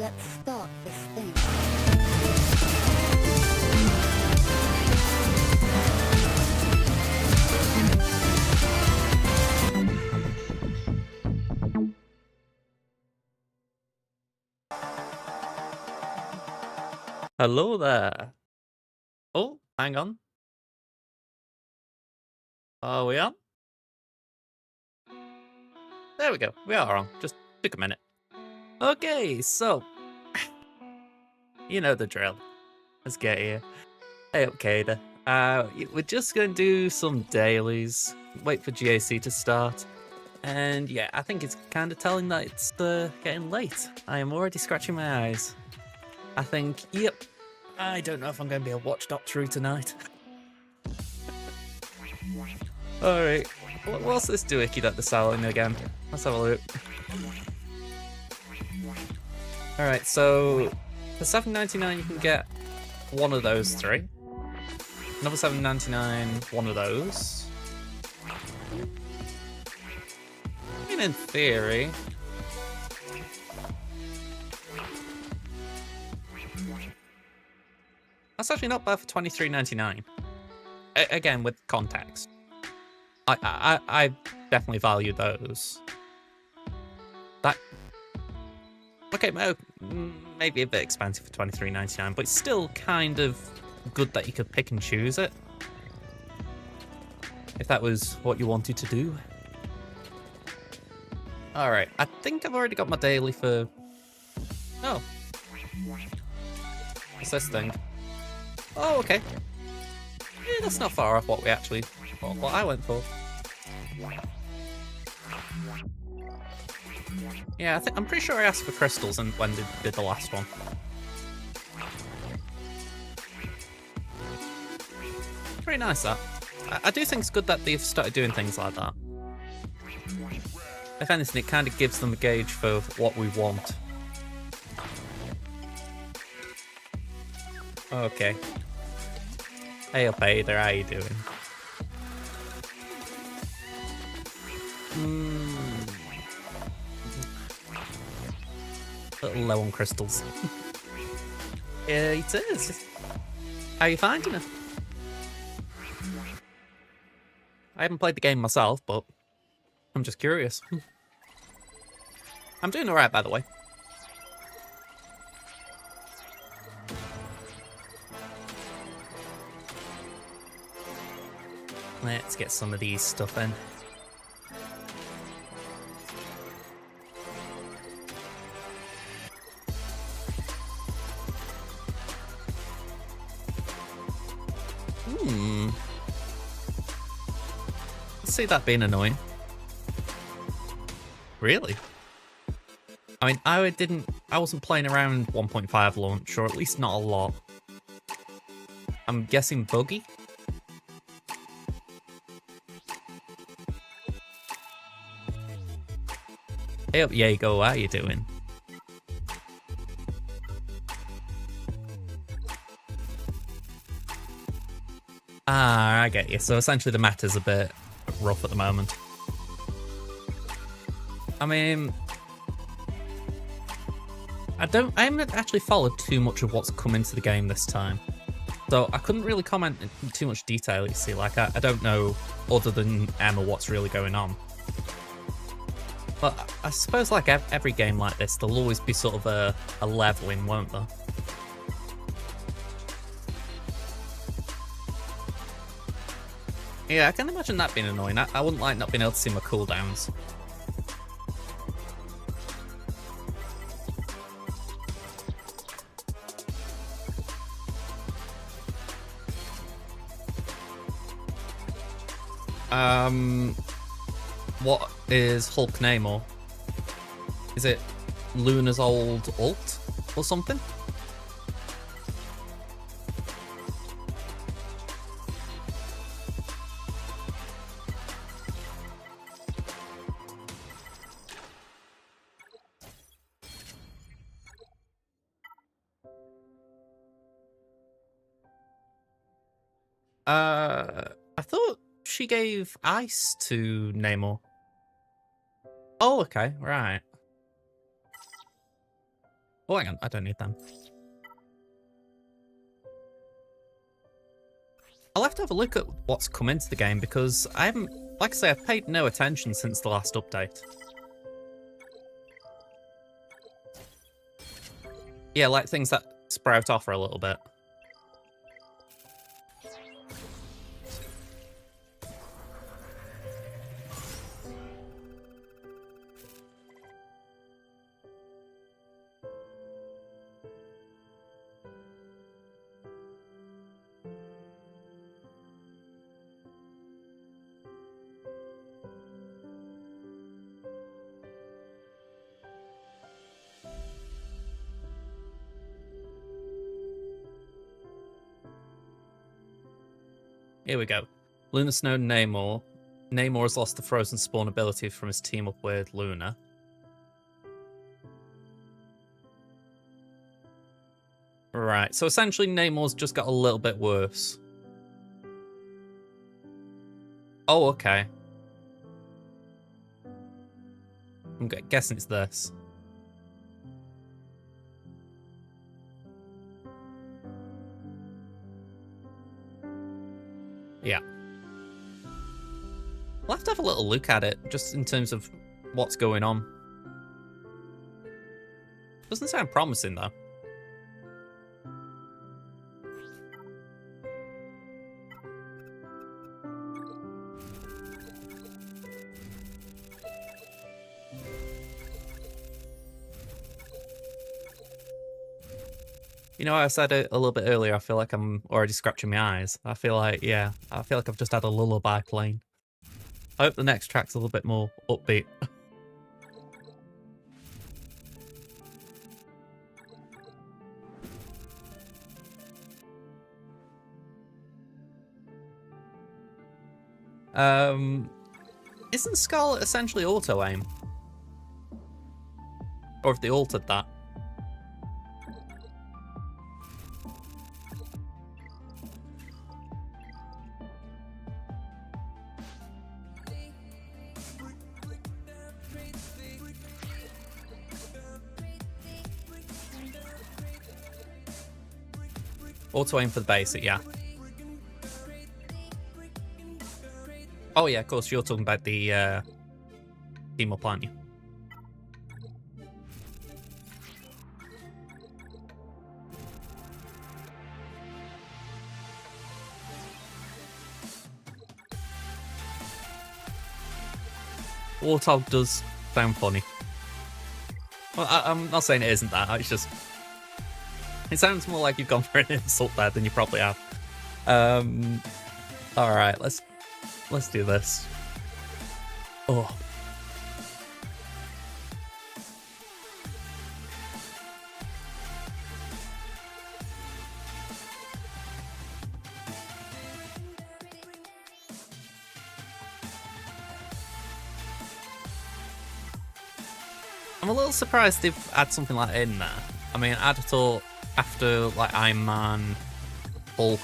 Let's start this thing. Hello there. Oh, hang on. Are we on? There we go. We are on. Just took a minute. Okay, so you know the drill. Let's get here. Hey up, Kada. We're just gonna do some dailies. Wait for GAC to start. And yeah, I think it's kind of telling that it's getting late. I am already scratching my eyes. I think, yep. I don't know if I'm going to be able to watch Doctor Who tonight. Alright, what's this doohickey that they're selling again? Let's have a look. Alright, so for $7.99 you can get one of those three. Another $7.99, one of those. I mean, in theory... That's actually not bad for $23.99. Again, with context. I definitely value those. That... Okay, maybe a bit expensive for $23.99, but it's still kind of good that you could pick and choose it. If that was what you wanted to do. Alright, I think I've already got my daily for... Oh. What's this thing? Oh, okay. Yeah, that's not far off what we actually... what I went for. Yeah, I'm pretty sure I asked for crystals and when did the last one. Very nice, that. I do think it's good that they've started doing things like that. If anything, it kind of gives them a gauge for what we want. Okay. Hey up, Ada, how you doing? A little low on crystals. Yeah, it is. How are you finding it? I haven't played the game myself, but I'm just curious. I'm doing alright, by the way. Let's get some of these stuff in. Let's see that being annoying. Really? I mean, I wasn't playing around 1.5 launch, or at least not a lot. I'm guessing buggy? Hey up, Yago, how you doing? Ah, I get you. So essentially the meta's a bit rough at the moment. I mean... I haven't actually followed too much of what's come into the game this time. So I couldn't really comment in too much detail, you see. Like, I don't know, other than Emma, what's really going on. But I suppose like every game like this, there'll always be sort of a leveling, won't there? Yeah, I can imagine that being annoying. I wouldn't like not being able to see my cooldowns. What is Hulk Namor? Is it Luna's old ult or something? I thought she gave ice to Namor. Oh, okay, right. Oh, hang on, I don't need them. I'll have to have a look at what's come into the game because I haven't, like I say, I've paid no attention since the last update. Yeah, like things that sprout off for a little bit. Here we go. Luna Snow Namor. Namor has lost the Frozen Spawn ability from his team up with Luna. Right, so essentially Namor's just got a little bit worse. Oh, okay. I'm guessing it's this. Yeah. We'll have to have a little look at it, just in terms of what's going on. Doesn't sound promising, though. You know, I said it a little bit earlier, I feel like I'm already scratching my eyes. I feel like, yeah, I feel like I've just had a lullaby playing. I hope the next track's a little bit more upbeat. Isn't Scarlet essentially auto-aim? Or have they altered that? Auto-aim for the basic, yeah. Oh yeah, of course, you're talking about the team up, aren't you? Warthog does sound funny. Well, I'm not saying it isn't that, it's just... It sounds more like you've gone for an insult there than you probably have. Alright, let's do this. Oh. I'm a little surprised they've had something like that in there. I mean, I'd have thought after like Iron Man, Hulk,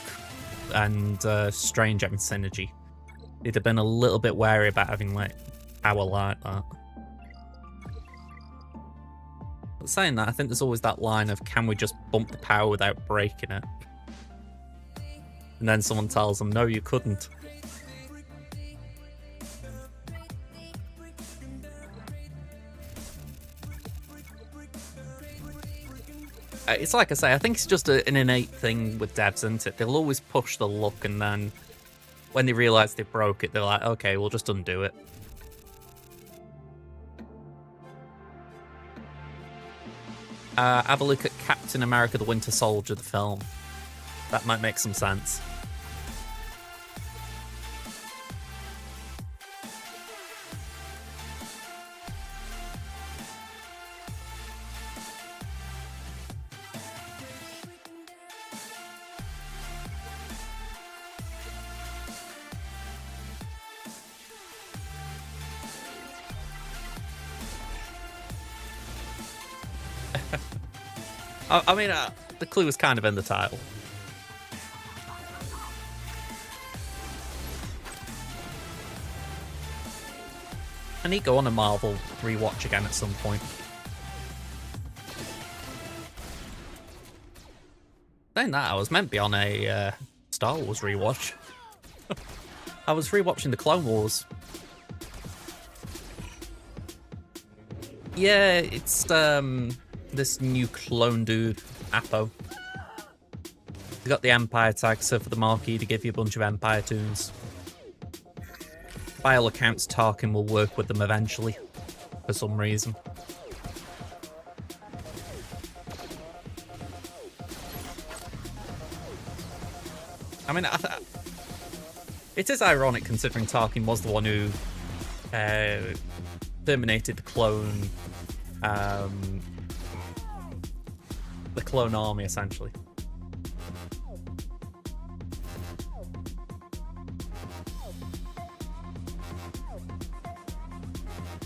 and Strange having synergy, they'd have been a little bit wary about having like power like that. But saying that, I think there's always that line of, can we just bump the power without breaking it? And then someone tells them, no, you couldn't. It's like I say, I think it's just an innate thing with devs, isn't it? They'll always push the look, and then when they realise they broke it, they're like, okay, we'll just undo it. Have a look at Captain America the Winter Soldier, the film. That might make some sense. I mean, the clue was kind of in the title. I need to go on a Marvel rewatch again at some point. Saying that, I was meant to be on a Star Wars rewatch. I was rewatching the Clone Wars. Yeah, it's this new clone dude, Appo. He got the Empire tag, so for the marquee to give you a bunch of Empire tunes. By all accounts, Tarkin will work with them eventually, for some reason. I mean, it is ironic considering Tarkin was the one who terminated the clone army, essentially.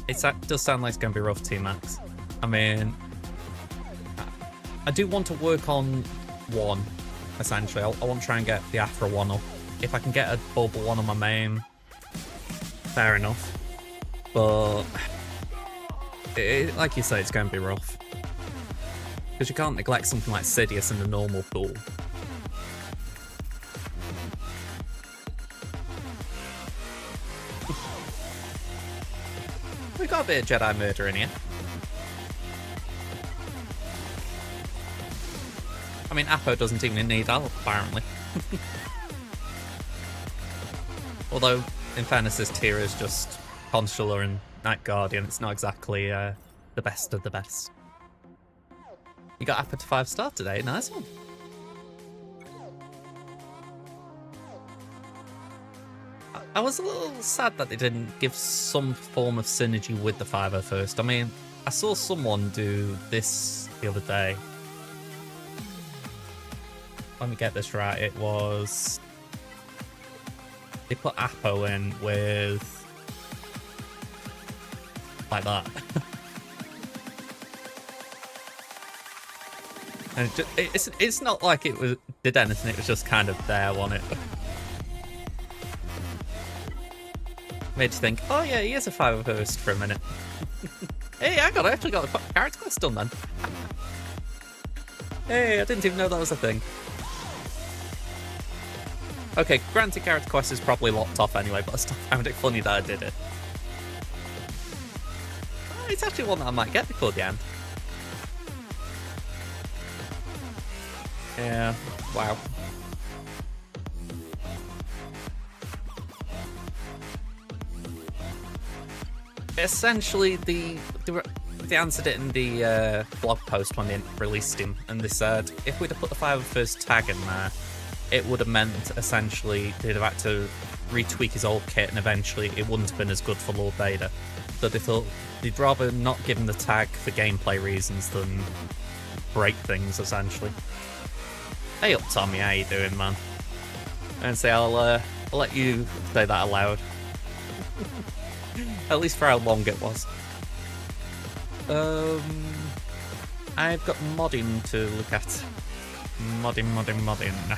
It does sound like it's going to be rough, T-Max. I mean, I do want to work on one, essentially. I want to try and get the Afra one up. If I can get a bubble one on my main, fair enough. But, like you say, it's going to be rough. Because you can't neglect something like Sidious in the normal pool. We got a bit of Jedi murder in here. I mean, Appo doesn't even need help, apparently. Although, in fairness, this tier is just Consular and Night Guardian. It's not exactly the best of the best. You got Appo to 5-star today. Nice one. I was a little sad that they didn't give some form of synergy with the 501st. I mean, I saw someone do this the other day. Let me get this right. It was... They put Appo in with... like that. And it's not like it did anything, it was just kind of there, wasn't it? Made you think, oh yeah, he is a 501st for a minute. Hey, I actually got a character quest done then. Hey, I didn't even know that was a thing. Okay, granted character quest is probably locked off anyway, but I still found it funny that I did it. Oh, it's actually one that I might get before the end. Yeah, wow. Essentially, they answered it in the blog post when they released him, and they said if we'd have put the 501st tag in there, it would have meant essentially they'd have had to retweak his old kit, and eventually it wouldn't have been as good for Lord Vader. So they thought they'd rather not give him the tag for gameplay reasons than break things, essentially. Hey up, Tommy, how you doing, man? And say I'll let you say that aloud. At least for how long it was. I've got modding to look at. Modding.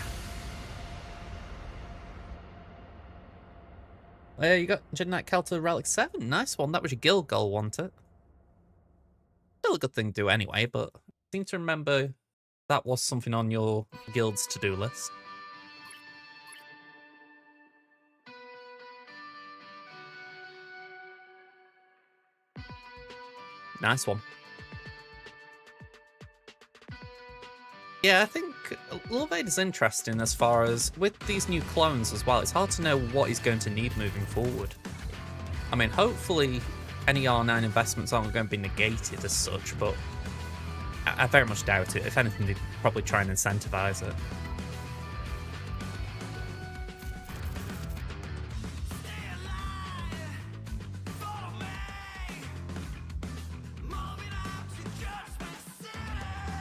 You got Jedi Knight Kelta Relic 7. Nice one. That was your guild goal, wasn't it? Still a good thing to do anyway, but I seem to remember that was something on your guild's to-do list. Nice one. Yeah, I think Lord Vader's interesting as far as with these new clones as well. It's hard to know what he's going to need moving forward. I mean, hopefully any R9 investments aren't going to be negated as such, but I very much doubt it. If anything, they'd probably try and incentivize it.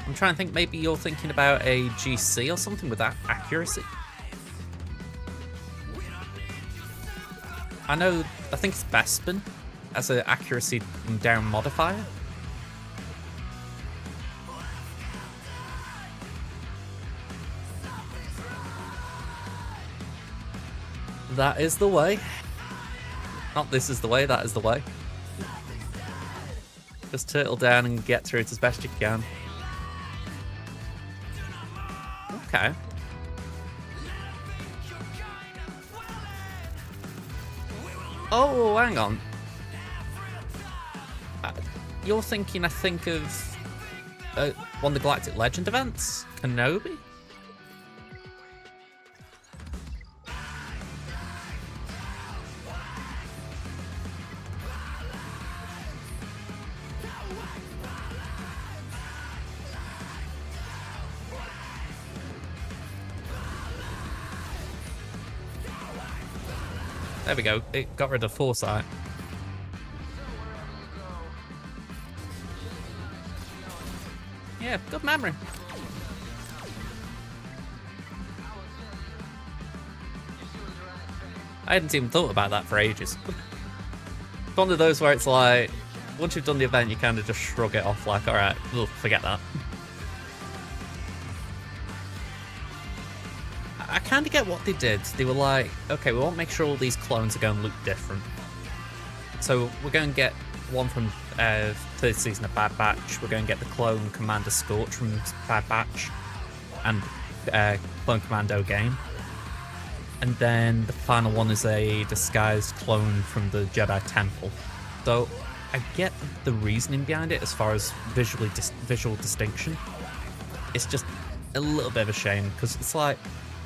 I'm trying to think, maybe you're thinking about a GC or something with that accuracy. I think it's Bespin as an accuracy down modifier. That is the way. Not this is the way, that is the way. Just turtle down and get through it as best you can. Okay. Oh, hang on. You're thinking, I think, of one of the Galactic Legend events? Kenobi? There we go. It got rid of Foresight. Yeah, good memory. I hadn't even thought about that for ages. It's one of those where it's like, once you've done the event, you kind of just shrug it off like, alright, we'll forget that. I kind of get what they did. They were like, okay, we want to make sure all these clones are going to look different. So we're going to get one from third season of Bad Batch. We're going to get the clone Commander Scorch from Bad Batch and Clone Commando game. And then the final one is a disguised clone from the Jedi Temple. So I get the reasoning behind it as far as visual distinction. It's just a little bit of a shame because it's like,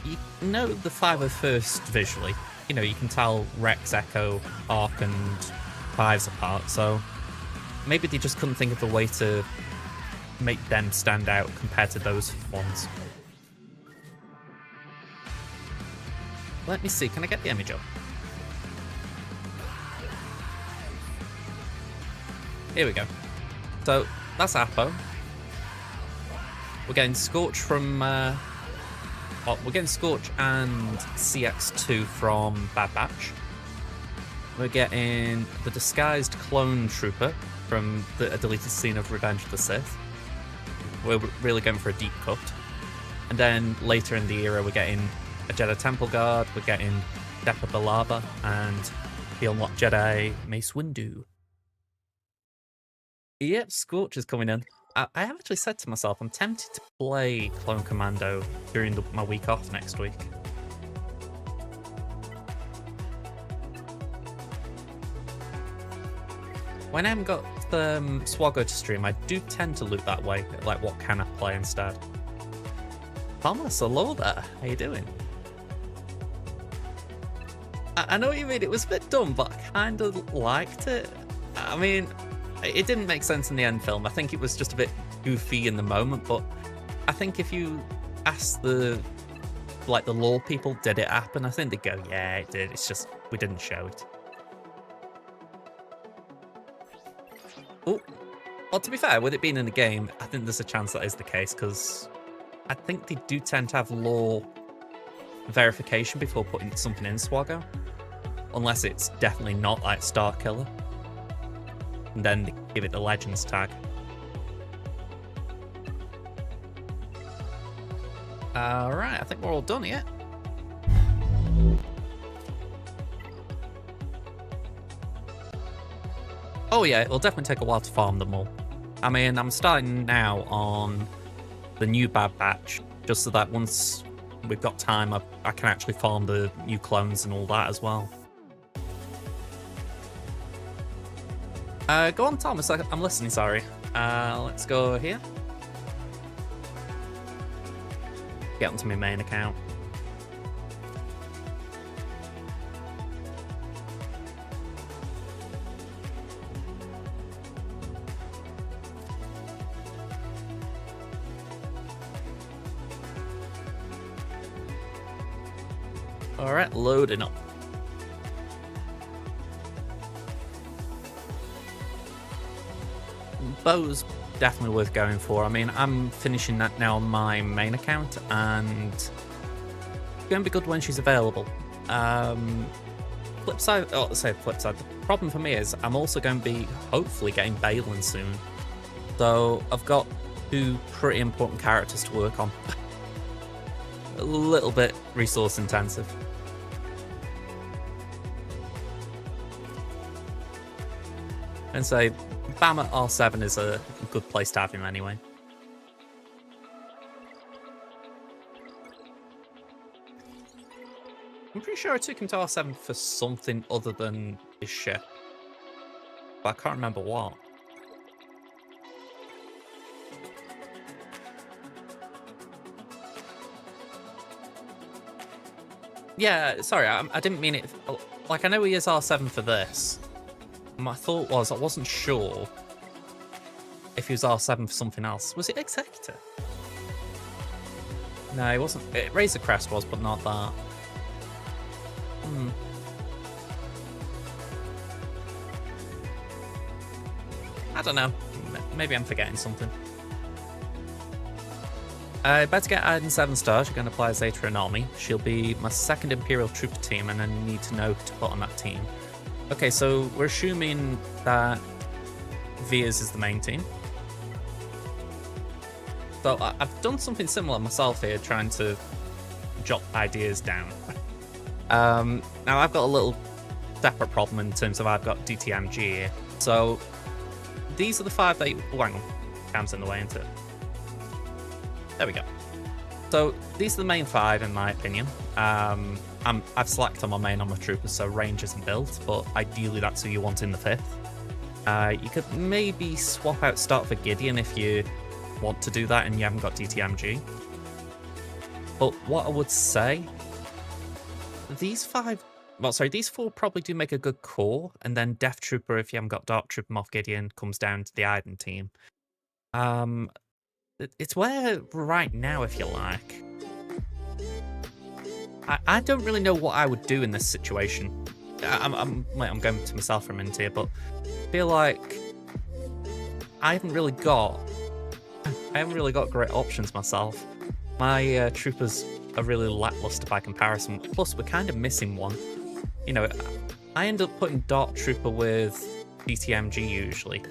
you know the 501st visually. You know, you can tell Rex, Echo, Arc and Fives apart, so maybe they just couldn't think of a way to make them stand out compared to those ones. Let me see, can I get the image up? Here we go. So, that's Apo. We're getting Scorch from... well, we're getting Scorch and CX2 from Bad Batch. We're getting the disguised clone trooper from a deleted scene of Revenge of the Sith. We're really going for a deep cut. And then later in the era, we're getting a Jedi Temple Guard, we're getting Depa Billaba, and the unlocked Jedi Mace Windu. Yep, Scorch is coming in. I have actually said to myself, I'm tempted to play Clone Commando during my week off next week. When I haven't got the Swago to stream, I do tend to look that way, like what can I play instead. Thomas, hello there, how you doing? I know what you mean, it was a bit dumb, but I kind of liked it. I mean, it didn't make sense in the end film. I think it was just a bit goofy in the moment, but I think if you ask the lore people, did it happen? I think they'd go, yeah, it did. It's just, we didn't show it. Oh, well, to be fair, with it being in the game, I think there's a chance that is the case, because I think they do tend to have lore verification before putting something in Swago. Unless it's definitely not like Starkiller. And then they give it the Legends tag. Alright, I think we're all done here. Oh yeah, it'll definitely take a while to farm them all. I mean, I'm starting now on the new Bad Batch, just so that once we've got time, I can actually farm the new clones and all that as well. Go on, Thomas, I'm listening, sorry. Let's go here. Get onto my main account. Alright, loading up. Bo's definitely worth going for. I mean, I'm finishing that now on my main account, and it's going to be good when she's available. Flip side, the problem for me is I'm also going to be hopefully getting Baylan soon. So I've got two pretty important characters to work on. A little bit resource intensive. And so Bam at R7 is a good place to have him anyway. I'm pretty sure I took him to R7 for something other than his ship. But I can't remember what. Yeah, sorry, I didn't mean it. Like, I know he is R7 for this. My thought was, I wasn't sure if he was R7 for something else. Was it Executor? No, he wasn't. Razor Crest was, but not that. I don't know. Maybe I'm forgetting something. I better get Iden 7 stars. You're going to apply Zeta and Army. She'll be my second Imperial Trooper team, and I need to know who to put on that team. Okay, so we're assuming that Veers is the main team. So I've done something similar myself here, trying to jot ideas down. Now I've got a little separate problem in terms of I've got DTMG here. So these are the 5 that... Oh, hang on. Cam's in the way, isn't it? There we go. So these are the main 5 in my opinion. I've selected on my main on my troopers, so range isn't built, but ideally that's who you want in the 5th. You could maybe swap out start for Gideon if you want to do that and you haven't got DTMG. But what I would say, these 4 probably do make a good core, and then Death Trooper, if you haven't got Dark Trooper Moff Gideon, comes down to the Iden team. It's where right now, if you like. I don't really know what I would do in this situation. I'm going to myself for a minute here, but I feel like I haven't really got great options myself. My troopers are really lackluster by comparison. Plus, we're kind of missing one. You know, I end up putting Dark Trooper with DTMG usually,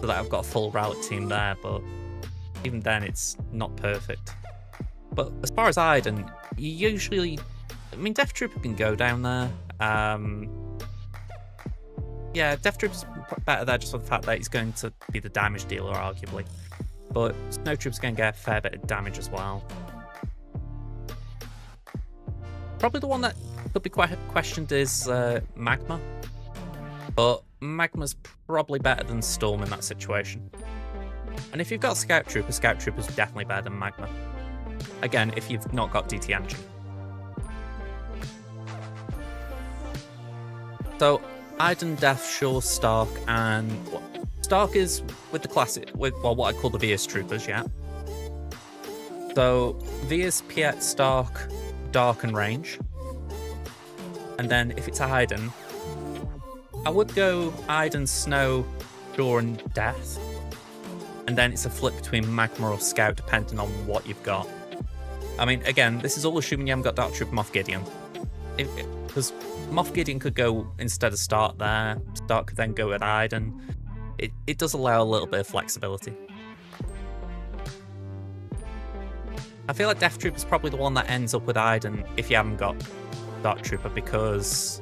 so that I've got a full relic team there, but even then it's not perfect. But as far as Iden, you usually... I mean, Death Trooper can go down there. Yeah, Death Trooper's better there just for the fact that he's going to be the damage dealer, arguably. But Snow Trooper's going to get a fair bit of damage as well. Probably the one that could be quite questioned is Magma. But Magma's probably better than Storm in that situation. And if you've got Scout Trooper's definitely better than Magma. Again, if you've not got DTMG. So, Iden, Death, Shaw, Stark, and... Stark is with the classic, with well, what I call the Veers Troopers, yeah. So, Veers, Piet, Stark, Dark, and Range. And then, if it's Iden, I would go Iden, Snow, Shaw, and Death. And then it's a flip between Magma or Scout, depending on what you've got. I mean, again, this is all assuming you haven't got Dark Trooper Moff Gideon. Because Moff Gideon could go instead of Start there. Start could then go with Iden. It does allow a little bit of flexibility. I feel like Death Trooper's probably the one that ends up with Iden if you haven't got Dark Trooper, because...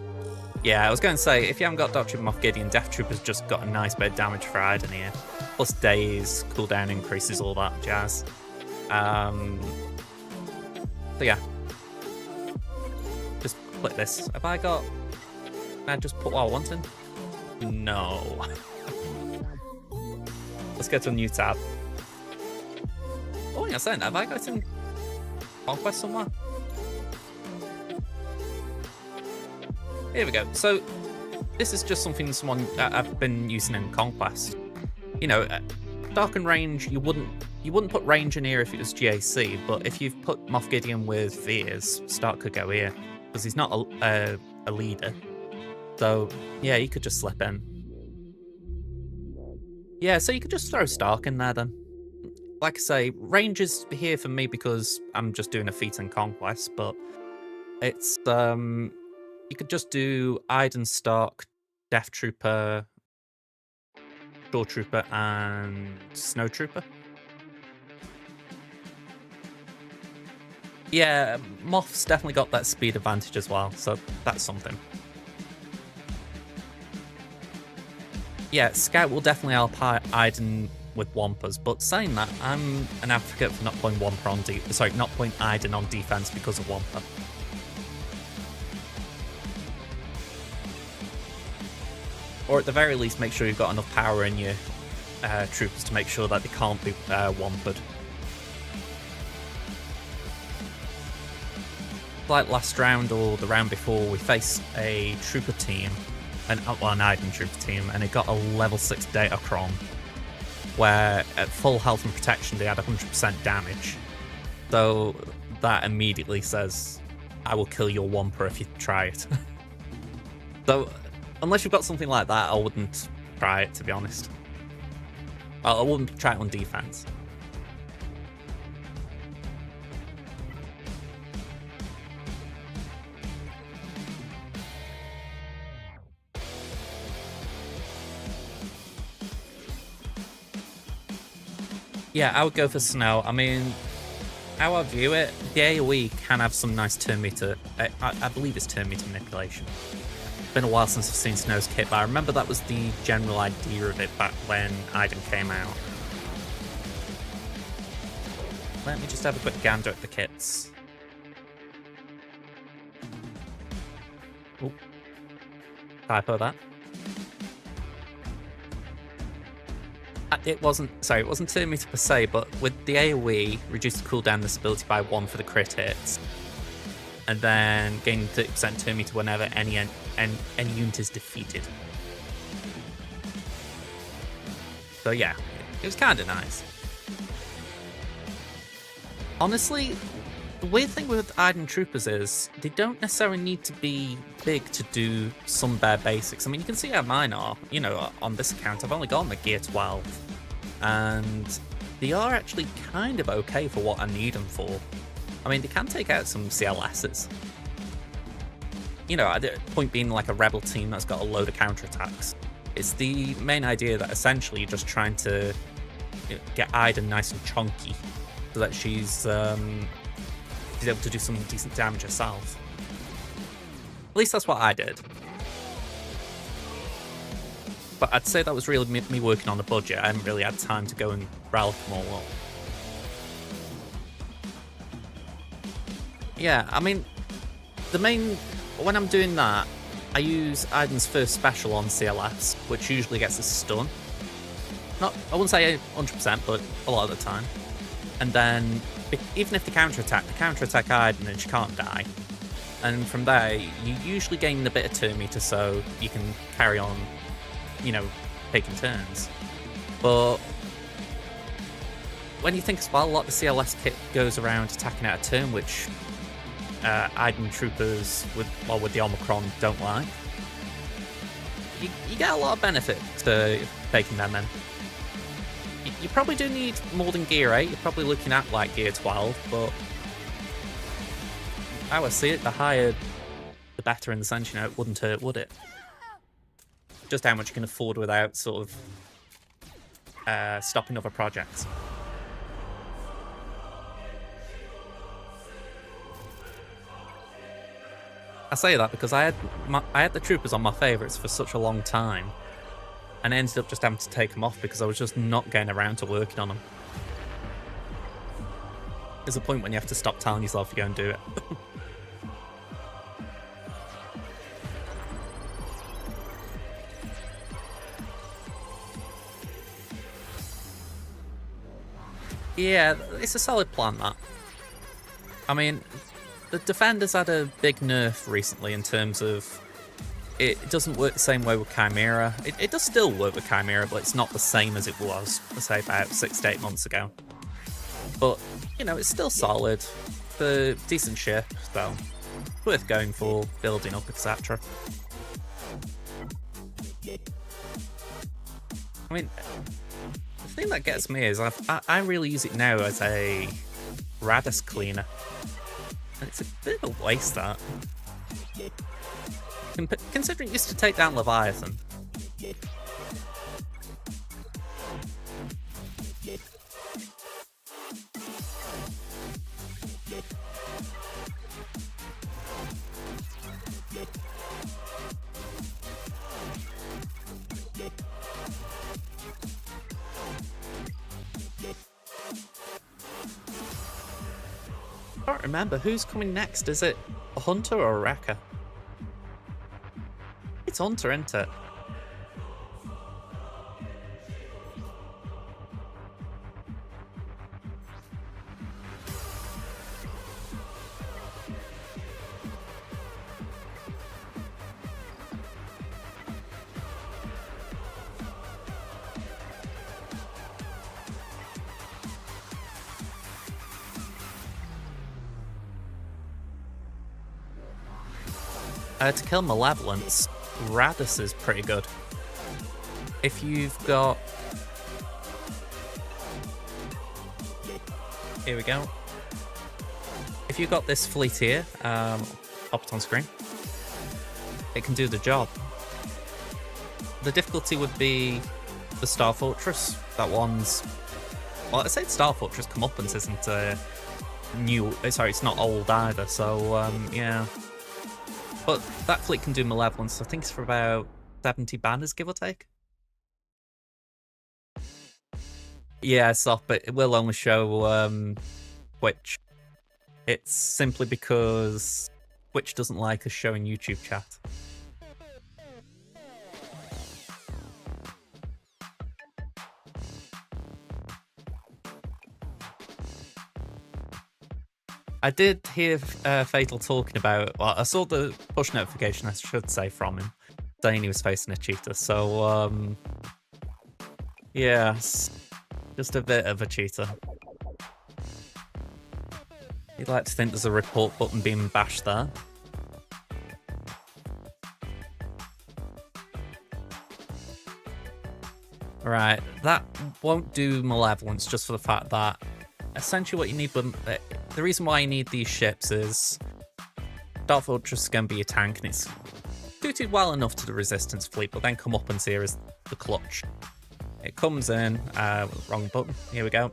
Yeah, I was going to say, if you haven't got Dark Trooper Moff Gideon, Death Trooper's just got a nice bit of damage for Iden here. Plus days, cooldown increases, all that jazz. So yeah. Just click this. Have I got... Can I just put what I want in? No. Let's go to a new tab. Oh, yes, then. Have I got in Conquest somewhere? Here we go. So, this is just something I've been using in Conquest. You know, Dark and Range, you wouldn't put Range in here if it was GAC, but if you've put Moff Gideon with Veers, Stark could go here, because he's not a leader. So, yeah, you could just slip in. Yeah, so you could just throw Stark in there then. Like I say, Range is here for me because I'm just doing a feat in Conquest, but it's, you could just do Iden, Stark, Death Trooper, Shaw Trooper, and Snow Trooper. Yeah, Moff's definitely got that speed advantage as well, so that's something. Yeah, Scout will definitely help Iden with Wampers, but saying that, I'm an advocate for not putting Iden on defense because of Wamper. Or at the very least, make sure you've got enough power in your troopers to make sure that they can't be wampered. Like last round or the round before, we faced a trooper team, an Iden trooper team, and it got a level 6 Datacron, where at full health and protection they had 100% damage. So that immediately says, I will kill your Wamper if you try it. So unless you've got something like that, I wouldn't try it, to be honest. Well, I wouldn't try it on defense. Yeah, I would go for Snow. I mean, how I view it, the AoE can have some nice turn meter. I believe it's turn meter manipulation. It's been a while since I've seen Snow's kit, but I remember that was the general idea of it back when Iden came out. Let me just have a quick gander at the kits. Oh, typo that. It wasn't turn meter per se, but with the AoE, reduce the cooldown this ability by 1 for the crit hits, and then gain 30% turn meter whenever any unit is defeated. So yeah, it was kind of nice. Honestly, the weird thing with Iden Troopers is they don't necessarily need to be big to do some bare basics. I mean, you can see how mine are. You know, on this account, I've only got my Gear 12. And they are actually kind of okay for what I need them for. I mean, they can take out some CLSs. You know, the point being like a rebel team that's got a load of counterattacks. It's the main idea that essentially you're just trying to get Iden nice and chunky so that she's able to do some decent damage herself. At least that's what I did. But I'd say that was really me working on a budget. I haven't really had time to go and relic them all up. Yeah, I mean, when I'm doing that, I use Iden's first special on CLS, which usually gets a stun. I wouldn't say 100%, but a lot of the time. And then, even if they counterattack Iden and she can't die. And from there, you usually gain a bit of turn meter so you can carry on, you know, taking turns. But when you think as well, a lot of the CLS kit goes around attacking out a turn, which Iden Troopers with the Omicron don't like. You get a lot of benefit to taking them in. You probably do need more than Gear 8. You're probably looking at like Gear 12, but how I see it, the higher the better, in the sense, you know, it wouldn't hurt, would it? Just how much you can afford without sort of stopping other projects. I say that because I had the troopers on my favourites for such a long time, and I ended up just having to take them off because I was just not getting around to working on them. There's a point when you have to stop telling yourself you're going to do it. Yeah, it's a solid plan, that. I mean, the Defenders had a big nerf recently in terms of it doesn't work the same way with Chimera. It does still work with Chimera, but it's not the same as it was, let's say, about 6 to 8 months ago. But, you know, it's still solid. The decent ship, so worth going for, building up, etc. I mean, the thing that gets me is I really use it now as a Radis cleaner. And it's a bit of a waste, that. Considering it used to take down Leviathan. I can't remember who's coming next. Is it a Hunter or a Wrecker? It's Hunter, isn't it? To kill Malevolence, Radis is pretty good. If you've got... Here we go. If you've got this fleet here, pop it on screen, it can do the job. The difficulty would be the Star Fortress. That one's... Well, I say Star Fortress Comeuppance isn't new. Sorry, it's not old either, so yeah. But that fleet can do Malevolence. I think it's for about 70 banners, give or take. Yeah, soft, but it will only show Twitch. It's simply because Twitch doesn't like us showing YouTube chat. I did hear Fatal talking about... Well, I saw the push notification, I should say, from him, saying he was facing a cheater. So, yeah, just a bit of a cheater. You'd like to think there's a report button being bashed there. Right, that won't do Malevolence just for the fact that essentially what you need... The reason why you need these ships is Star Fortress is going to be a tank and it's suited well enough to the Resistance fleet, but then Comeuppance here is the clutch. It comes in, wrong button, here we go.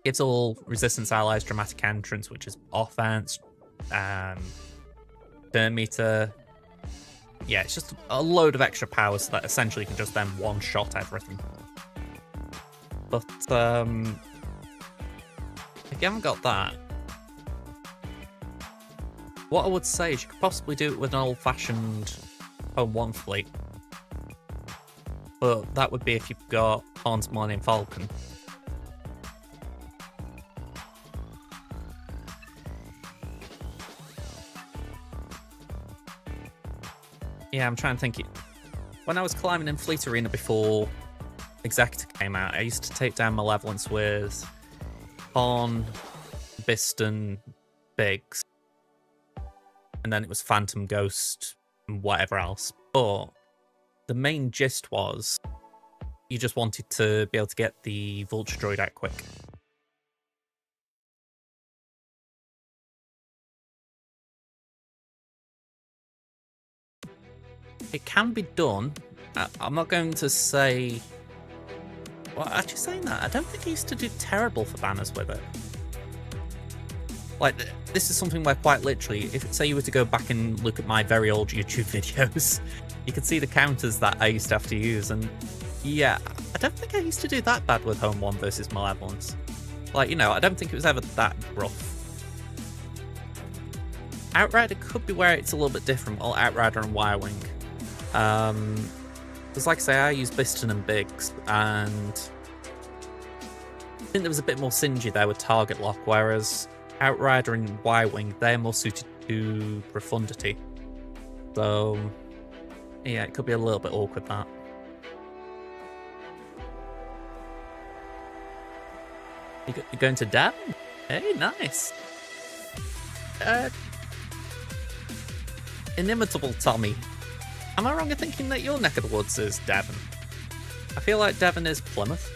Gives all Resistance allies dramatic entrance, which is offense, turn meter. Yeah, it's just a load of extra power so that essentially you can just then one-shot everything. But, if you haven't got that, what I would say is you could possibly do it with an old-fashioned Home 1 fleet. But that would be if you've got Hans Millennium Falcon. Yeah, I'm trying to think. When I was climbing in Fleet Arena before Executor came out, I used to take down Malevolence with Han, Biston, Biggs, and then it was Phantom Ghost and whatever else. But the main gist was you just wanted to be able to get the Vulture Droid out quick. It can be done. I'm not going to say... Well, actually saying that, I don't think I used to do terrible for banners with it. Like, this is something where quite literally, if say you were to go back and look at my very old YouTube videos, you could see the counters that I used to have to use, and yeah, I don't think I used to do that bad with Home 1 versus Malevolence. Like, you know, I don't think it was ever that rough. Outrider could be where it's a little bit different, well, Outrider and Y-Wing. Because like I say, I use Biston and Biggs, and I think there was a bit more synergy there with Target Lock, whereas Outrider and Y-Wing, they're more suited to Profundity. So, yeah, it could be a little bit awkward, that. You're going to Devon? Hey, nice. Inimitable Tommy. Am I wrong in thinking that your neck of the woods is Devon? I feel like Devon is Plymouth.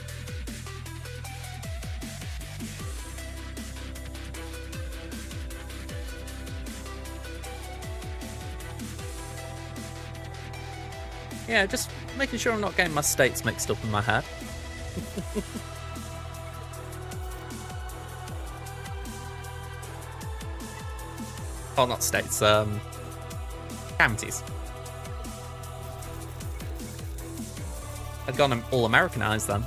Yeah, just making sure I'm not getting my states mixed up in my head. Oh, not states, counties. I'd gone all Americanized then.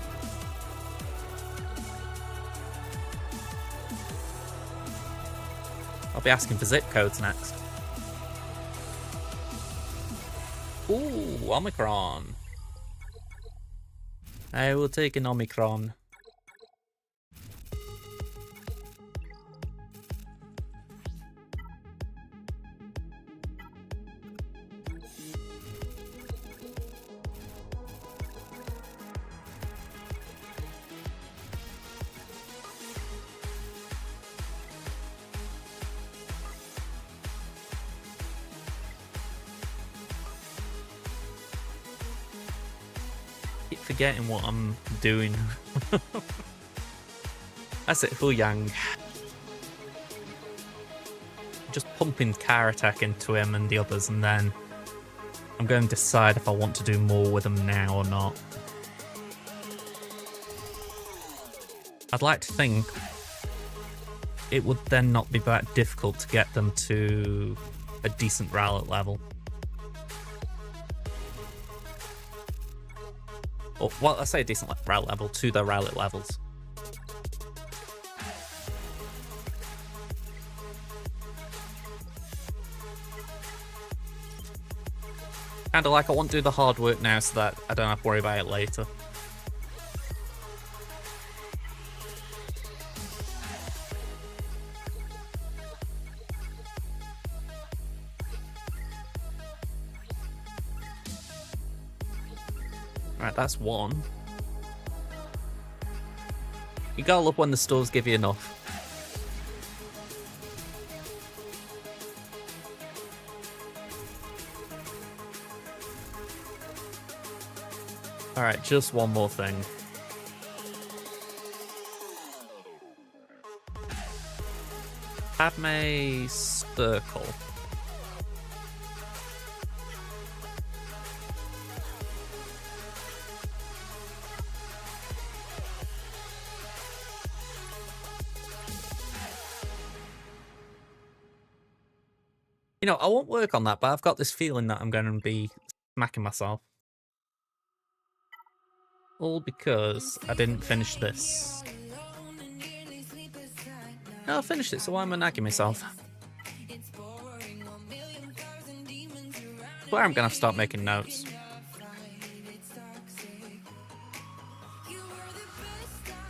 I'll be asking for zip codes next. Ooh, Omicron. I will take an Omicron. forgetting what I'm doing. That's it, Hu Yang. Just pumping car attack into him and the others, and then I'm going to decide if I want to do more with them now or not. I'd like to think it would then not be that difficult to get them to a decent Rowlet level. Or, well, I say a decent Rowlet level, to their Rowlet levels. Kinda like I want to do the hard work now so that I don't have to worry about it later. Right, that's one. You gotta love when the stores give you enough. Alright, just one more thing. Padme Circle. You know, I won't work on that, but I've got this feeling that I'm going to be smacking myself. All because I didn't finish this. No, I finished it, so why am I nagging myself? Where I'm going to have to start making notes.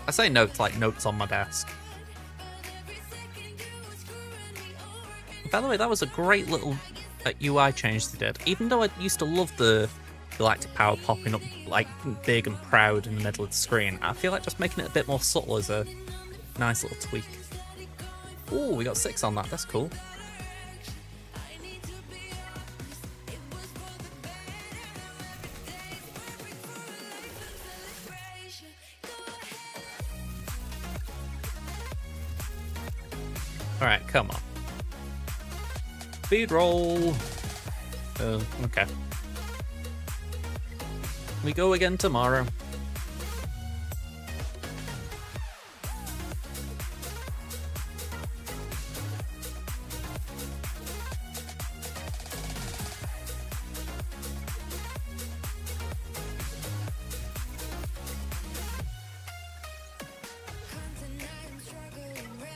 I say notes like notes on my desk. By the way, that was a great little UI change they did. Even though I used to love the galactic power popping up like big and proud in the middle of the screen, I feel like just making it a bit more subtle is a nice little tweak. Ooh, we got 6 on that, that's cool. Alright, come on. Speed roll. Okay. We go again tomorrow.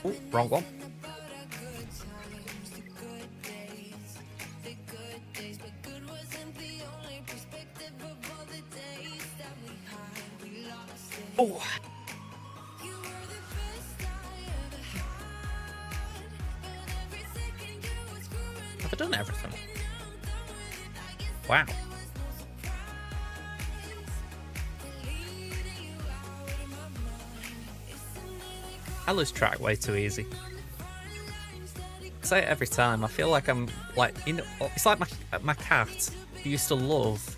Ooh, wrong one. Oh. Have I done everything? Wow. I lose track way too easy. I say it every time. I feel like I'm like, you know, it's like my cat who used to love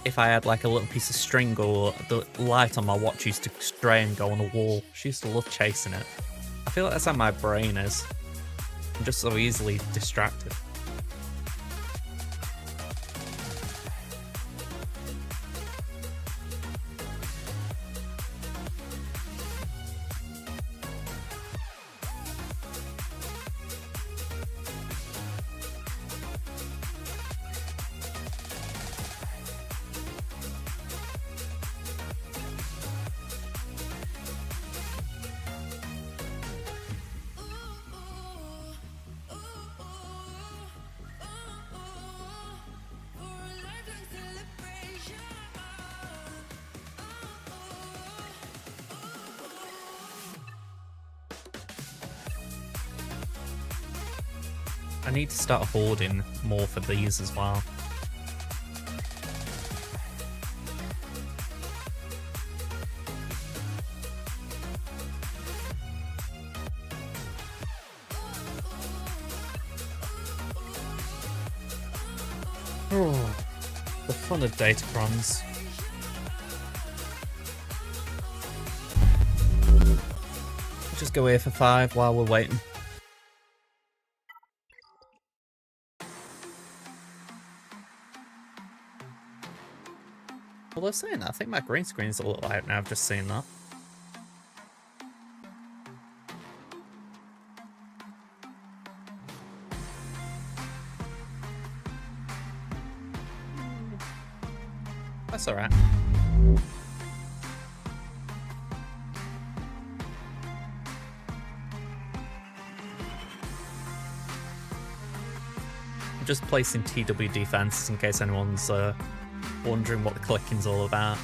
if I had like a little piece of string or the light on my watch used to stray and go on a wall. She used to love chasing it. I feel like that's how my brain is. I'm just so easily distracted. I need to start hoarding more for these as well. Oh, the fun of Datacrons. just go here for 5 while we're waiting. Although saying that, I think my green screen's a little out now. I've just seen that. That's alright. I'm just placing TW defenses in case anyone's wondering what the clicking's all about.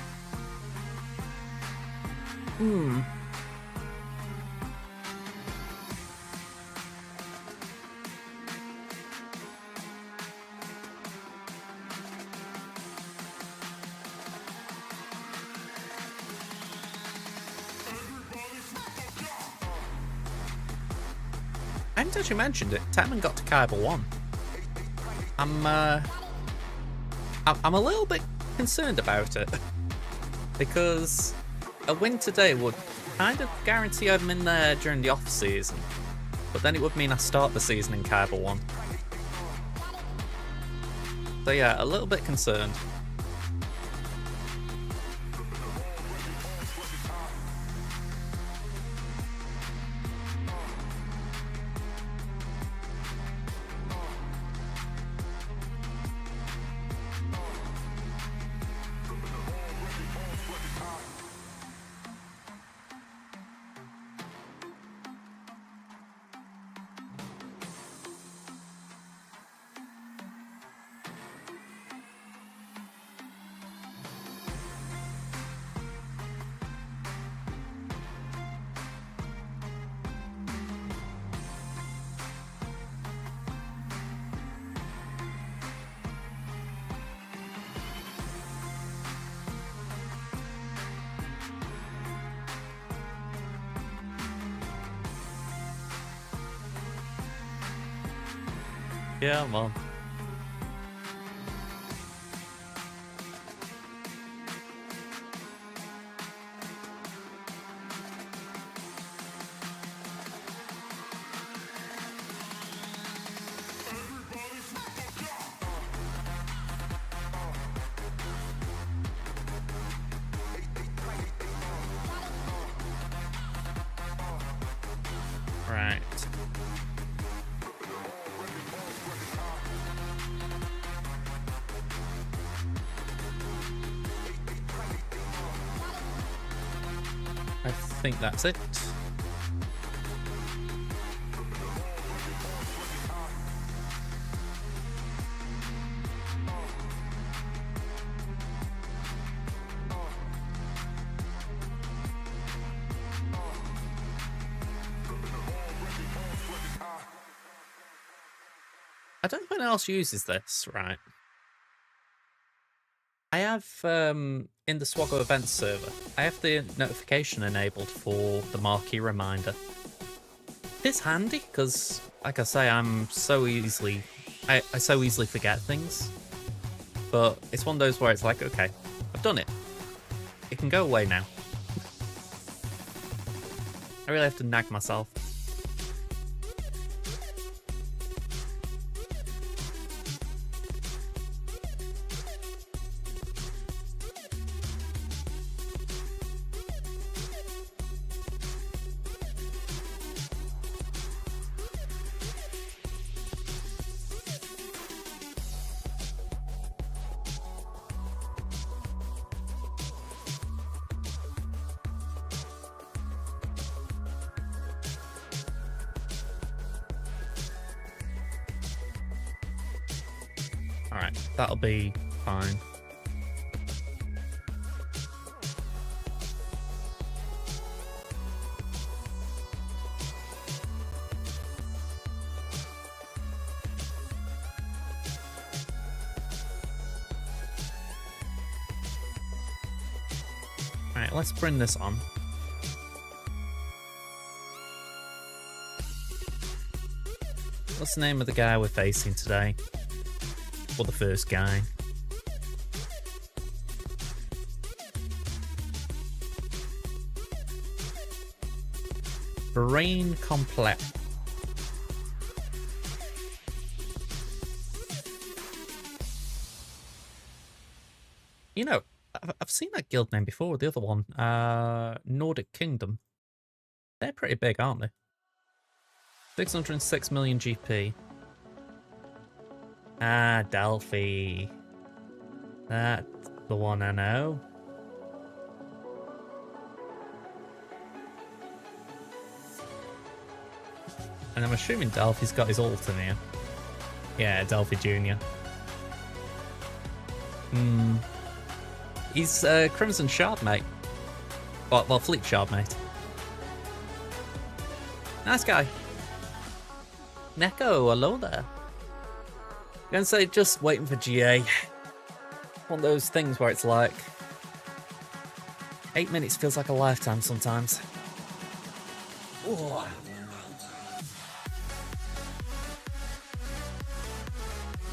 I haven't actually mentioned it. Tamman got to Kaiba 1. I'm a little bit concerned about it because a win today would kind of guarantee I'm in there during the off season, but then it would mean I start the season in Kaiba 1. So yeah, a little bit concerned. Yeah, well. Right. I think that's it. I don't know if anyone else uses this, right? I have, in the Swaggo events server, I have the notification enabled for the marquee reminder. It's handy, because, like I say, I so easily forget things. But it's one of those where it's like, okay, I've done it. It can go away now. I really have to nag myself. Alright, that'll be fine. Alright, let's bring this on. What's the name of the guy we're facing today? Or the first guy? Brain Complex. You know, I've seen that guild name before, the other one. Nordic Kingdom. They're pretty big, aren't they? 606 million GP. Ah, Delphi. That's the one I know. And I'm assuming Delphi's got his ult in here. Yeah, Delphi Jr. He's Crimson Shard, mate. Well, Fleet Shard, mate. Nice guy. Neko, hello there. I'm gonna say just waiting for GA. One of those things where it's like 8 minutes feels like a lifetime sometimes. Ooh.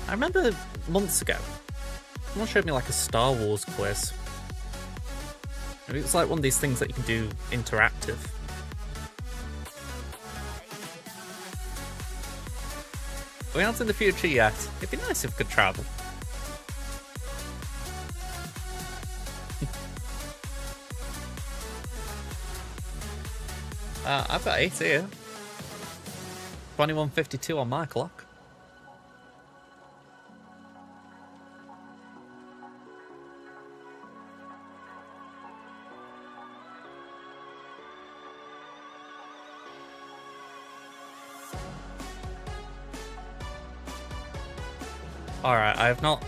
I remember months ago, someone showed me like a Star Wars quiz. And it was like one of these things that you can do interactive. We aren't in the future yet. It'd be nice if we could travel. I've got 8 here. 21:52 on my clock. Alright, I have not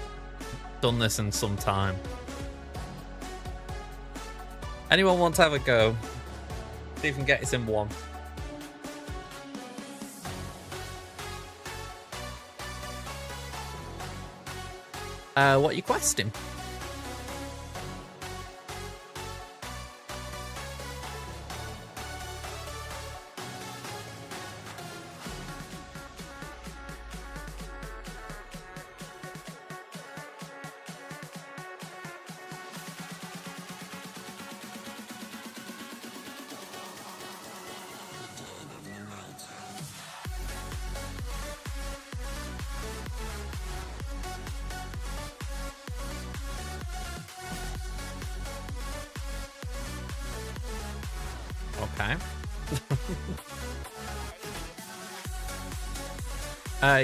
done this in some time. Anyone want to have a go? See if we can get us in one. What are you questing? Okay.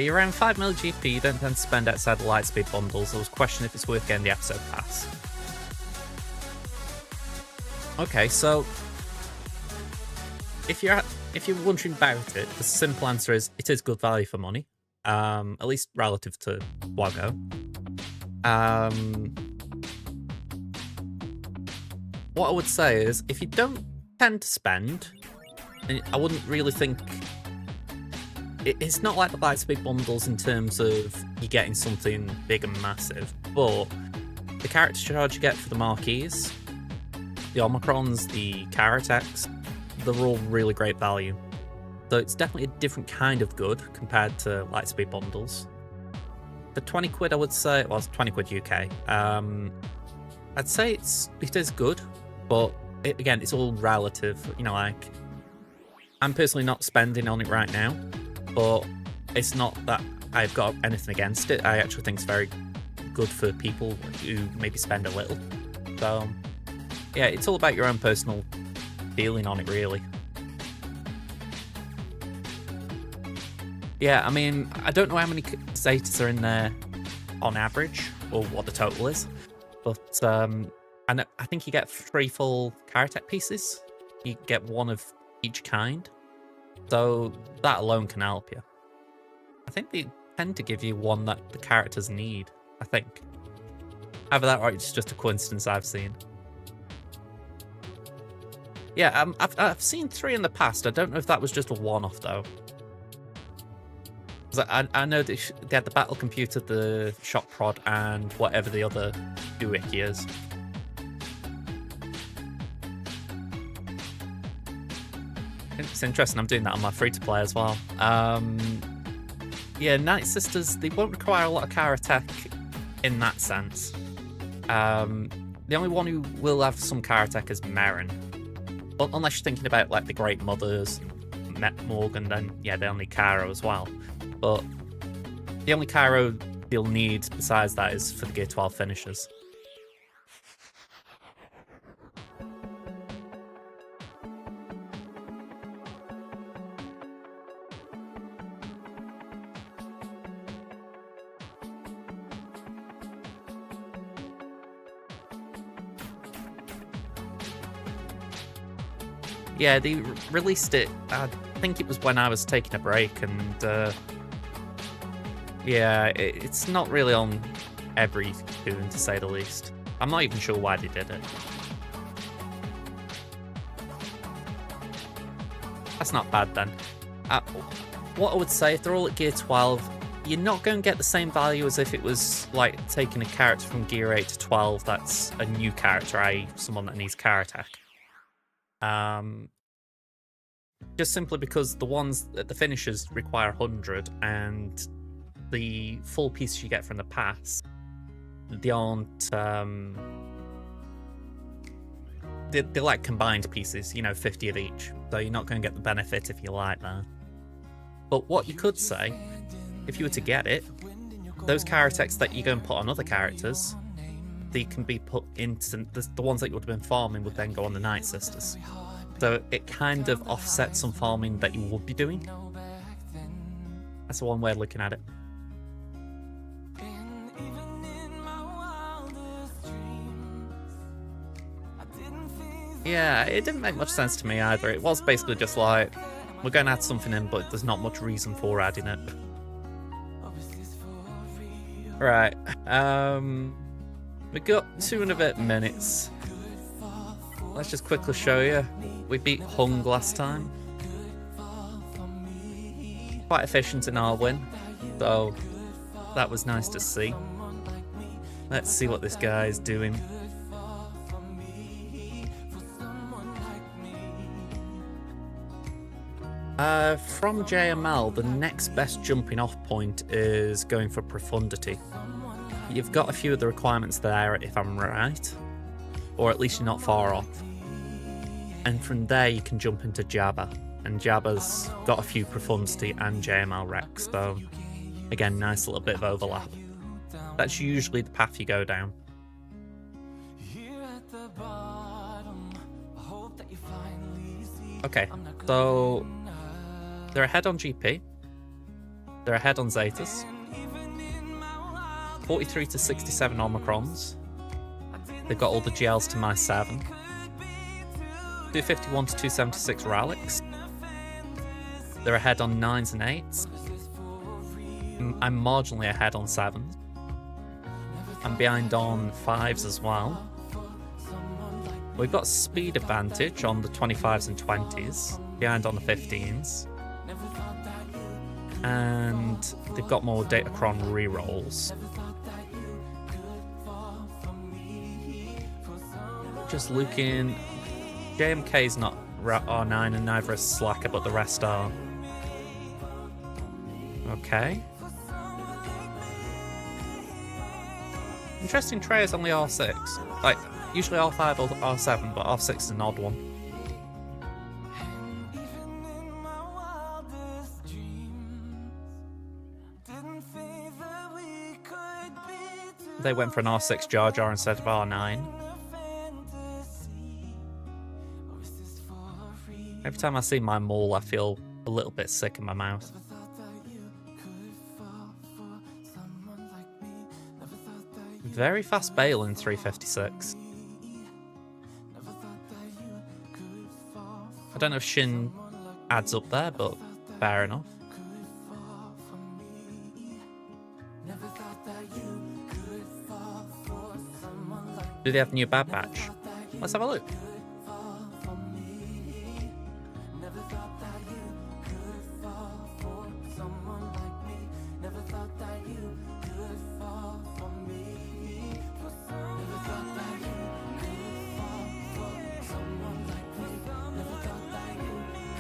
You're around 5 mil GP, you don't tend to spend outside the Lightspeed bundles. I was questioning if it's worth getting the episode pass. Okay, so if you're wondering about it, the simple answer is it is good value for money. At least relative to WoGO. What I would say is if you don't tend to spend, and I wouldn't really think it's not like the Lightspeed bundles in terms of you getting something big and massive, but the character charge you get for the marquees, the Omicrons, the Karatex, they're all really great value. So it's definitely a different kind of good compared to Lightspeed bundles. For 20 quid, I would say, well, it's 20 quid UK. I'd say it is good, but again, it's all relative. You know, like, I'm personally not spending on it right now, but it's not that I've got anything against it. I actually think it's very good for people who maybe spend a little. So, yeah, it's all about your own personal feeling on it, really. Yeah, I mean, I don't know how many Zetas are in there on average, or what the total is, but and I think you get 3 full Karatech pieces. You get 1 of each kind. So that alone can help you. I think they tend to give you 1 that the characters need, I think. Either that or it's just a coincidence I've seen. Yeah, I've seen 3 in the past. I don't know if that was just a one-off, though. I know they had the battle computer, the shock prod, and whatever the other doohickey is. It's interesting, I'm doing that on my free-to-play as well. Yeah, Night Sisters, they won't require a lot of Karatech in that sense. The only one who will have some Karatech is Merrin. Unless you're thinking about like the Great Mothers, Morgan, then yeah, they'll need Cairo as well. But the only Cairo you'll need besides that is for the Gear 12 finishers. Yeah, they released it, I think it was when I was taking a break, and yeah, it's not really on every tune, to say the least. I'm not even sure why they did it. That's not bad then. What I would say, if they're all at Gear 12, you're not going to get the same value as if it was like taking a character from Gear 8 to 12 that's a new character, i.e. someone that needs car attack. Just simply because the ones that the finishers require 100 and the full pieces you get from the pass, they aren't they're like combined pieces, you know, 50 of each, so you're not going to get the benefit if you like that. But what you could say, if you were to get it, those car attacks that you go and put on other characters, they can be put into the ones that you would have been farming would then go on the Night Sisters. So it kind of offsets some farming that you would be doing. That's one way of looking at it. Yeah, it didn't make much sense to me either. It was basically just like, we're going to add something in, but there's not much reason for adding it. Right, we got 2 and a bit minutes. Let's just quickly show you. We beat Hung last time. Quite efficient in our win, so that was nice to see. Let's see what this guy is doing. From JML, the next best jumping off point is going for Profundity. You've got a few of the requirements there, if I'm right, or at least you're not far off. And from there you can jump into Jabba, and Jabba's got a few Profundity and JML Rex, so again, nice little bit of overlap. That's usually the path you go down. Okay, so they're ahead on GP, they're ahead on Zetas, 43 to 67 Omicrons, they've got all the GLs to my 7, 251 to 276 Ralix, they're ahead on 9s and 8s, I'm marginally ahead on 7s, I'm behind on 5s as well. We've got speed advantage on the 25s and 20s, behind on the 15s. And they've got more Datacron rerolls. Just looking, JMK's not R9 and neither is Slacker, but the rest are. Okay. Interesting, Trey is only R6. Like, usually R5 or R7, but R6 is an odd one. They went for an R6 Jar Jar instead of R9. Every time I see my Maul, I feel a little bit sick in my mouth. Very fast Bale in 356. I don't know if Shin adds up there, but fair enough. Do they have a new Bad Batch? Let's have a look.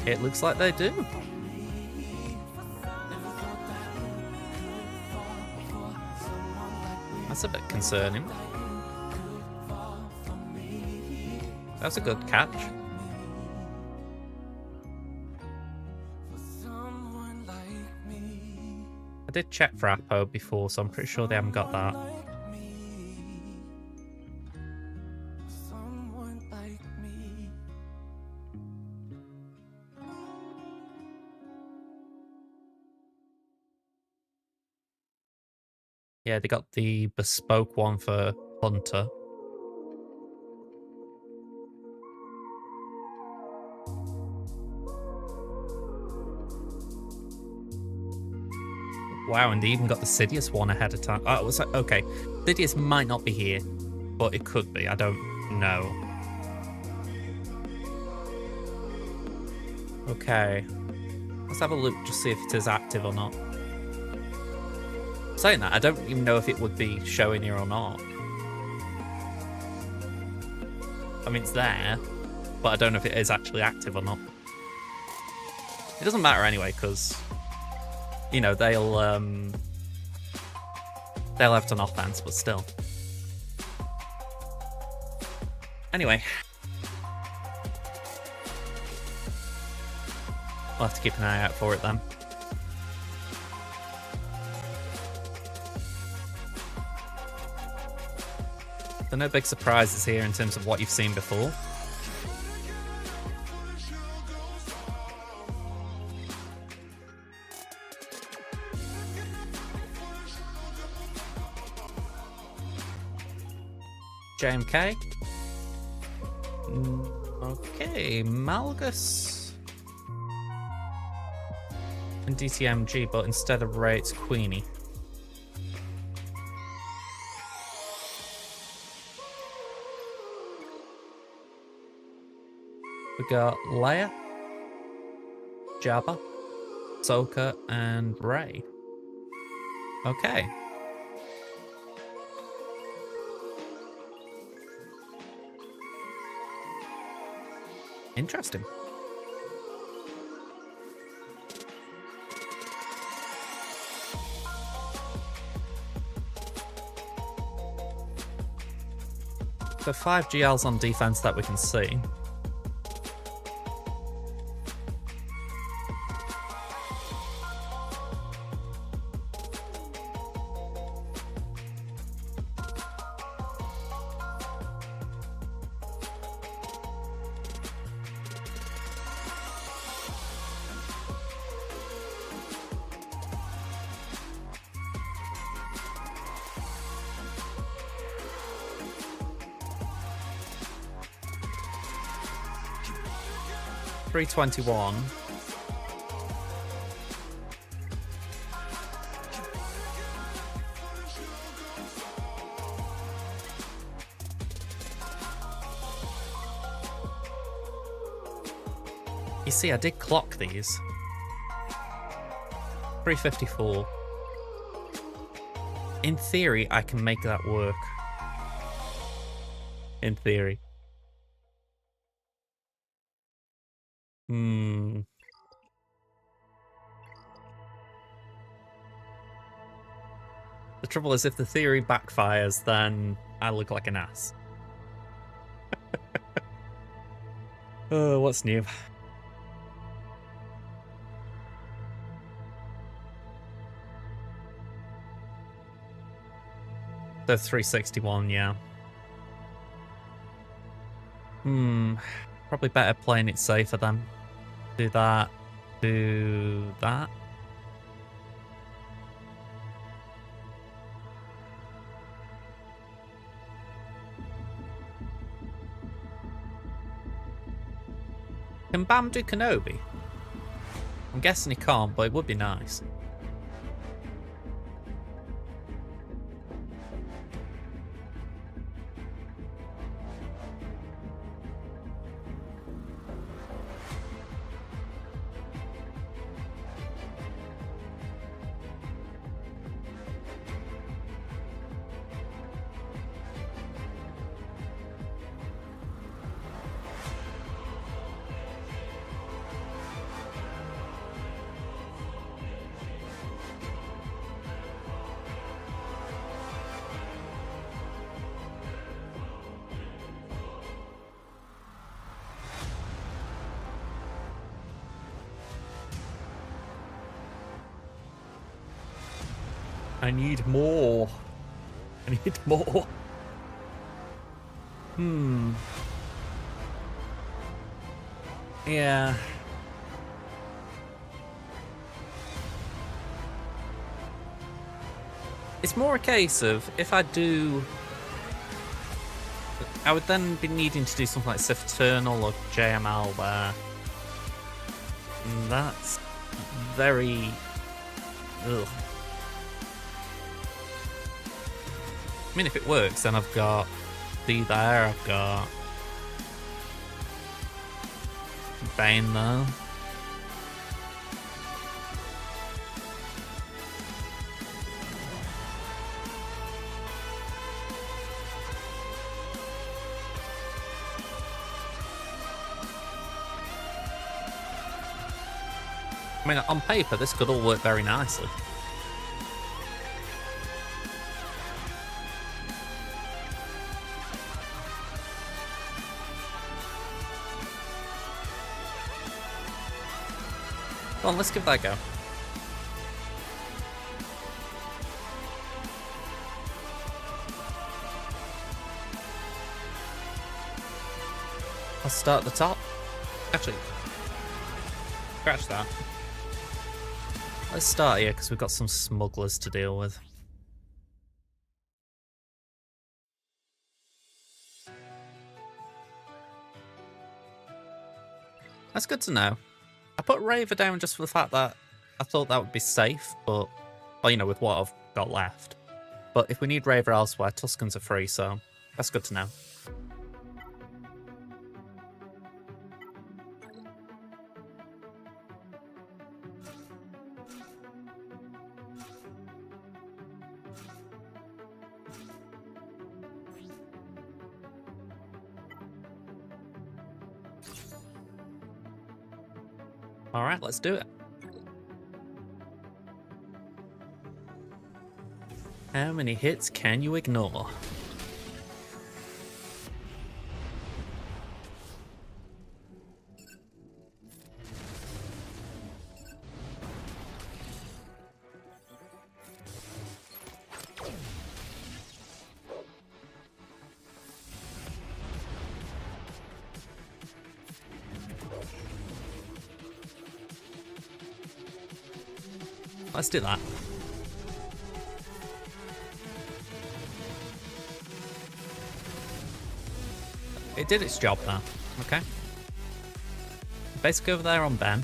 It looks like they do. That's a bit concerning. That's a good catch. I did check for Apo before, so I'm pretty sure they haven't got that. Yeah, they got the bespoke one for Hunter. Wow, and they even got the Sidious one ahead of time. Oh, it was like, okay. Sidious might not be here, but it could be. I don't know. Okay. Let's have a look, just see if it is active or not. Saying that, I don't even know if it would be showing here or not. I mean, it's there, but I don't know if it is actually active or not. It doesn't matter anyway, because, you know, they'll have an offense, but still. Anyway. We'll have to keep an eye out for it then. So no big surprises here in terms of what you've seen before. JMK. Okay, Malgus. And DTMG, but instead of Ray, it's Queenie. We got Leia, Jabba, Ahsoka, and Rey. Okay. Interesting. So 5 GLs on defense that we can see. $321. You see, I did clock these. 354. In theory, I can make that work. In theory. The trouble is, if the theory backfires, then I look like an ass. Oh, what's new? The 361, yeah. Probably better playing it safer then. Do that. Do that. Can Bam do Kenobi? I'm guessing he can't, but it would be nice. I need more. I need more. Yeah. It's more a case of if I do... I would then be needing to do something like Sith Eternal or JML where... That's very... Ugh. I mean, if it works, then I've got D there, I've got Bane there. I mean, on paper, this could all work very nicely. Come on, let's give that a go. I'll start at the top. Actually, scratch that. Let's start here because we've got some smugglers to deal with. That's good to know. I put Raver down just for the fact that I thought that would be safe, but, well, you know, with what I've got left. But if we need Raver elsewhere, Tuscans are free, so that's good to know. All right, let's do it. How many hits can you ignore? Let's do that. It did its job there. Okay. Basically over there on Ben.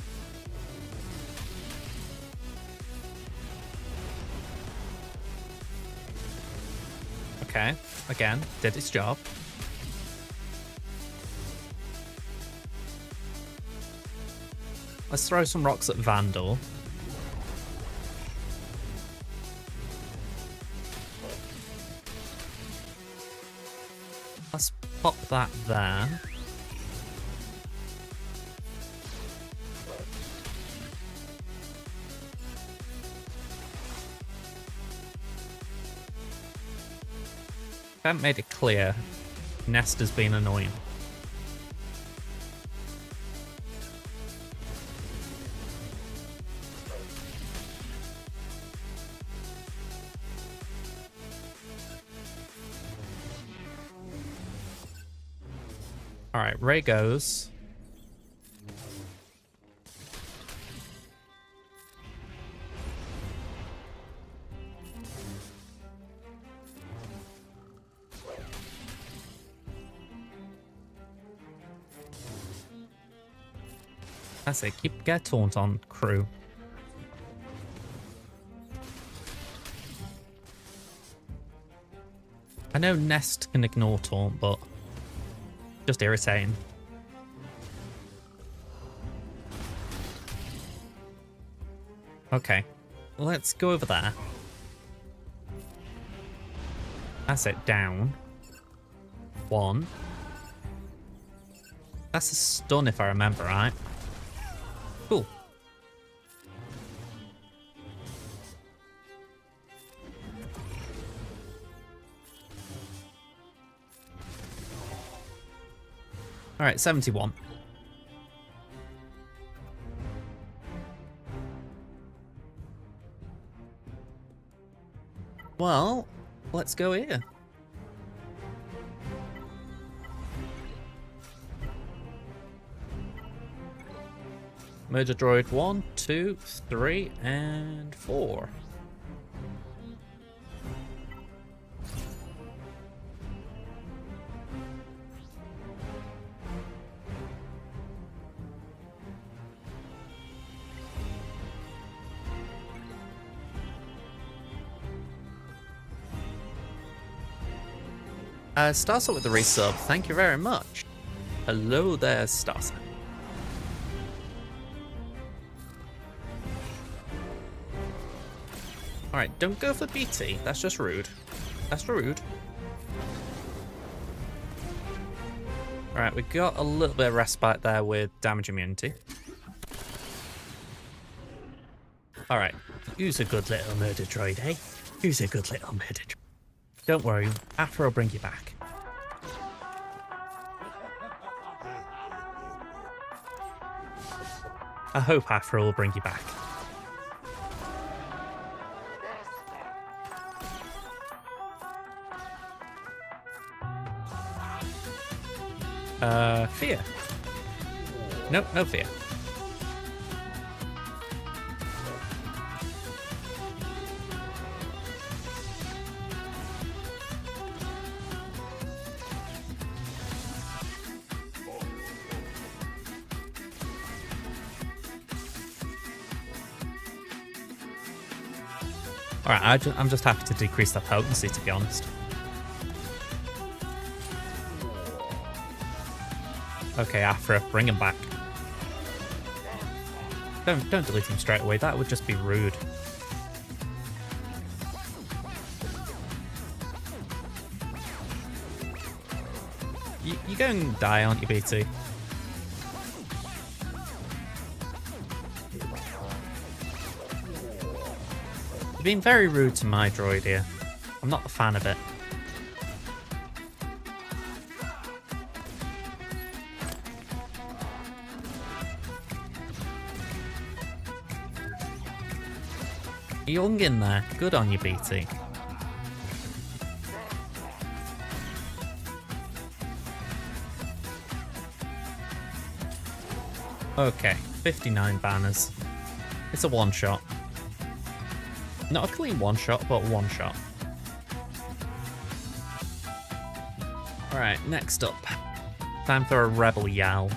Okay. Again, did its job. Let's throw some rocks at Vandal. Let's pop that there. I haven't made it clear. Nest has been annoying. Alright, Ray goes. That's it, get taunt on, crew. I know Nest can ignore taunt, but just irritating. Okay, let's go over there. That's it, down. One. That's a stun if I remember right. Cool. Alright, 71. Well, let's go here. Murder droid 1, 2, 3, and 4. Starts with the resub. Thank you very much. Hello there, Starsa. Alright, don't go for BT. That's just rude. That's rude. Alright, we got a little bit of respite there with damage immunity. Alright, who's a good little murder droid, eh? Who's a good little murder droid? Don't worry, Afra will bring you back. I hope Afra will bring you back. Fear. Nope, no fear. Alright, I'm just happy to decrease that potency, to be honest. Okay, Afra, bring him back. Don't delete him straight away, that would just be rude. You're going to die, aren't you, BT? You're being very rude to my droid here. I'm not a fan of it. Young in there. Good on you, BT. Okay, 59 banners. It's a one-shot. Not a clean one-shot, but one-shot. Alright, next up. Time for a Rebel Yal.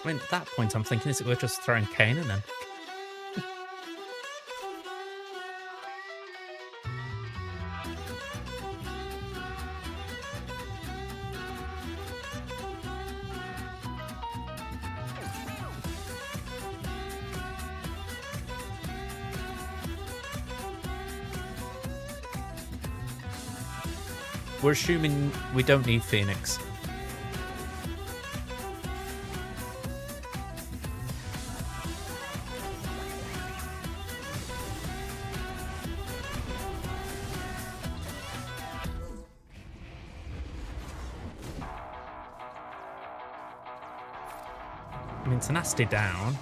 I mean, at that point, I'm thinking, is it worth just throwing Kanan in? We're assuming we don't need Phoenix. I mean, Tenacity down.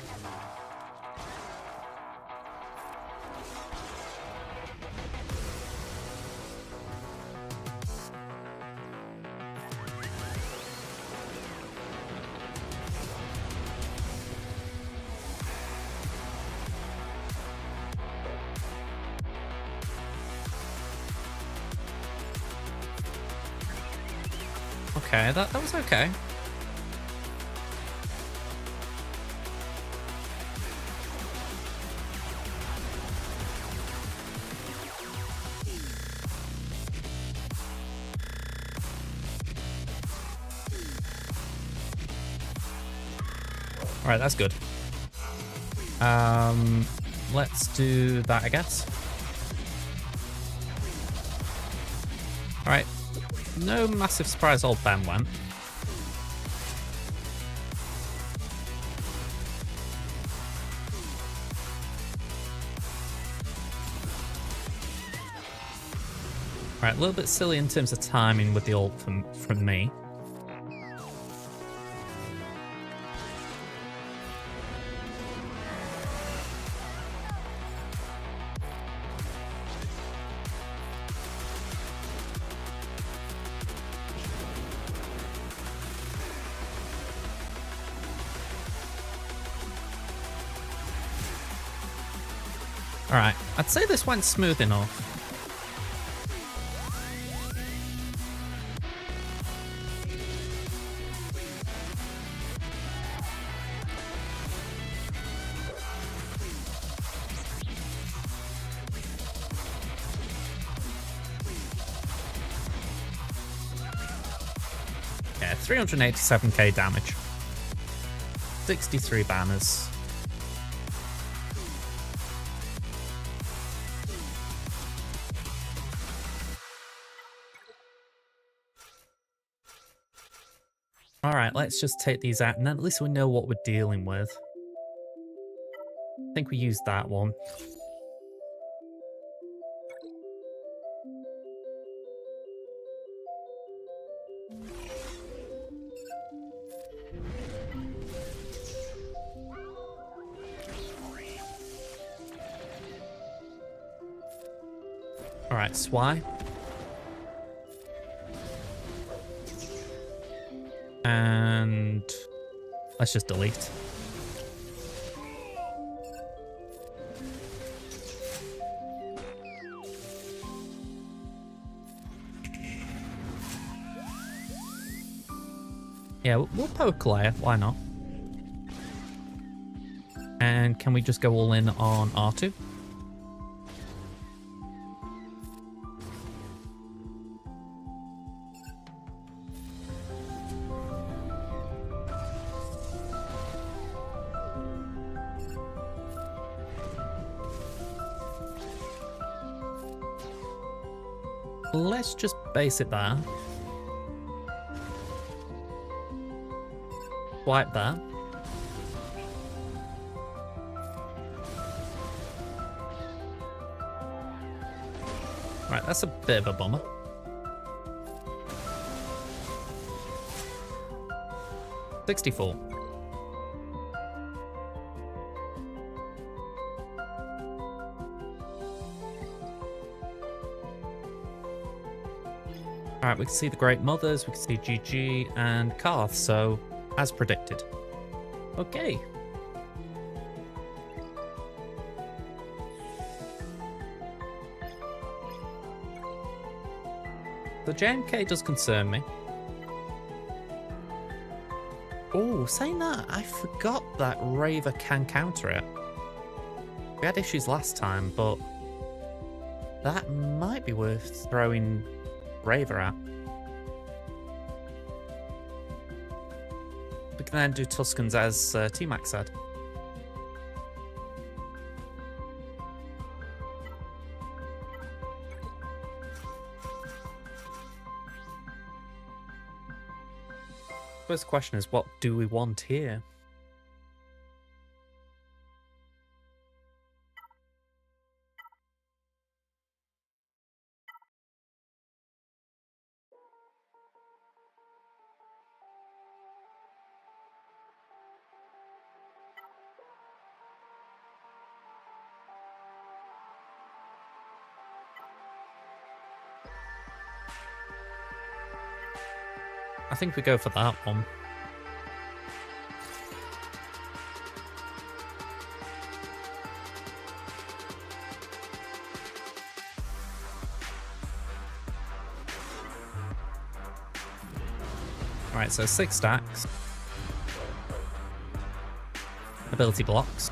Okay, that was okay. Alright, that's good. Let's do that, I guess. Alright, No massive surprise old Ben went. Right, a little bit silly in terms of timing with the ult from me. Alright, I'd say this went smooth enough. Yeah, 387k damage. 63 banners. Alright, let's just take these out, and then at least we know what we're dealing with. I think we used that one. Alright, Swy. And let's just delete. Yeah, we'll poke Leia, why not? And can we just go all in on R2? Let's just base it there. Wipe that. Right, that's a bit of a bummer. $64. Alright, we can see the Great Mothers, we can see GG and Karth, so as predicted. Okay. The JMK does concern me. Oh, saying that, I forgot that Raver can counter it. We had issues last time, but that might be worth throwing Raver at. We can then do Tuskens as T-Max said. First question is, what do we want here? I think we go for that one. Alright, so 6 stacks. Ability blocks.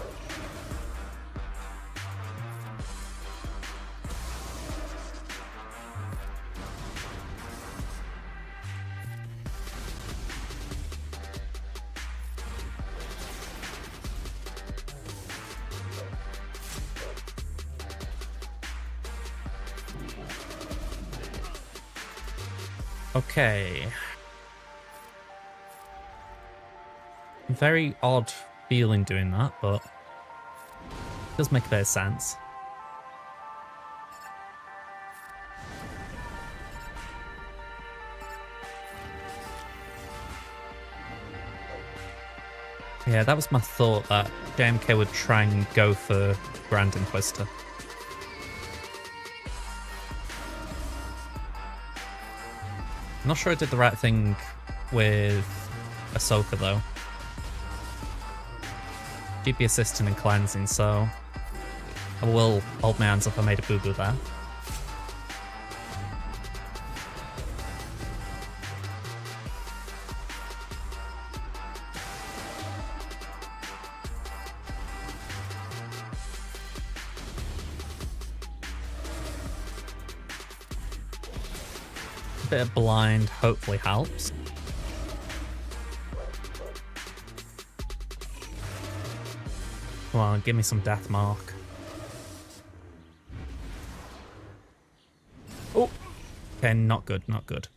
Okay. Very odd feeling doing that, but it does make a bit of sense. Yeah, that was my thought, that JMK would try and go for Grand Inquisitor. I'm not sure I did the right thing with Ahsoka though. GP assisting and cleansing, so I will hold my hands up. I made a boo-boo there. A bit of blind hopefully helps. Come on, give me some death mark. Oh, okay, not good, not good.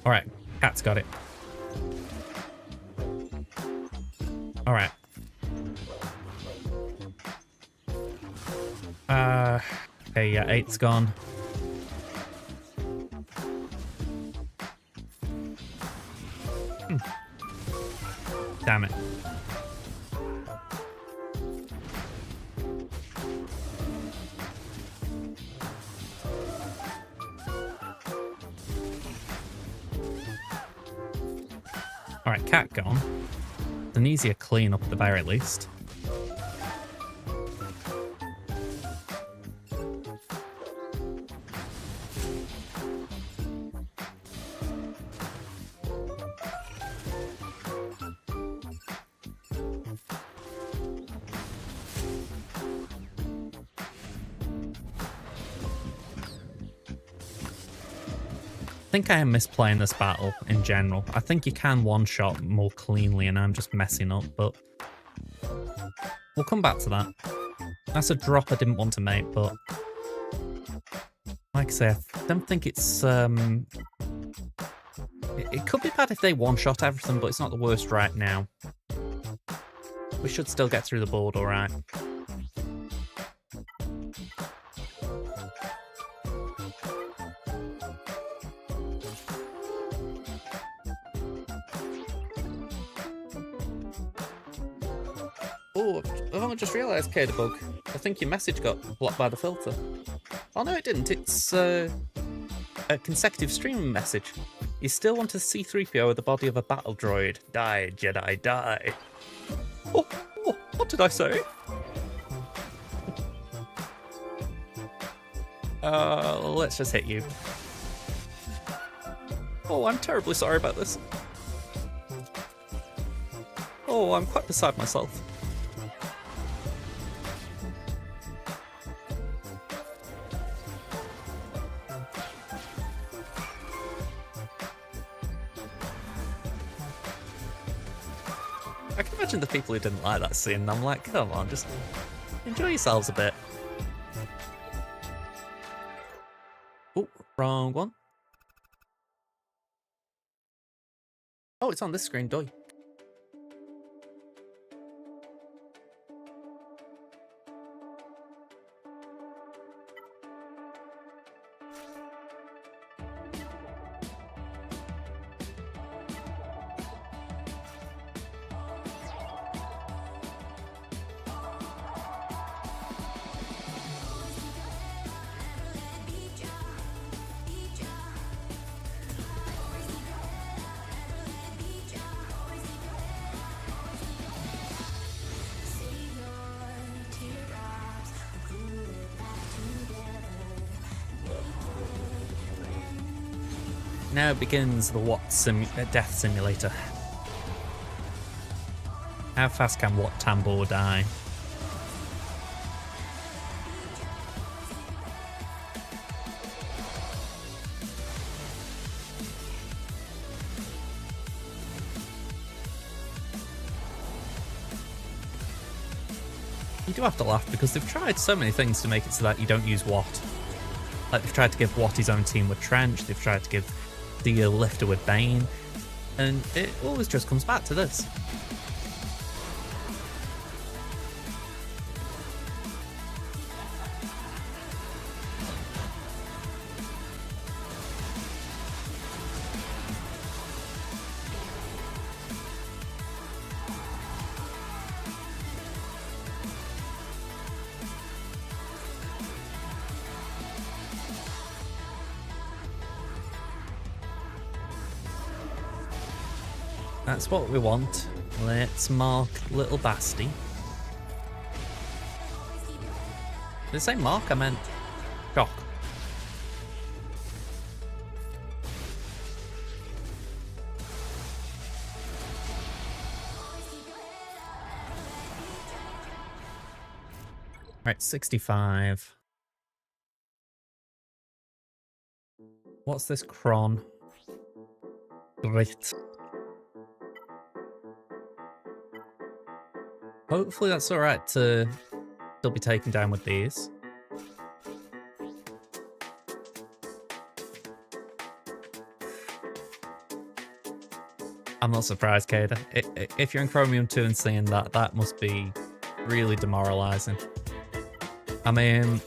All right, Cat's got it. All right. Okay, yeah, 8's gone. Damn it. Alright, Cat gone. It's an easier clean up at the very least. I think I am misplaying this battle in general. I think you can one-shot more cleanly and I'm just messing up, but we'll come back to that. That's a drop I didn't want to make, but like I say, I don't think it's... It could be bad if they one-shot everything, but it's not the worst right now. We should still get through the board all right. Oh, I've only just realised, Cadabug. I think your message got blocked by the filter. Oh no, it didn't. It's a consecutive stream message. You still want to see C-3PO with the body of a battle droid. Die, Jedi, die. Oh, what did I say? Let's just hit you. Oh, I'm terribly sorry about this. Oh, I'm quite beside myself. I can imagine the people who didn't like that scene. I'm like, come on, just enjoy yourselves a bit. Oh, wrong one. Oh, it's on this screen, doy. Now begins the death simulator. How fast can Wat Tambor die? you do have to laugh because they've tried so many things to make it so that you don't use Watt. Like, they've tried to give Watt his own team with Trench, they've tried to give the Lifter with Bane, and it always just comes back to this. That's what we want. Let's mark little Basti. Did I say mark? I meant shock. Right, 65. What's this cron? Great. Hopefully that's alright to still be taken down with these. I'm not surprised, Kada. If you're in Chromium 2 and seeing that, that must be really demoralising. I mean,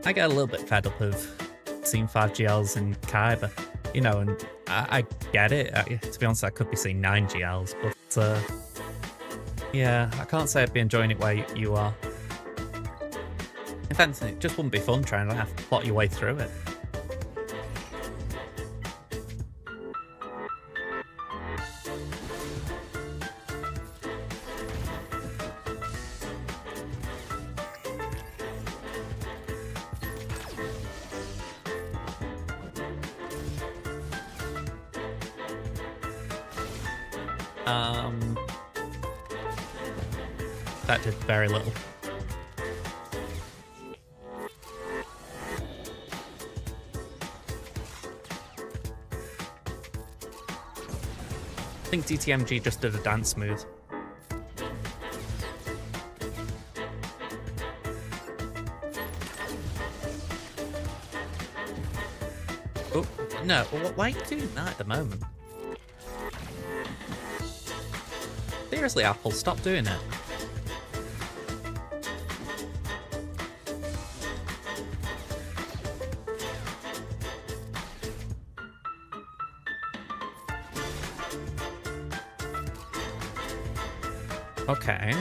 I get a little bit fed up of seeing 5GLs in Kaiba, you know, and I get it. To be honest, I could be seeing 9GLs, but yeah, I can't say I'd be enjoying it where you are. If anything, it just wouldn't be fun trying to have to plot your way through it. That did very little. I think DTMG just did a dance move. Oh, no, why are you doing that at the moment? Seriously, Apple, stop doing it. Okay.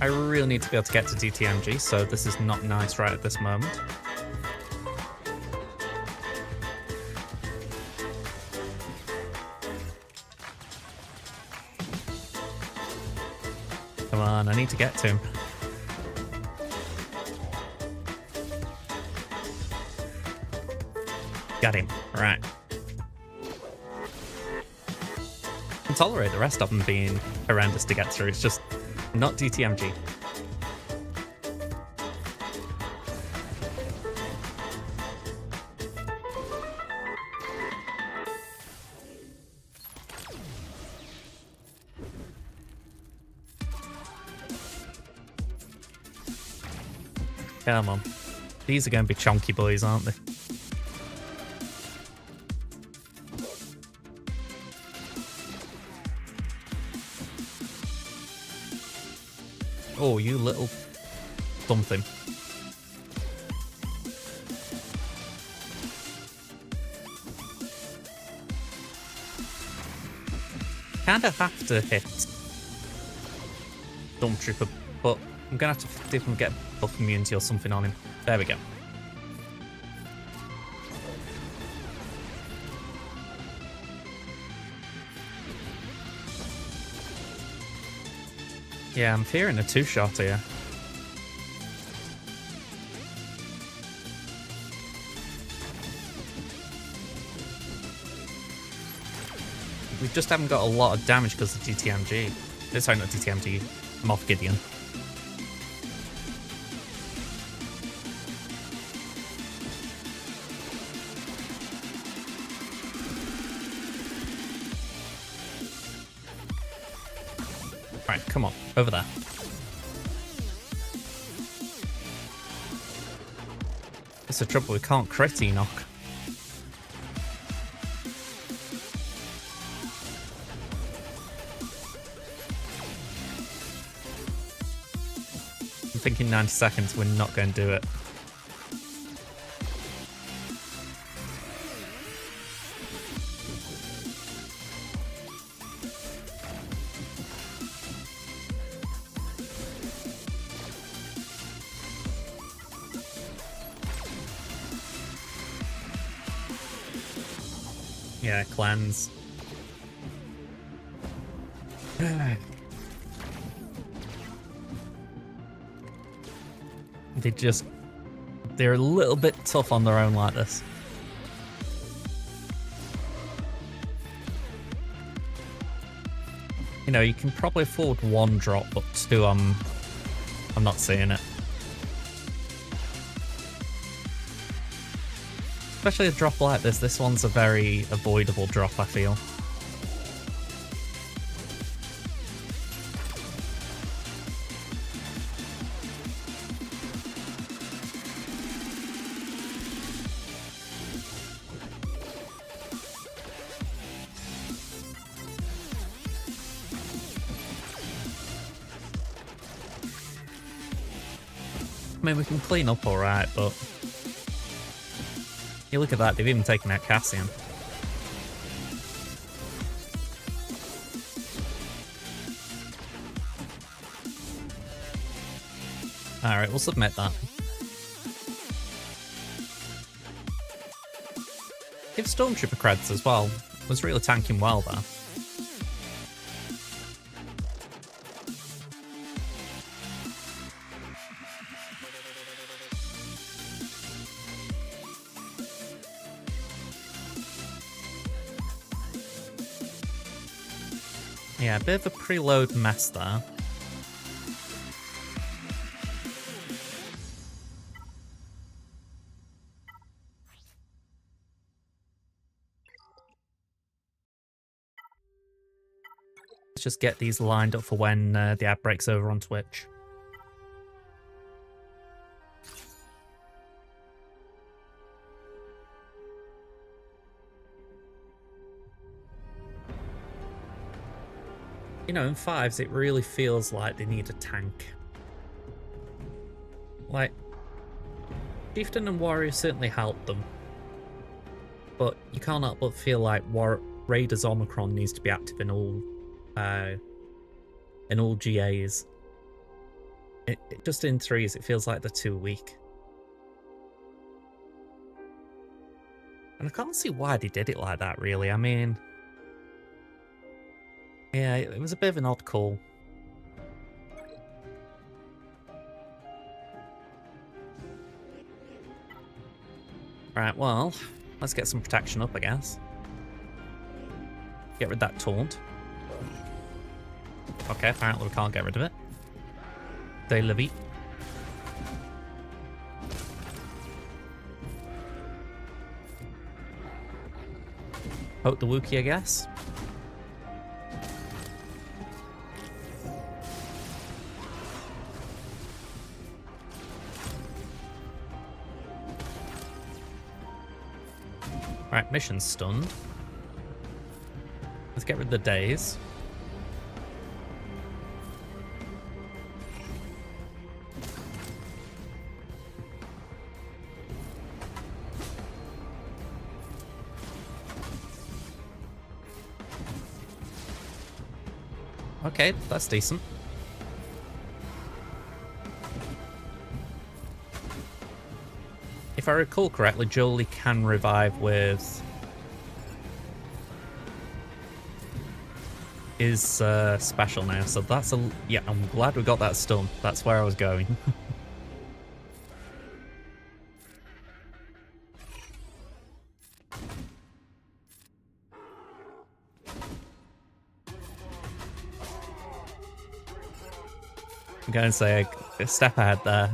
I really need to be able to get to DTMG, so this is not nice right at this moment. Come on, I need to get to him. Got him. Right. I can tolerate the rest of them being horrendous to get through. It's just not DTMG. Come on. These are going to be chonky boys, aren't they? Oh, you little something. Kinda have to hit Stormtrooper, but I'm gonna have to see if I can get buff immunity or something on him. There we go. Yeah, I'm fearing a two-shot here. We just haven't got a lot of damage because of DTMG. Sorry, not DTMG, Moff Gideon. come on, over there. It's the trouble, we can't crit Enoch. I'm thinking 90 seconds, we're not going to do it. Yeah, cleanse. They're a little bit tough on their own like this. You know, you can probably afford one drop, but two, I'm not seeing it. Especially a drop like this. This one's a very avoidable drop, I feel. I mean, we can clean up alright, but... You look at that, they've even taken out Cassian. Alright, we'll submit that. Give Stormtrooper credits as well. Was really tanking well there. Yeah, a bit of a preload mess there. Let's just get these lined up for when the ad breaks over on Twitch. You know, in fives, it really feels like they need a tank. Like, Chieftain and Warrior certainly help them, but you can't help but feel like Raiders Omicron needs to be active in all GAs. Just in threes, it feels like they're too weak. And I can't see why they did it like that, really. I mean... Yeah, it was a bit of an odd call. Right, well, let's get some protection up, I guess. Get rid of that taunt. Okay, apparently we can't get rid of it. De la vie. Poke the Wookiee, I guess. Right, mission stunned. Let's get rid of the days. Okay, that's decent. If I recall correctly, Jolie can revive with his special now, so that's a... Yeah, I'm glad we got that stun. That's where I was going. I'm going to say a step ahead there.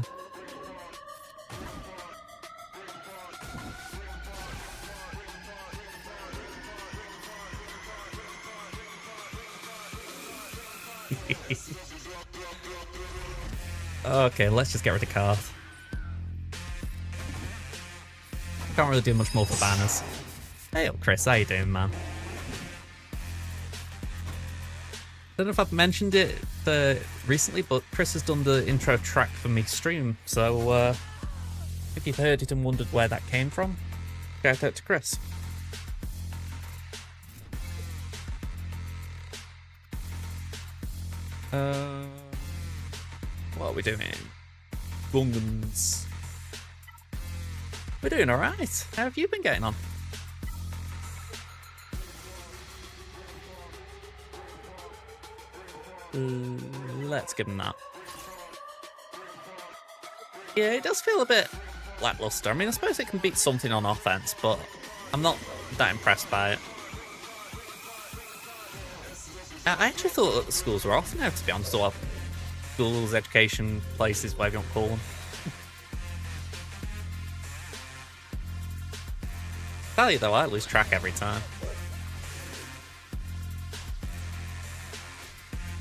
Okay, let's just get rid of Karth. Can't really do much more for banners. Hey up, Chris, how you doing, man? Don't know if I've mentioned it recently, but Chris has done the intro track for me stream, so if you've heard it and wondered where that came from, shout out to Chris. What are we doing? Gungans. We're doing alright. How have you been getting on? Let's give him that. Yeah, it does feel a bit lackluster. I mean, I suppose it can beat something on offense, but I'm not that impressed by it. I actually thought that the schools were off now, to be honest. Well, schools, education, places, whatever you want to call them. Tell you though, I lose track every time.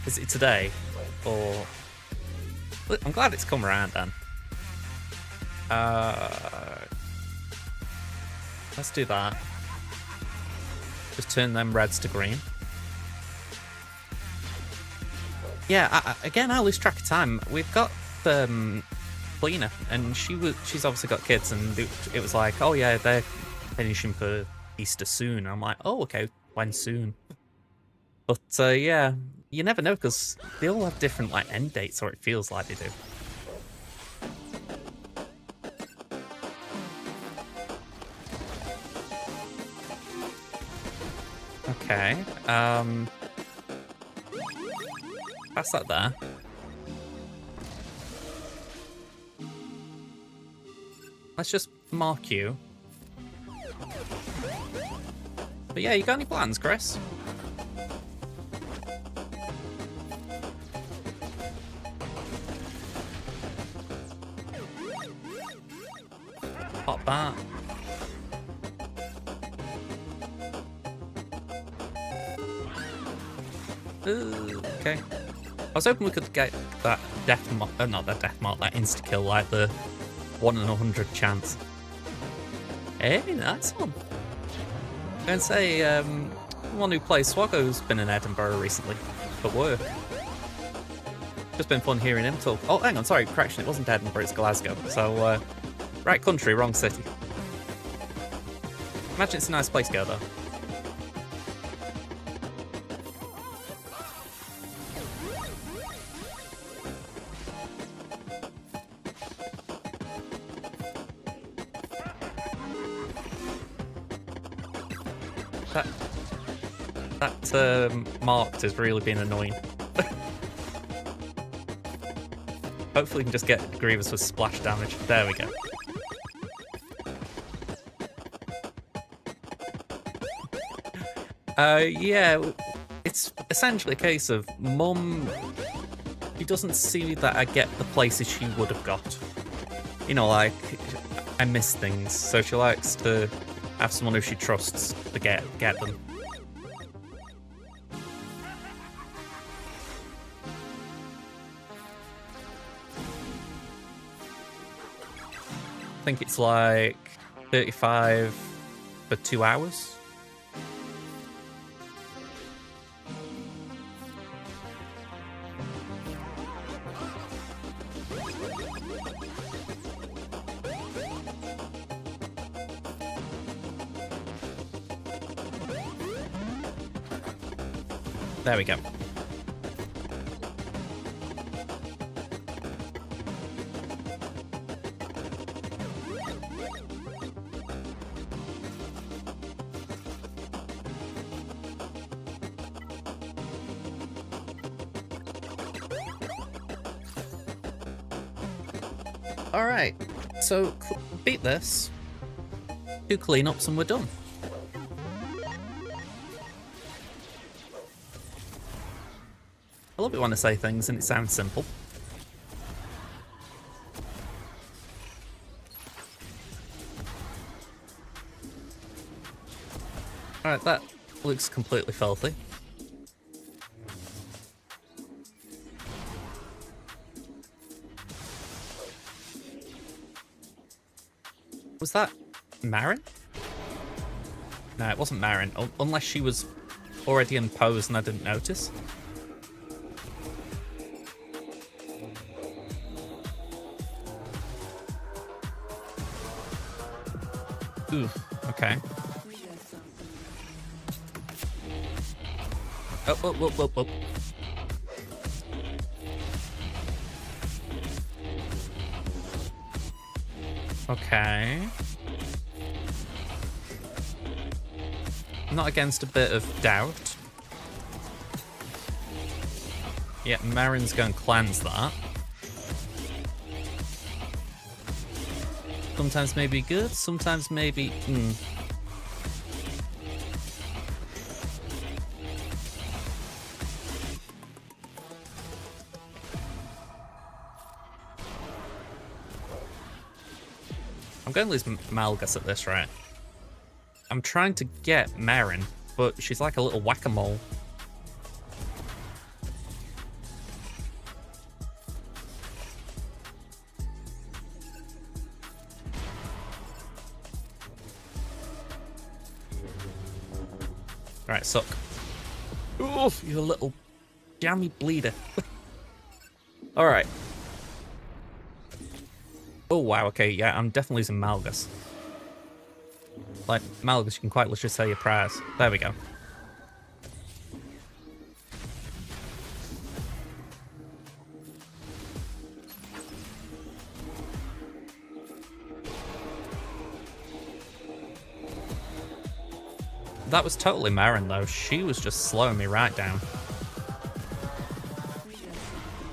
Is it today? Or... I'm glad it's come around then. Let's do that. Just turn them reds to green. Yeah, again, I lose track of time. We've got Lena, and she's obviously got kids, and it was like, oh yeah, they're finishing for Easter soon. I'm like, oh okay, when soon? But yeah, you never know because they all have different like end dates, or it feels like they do. Okay. Pass that there. Let's just mark you. But yeah, you got any plans, Chris? Pop that. Ooh, okay. I was hoping we could get that death mark, not that death mark, that insta kill, like the 1 in 100 chance. Hey, nice one. I'm going to say, one who plays Swaggo's been in Edinburgh recently for work. Just been fun hearing him talk. Oh, hang on, sorry, correction, it wasn't Edinburgh, it's Glasgow. So, right country, wrong city. Imagine it's a nice place to go, though. That marked has really been annoying. Hopefully we can just get Grievous with splash damage. There we go. Yeah, it's essentially a case of Mum, she doesn't see that I get the places she would have got. You know, like, I miss things, so she likes to have someone who she trusts to get them. I think it's like 35 for 2 hours. There we go. Alright, so beat this, 2 cleanups and we're done. I love it when I say things and it sounds simple. Alright, that looks completely filthy. Was that Marin? No, it wasn't Marin. Unless she was already in pose and I didn't notice. Ooh, okay. Oh. Okay. I'm not against a bit of doubt. Yeah, Marin's going to cleanse that. Sometimes maybe good, sometimes maybe... I'm going to lose Malgus at this, right? I'm trying to get Marin, but she's like a little whack-a-mole. Alright, suck. Oof, you little jammy bleeder. Alright. Oh, wow, okay, yeah, I'm definitely losing Malgus. Like, Malgus, you can quite literally say your prayers. There we go. That was totally Marin, though. She was just slowing me right down.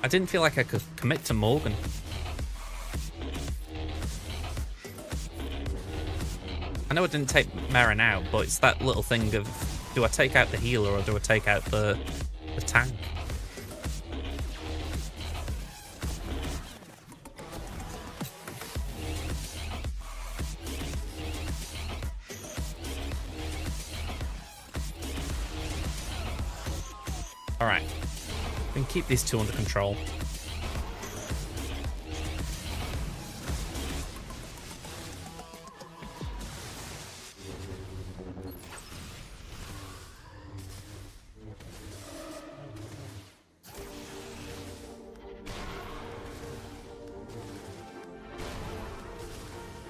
I didn't feel like I could commit to Morgan. I know I didn't take Marin out, but it's that little thing of, do I take out the healer or do I take out the tank? Alright. We can keep these two under control.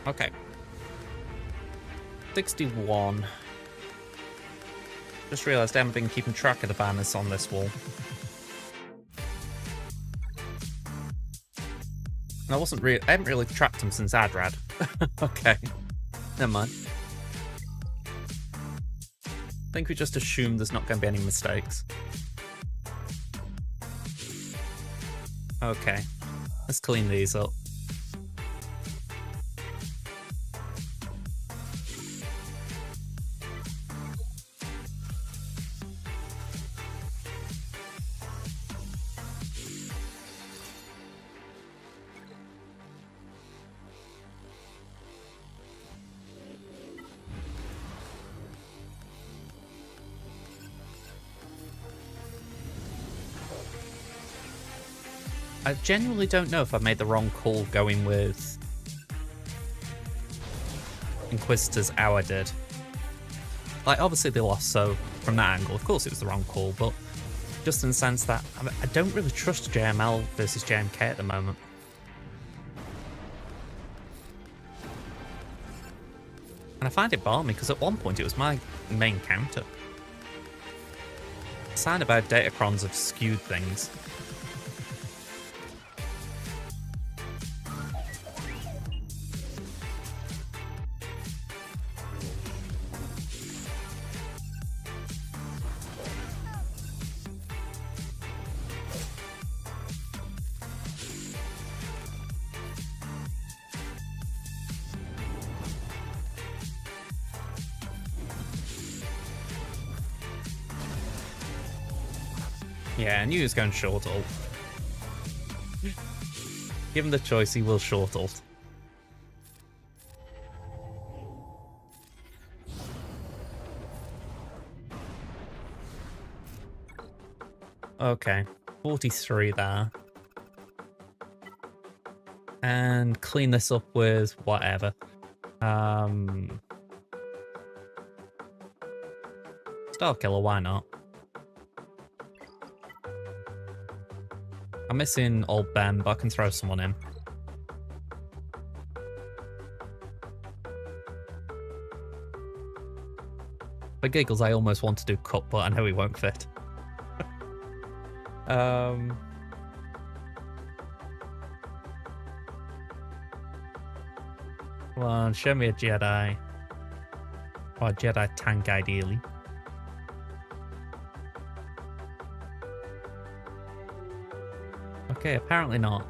Okay. 61. Just realised I haven't been keeping track of the banners on this wall. And I haven't really tracked them since Adrad. Okay. Never mind. I think we just assume there's not going to be any mistakes. Okay. Let's clean these up. I genuinely don't know if I made the wrong call going with Inquisitors how I did. Like, obviously they lost, so from that angle, of course it was the wrong call, but just in the sense that I don't really trust JML versus JMK at the moment. And I find it balmy, because at one point it was my main counter. A sign about Datacrons have skewed things. Yeah, I knew he was going short ult. Given the choice, he will short ult. Okay, 43 there. And clean this up with whatever. Star Killer, why not? I'm missing old Ben, but I can throw someone in. For giggles, I almost want to do cut, but I know he won't fit. Come on, show me a Jedi. Or a Jedi tank, ideally. Okay, apparently not.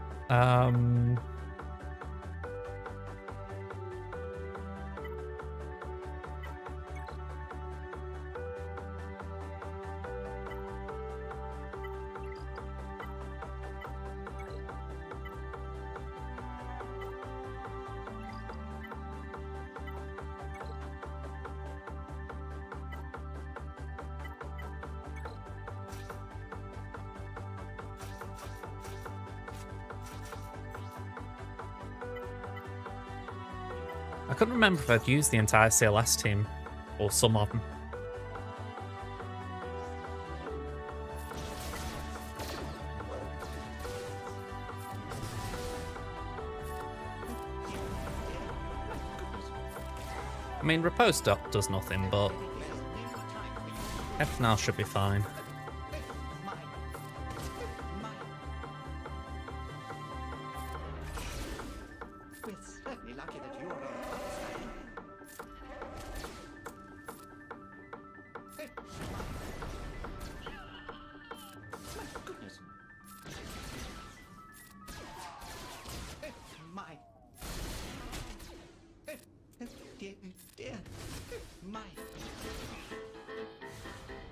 I couldn't remember if I'd used the entire CLS team, or some of them. I mean, Repose does nothing, but everything else should be fine.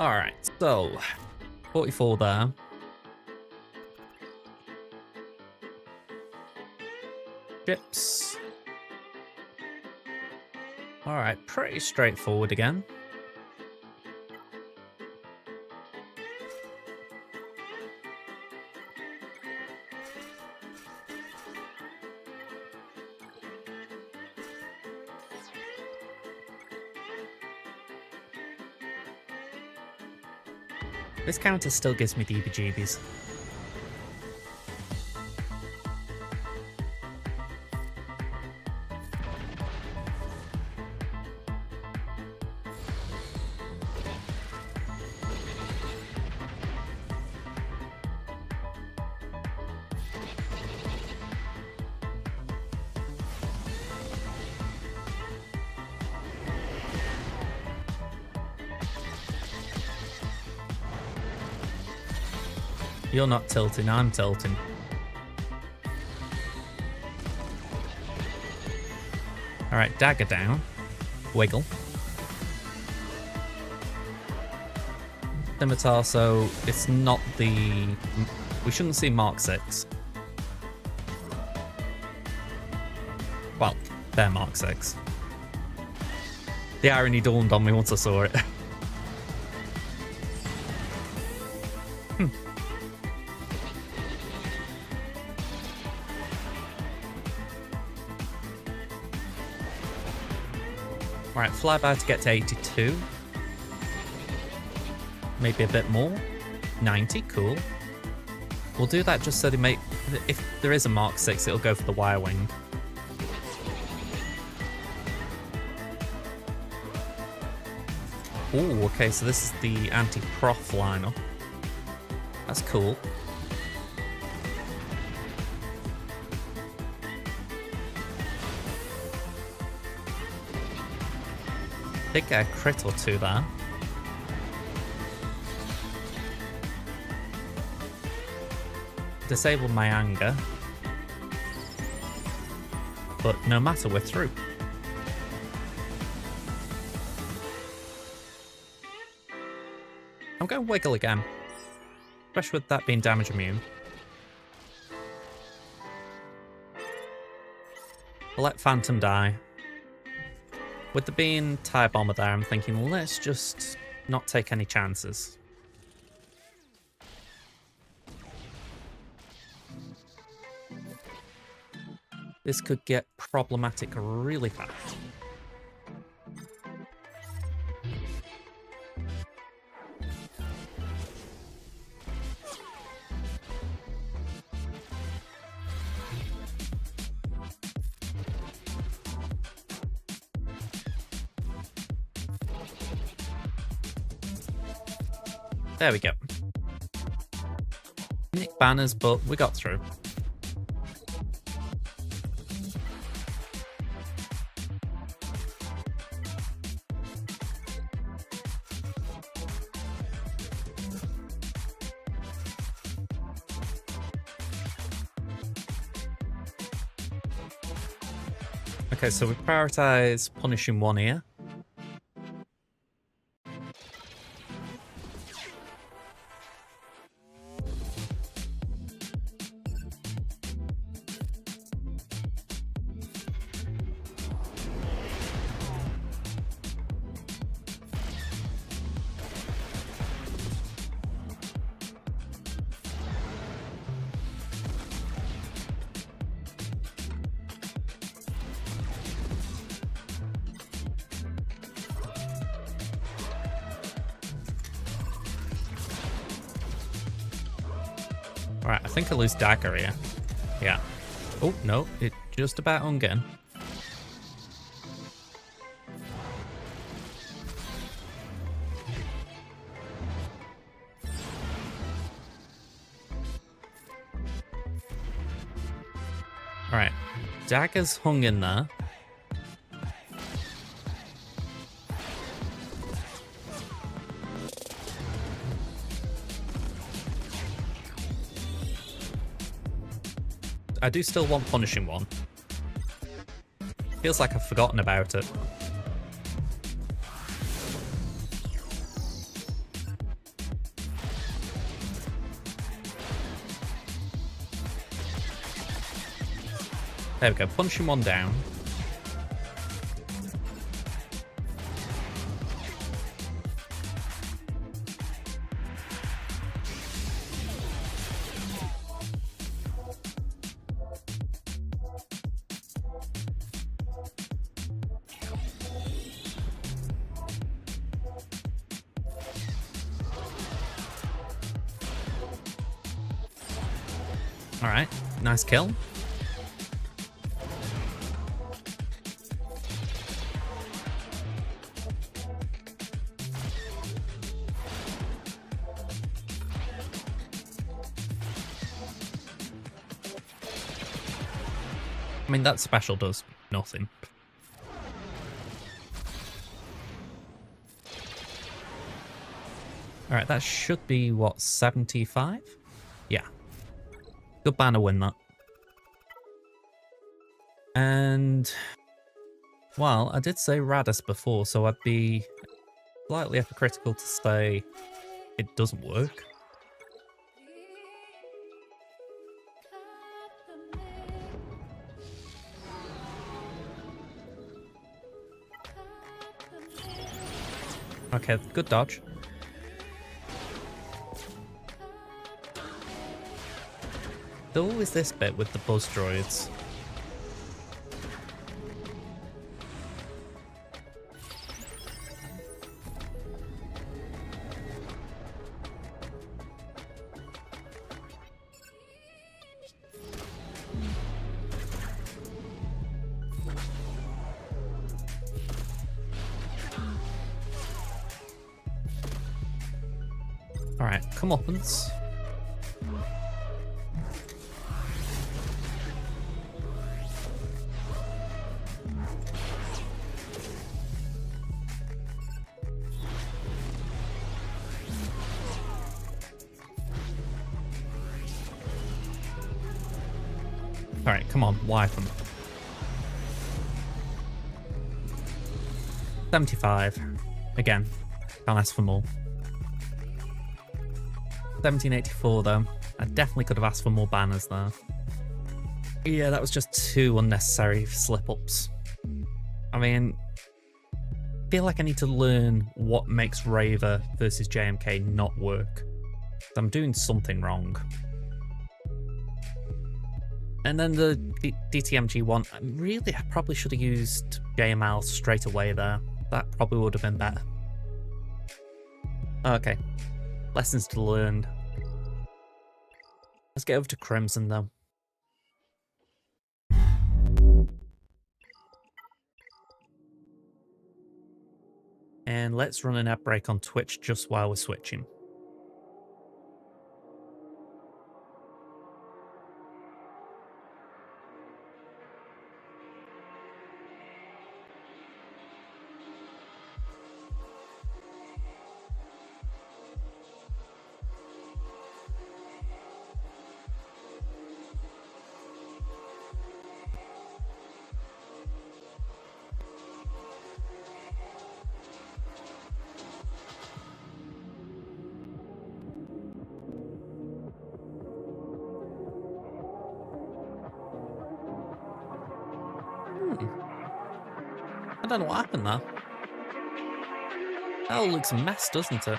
Alright, so 44 there. Ships. Alright, pretty straightforward again. This counter still gives me the heebie-jeebies. You're not tilting, I'm tilting. Alright, dagger down. Wiggle. Scimitar, so it's not the... We shouldn't see Mark 6. Well, they're Mark 6. The irony dawned on me once I saw it. Right, flyby to get to 82. Maybe a bit more. 90, cool. We'll do that just so they make... If there is a Mark 6, it'll go for the wire wing. Ooh, okay, so this is the anti-prof lineup. That's cool. Did get a crit or two there. Disabled my anger. But no matter, we're through. I'm going Wiggle again. Especially with that being damage immune. I'll let Phantom die. With there being Tire Bomber there, I'm thinking, let's just not take any chances. This could get problematic really fast. There we go. Nick banners, but we got through. Okay, so we prioritize punishing one here. Right, I think I lose dagger here. Yeah. Oh, no, it just about hung in. Alright, dagger's hung in there. I do still want punishing one. Feels like I've forgotten about it. There we go, punching one down. Alright, nice kill. I mean, that special does nothing. Alright, that should be, what, 75? Yeah. Good banner win that. And, well, I did say Radis before, so I'd be slightly hypocritical to say it doesn't work. Okay, good dodge. There always this bit with the buzz droids. Alright, comeuppance. Alright, come on, wipe them. 75. Again, can't ask for more. 1784 though. I definitely could have asked for more banners there. Yeah, that was just 2 unnecessary slip-ups. I mean, I feel like I need to learn what makes Raver versus JMK not work. I'm doing something wrong. And then the DTMG one, really, I probably should have used JML straight away there. That probably would have been better. Okay, lessons to learn. Let's get over to Crimson though. And let's run an ad break on Twitch just while we're switching. I don't know what happened there. That all looks a mess, doesn't it?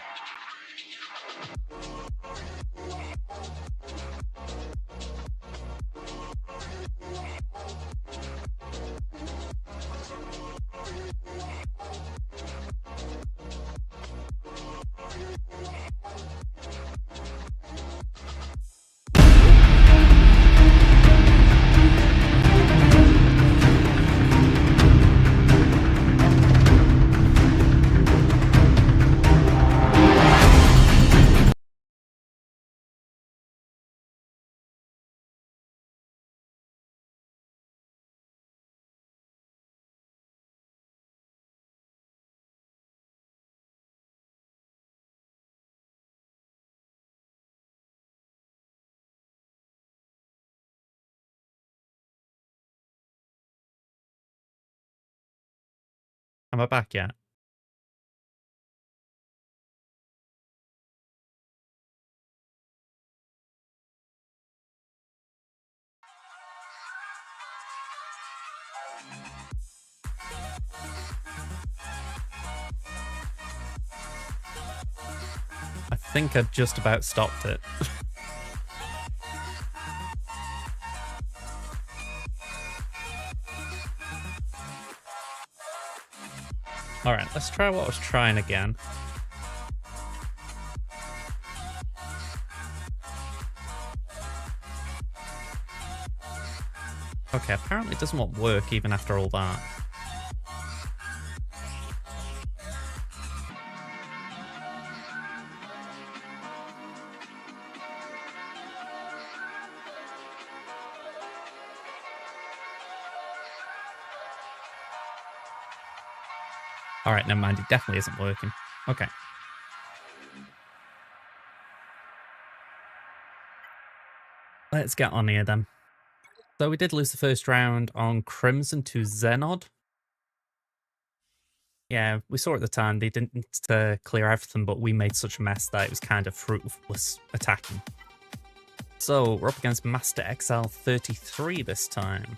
Am I back yet? I think I've just about stopped it. Alright, let's try what I was trying again. Okay, apparently it doesn't work even after all that. Alright, never mind, it definitely isn't working. Okay. Let's get on here then. So we did lose the first round on Crimson to Zenod. Yeah, we saw at the time they didn't clear everything, but we made such a mess that it was kind of fruitless attacking. So we're up against Master XL33 this time.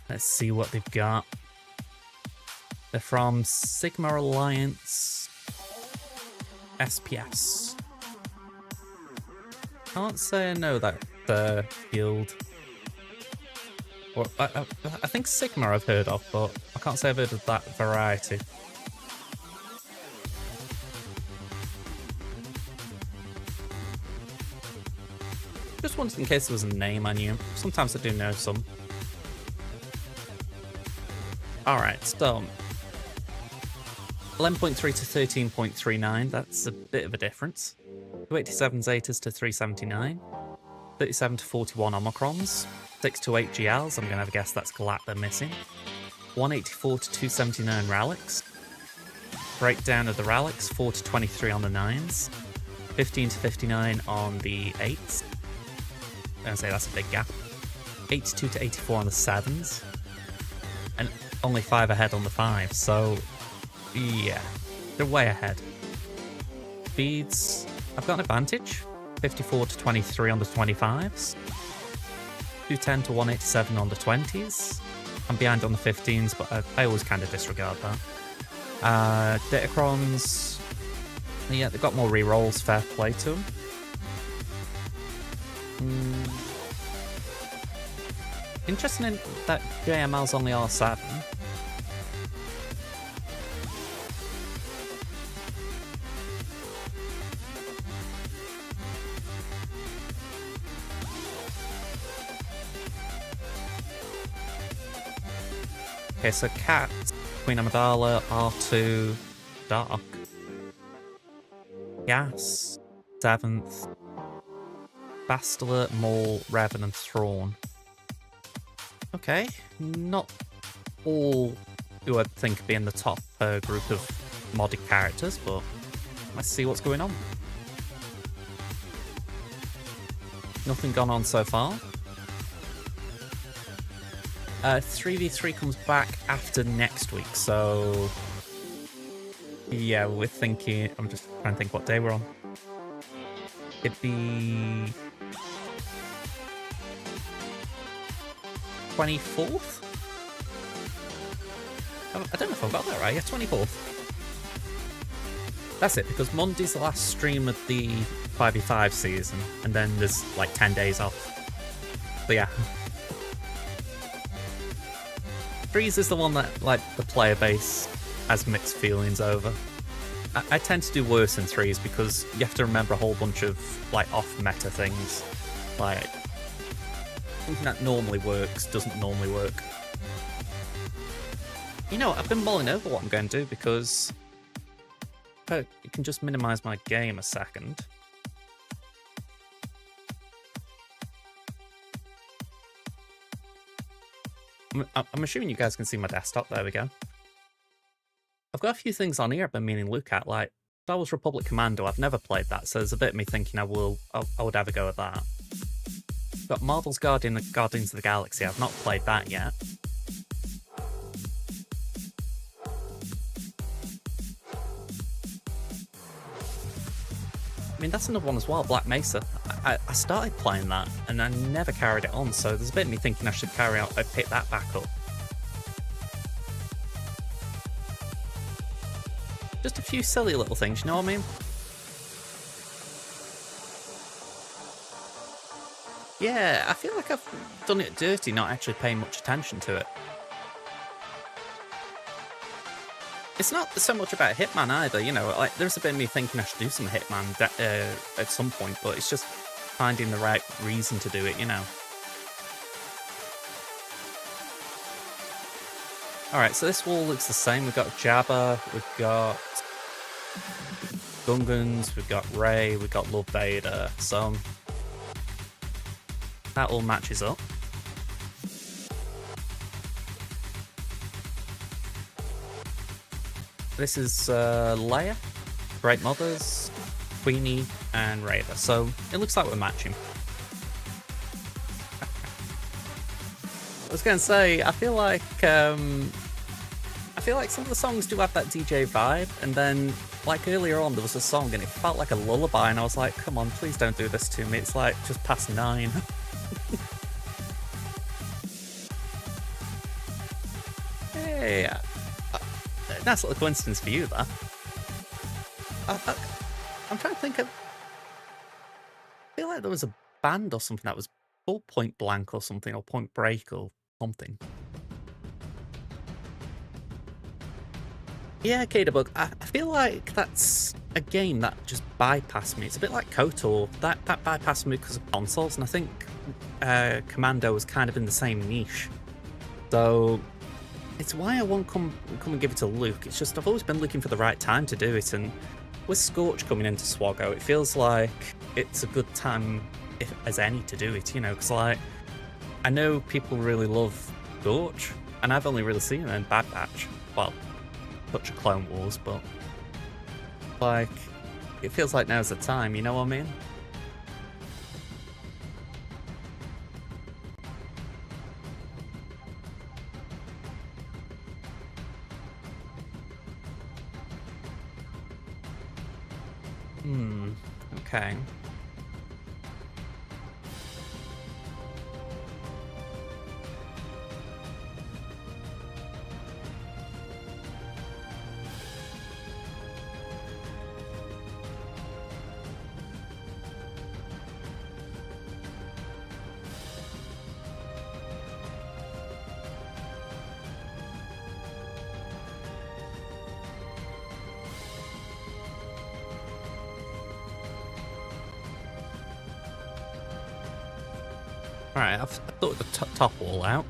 Let's see what they've got. They're from Sigma Alliance SPS. Can't say I know that guild. Or I think Sigma I've heard of, but I can't say I've heard of that variety. Just wanted in case there was a name I knew. Sometimes I do know some. Alright, so 11.3 to 13.39, that's a bit of a difference. 287 Zetas to 379. 37 to 41 Omicrons. 6 to 8 GLs, I'm going to have a guess that's Galat they're missing. 184 to 279 Rallics. Breakdown of the Rallics, 4 to 23 on the 9s. 15 to 59 on the 8s. I'm going to say that's a big gap. 82 to 84 on the 7s. And only 5 ahead on the 5s, so yeah, they're way ahead. Speeds, I've got an advantage. 54 to 23 on the 25s. 210 to 187 on the 20s. I'm behind on the 15s, but I always kind of disregard that. Datacrons, yeah, they've got more rerolls, fair play to them. Interesting in that JML's on the R7. Okay, so Cat, Queen Amidala, R2, Dark. Gas, 7th. Bastila, Maul, Revan, and Thrawn. Okay, not all who I think would be in the top group of modded characters, but let's see what's going on. Nothing gone on so far. 3v3 comes back after next week, so yeah, we're thinking, I'm just trying to think what day we're on. It'd be 24th? I don't know if I've got that right. Yeah, 24th. That's it, because Monday's the last stream of the 5v5 season, and then there's like 10 days off. But yeah. Threes is the one that, like, the player base has mixed feelings over. I tend to do worse in threes because you have to remember a whole bunch of, like, off-meta things. Like, something that normally works doesn't normally work. You know, I've been mulling over what I'm going to do because you can just minimize my game a second. I'm assuming you guys can see my desktop. There we go. I've got a few things on here I've been meaning to look at, like Star Wars Republic Commando. I've never played that, so there's a bit of me thinking I would have a go at that. Got Marvel's Guardians of the Galaxy. I've not played that yet. I mean, that's another one as well, Black Mesa. I started playing that, and I never carried it on, so there's a bit of me thinking I should pick that back up. Just a few silly little things, you know what I mean? Yeah, I feel like I've done it dirty, not actually paying much attention to it. It's not so much about Hitman either, you know, like there's a bit of me thinking I should do some Hitman at some point, but it's just finding the right reason to do it, you know. Alright, so this wall looks the same. We've got Jabba, we've got Gungans, we've got Rey, we've got Lord Vader, so that all matches up. This is Leia, Great Mothers, Queenie, and Reva. So it looks like we're matching. I was going to say, I feel like some of the songs do have that DJ vibe, and then like earlier on there was a song and it felt like a lullaby, and I was like, come on, please don't do this to me. It's like just past 9. Hey. Nice little coincidence for you, that. I'm trying to think of... I feel like there was a band or something that was called Point Blank or something, or Point Break or something. Yeah, Kadabug, I feel like that's a game that just bypassed me. It's a bit like KOTOR. That bypassed me because of consoles, and I think Commando was kind of in the same niche. So... it's why I won't come and give it to Luke. It's just I've always been looking for the right time to do it, and with Scorch coming into Swaggo, it feels like it's a good time as any to do it, you know, because like I know people really love Scorch, and I've only really seen him in Bad Batch. Well, such a Clone Wars, but like it feels like now's the time, you know what I mean? Okay. Alright, I've thought the top wall out.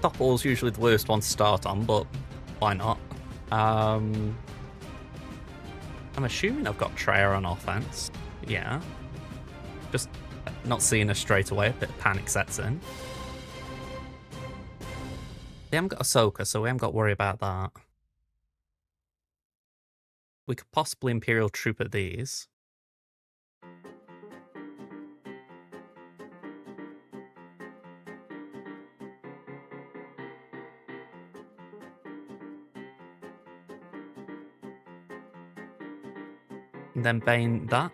Top wall's usually the worst one to start on, but why not? I'm assuming I've got Traya on offense. Yeah. Just not seeing her straight away, a bit of panic sets in. They haven't got Ahsoka, so we haven't got to worry about that. We could possibly Imperial Trooper these. And then Bane that.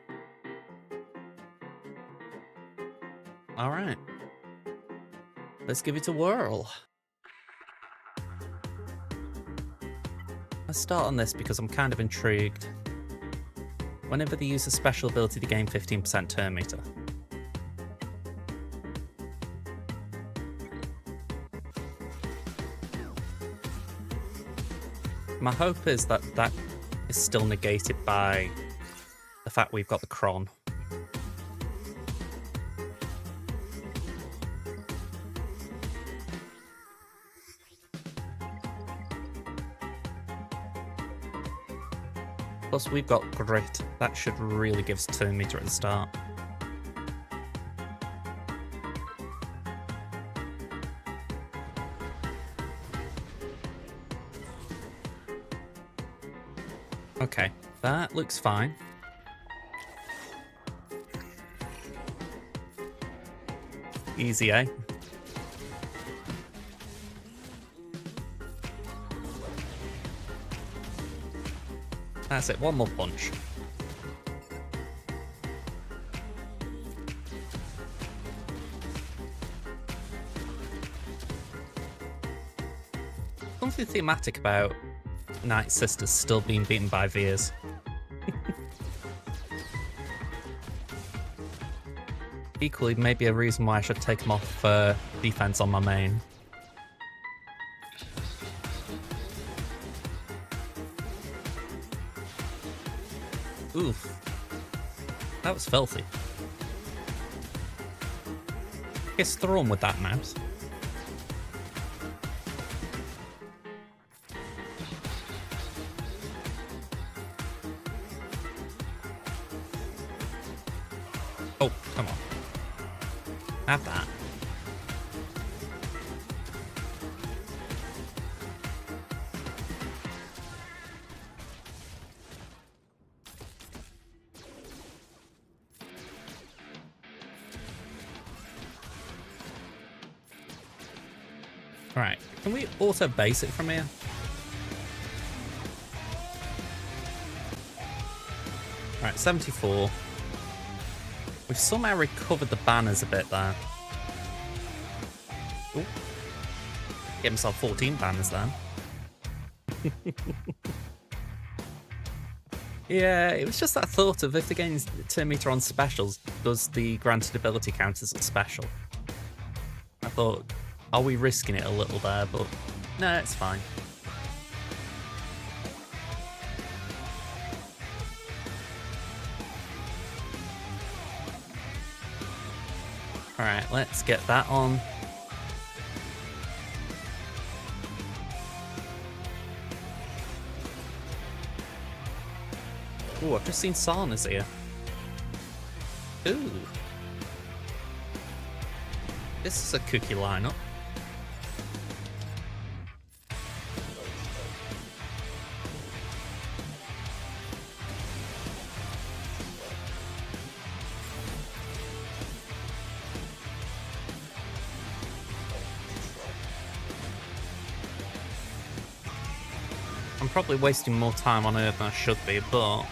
Alright. let's give it a whirl. Let's start on this because I'm kind of intrigued. Whenever they use a special ability to gain 15% turn meter. My hope is that that is still negated by the fact we've got the Kron. Plus we've got Grit. That should really give us turn meter at the start. Okay, that looks fine. Easy, eh? That's it, one more punch. Something thematic about Night Sisters still being beaten by Veers. Equally, maybe a reason why I should take him off defense on my main. Oof. That was filthy. Kiss the run with that mouse. Oh, come on. Have that. Right, can we auto base it from here? Right, 74. We've somehow recovered the banners a bit there. Ooh. Get himself 14 banners then. Yeah, it was just that thought of if the game's turn meter on specials, does the granted ability count as a special? I thought, are we risking it a little there? But no, it's fine. Alright, let's get that on. Ooh, I've just seen Sana's here. Ooh. This is a cookie lineup. I'm probably wasting more time on Earth than I should be, but I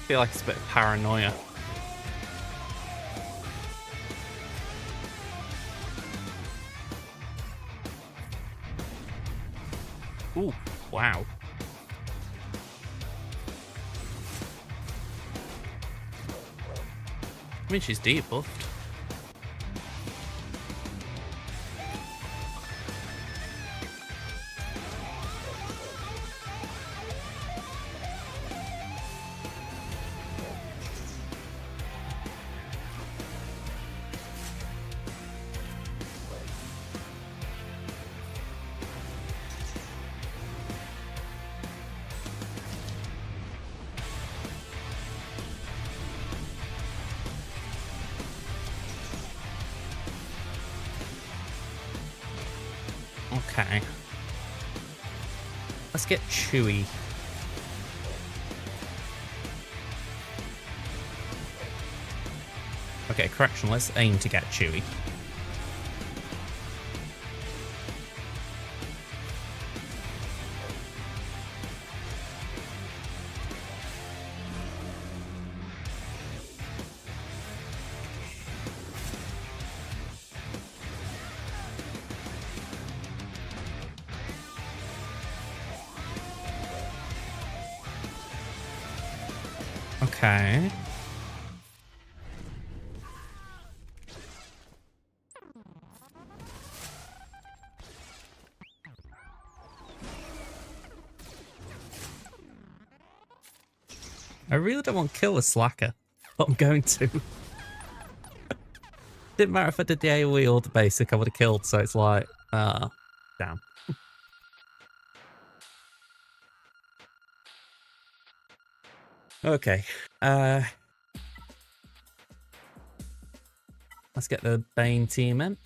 feel like it's a bit of paranoia. Ooh, wow. I mean, she's debuffed. Okay. Let's get Chewy. Okay, correction, let's aim to get Chewy. Okay. I really don't want to kill a slacker, but I'm going to. Didn't matter if I did the AoE or the basic, I would have killed, so it's like, damn. Okay, let's get the Bane team in.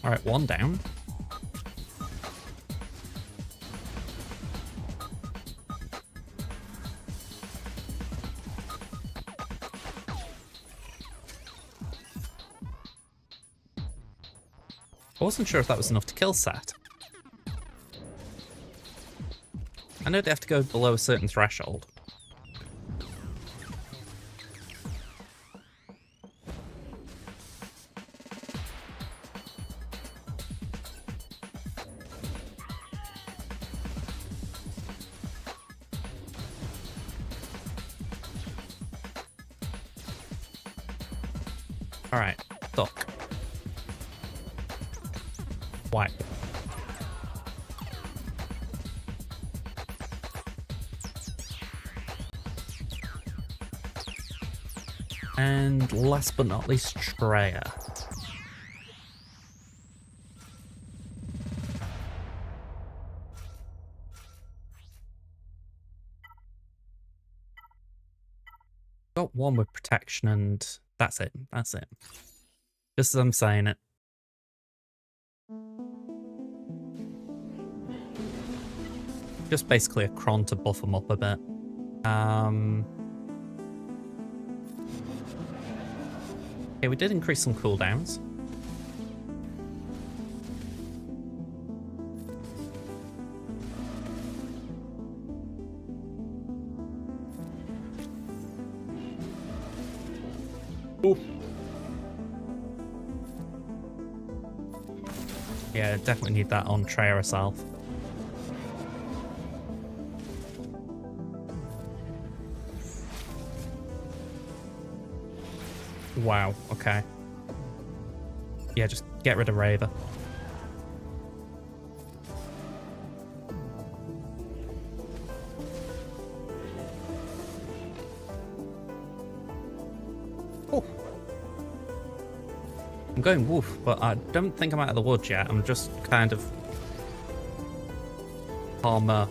All right, one down. I wasn't sure if that was enough to kill Sat. I know they have to go below a certain threshold. All right, duck. Wipe. And last but not least, Treya. Got one with protection and that's it. That's it. Just as I'm saying it. Just basically a cron to buff them up a bit. Okay, we did increase some cooldowns. Ooh. Yeah, definitely need that on Treya herself. Wow, okay. Yeah, just get rid of Raver. Oh. I'm going woof, but I don't think I'm out of the woods yet. I'm just kind of... Armor.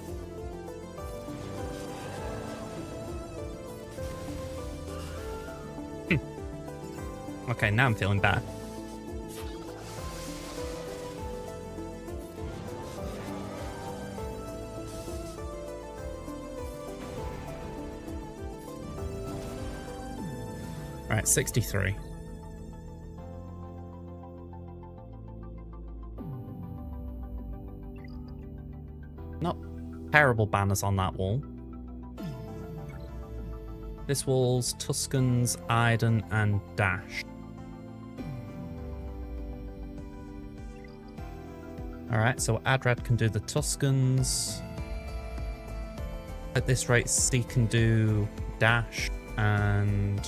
Okay, now I'm feeling better. Alright, 63. Not terrible banners on that wall. This wall's Tuskens, Iden, and Dash. Alright, so Adred can do the Tuskens. At this rate, C can do Dash, and...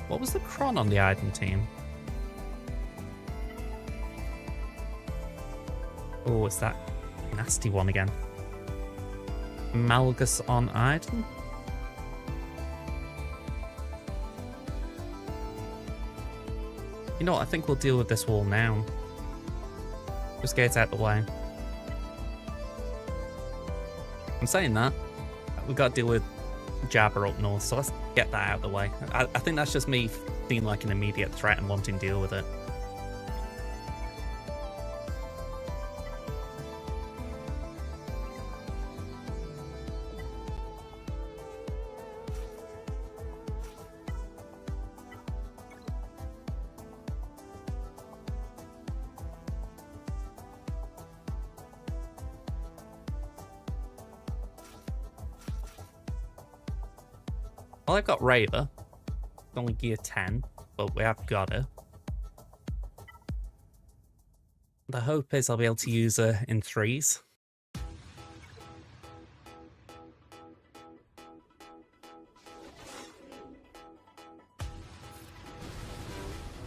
What was the cron on the Iden team? Oh, it's that nasty one again. Malgus on Iden? You know what, I think we'll deal with this wall now. Just get it out the way. I'm saying that. We've got to deal with Jabber up north, so let's get that out of the way. I think that's just me feeling like an immediate threat and wanting to deal with it. Well, I've got Raver. Only gear 10, but we have got her. The hope is I'll be able to use her in 3s.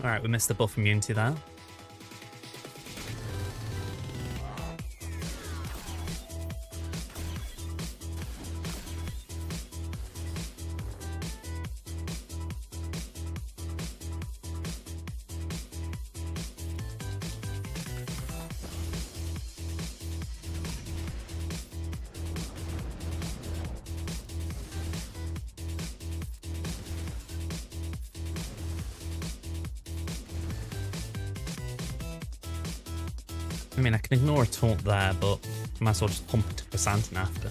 Alright, we missed the buff immunity there. I mean, I can ignore a taunt there, but I might as well just pump it to Chrysanthemum after.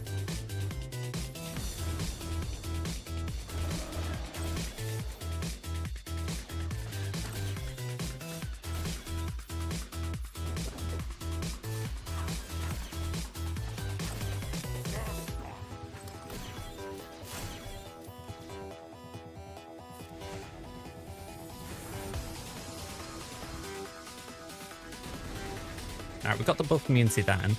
Alright, we've got the buff immunity then.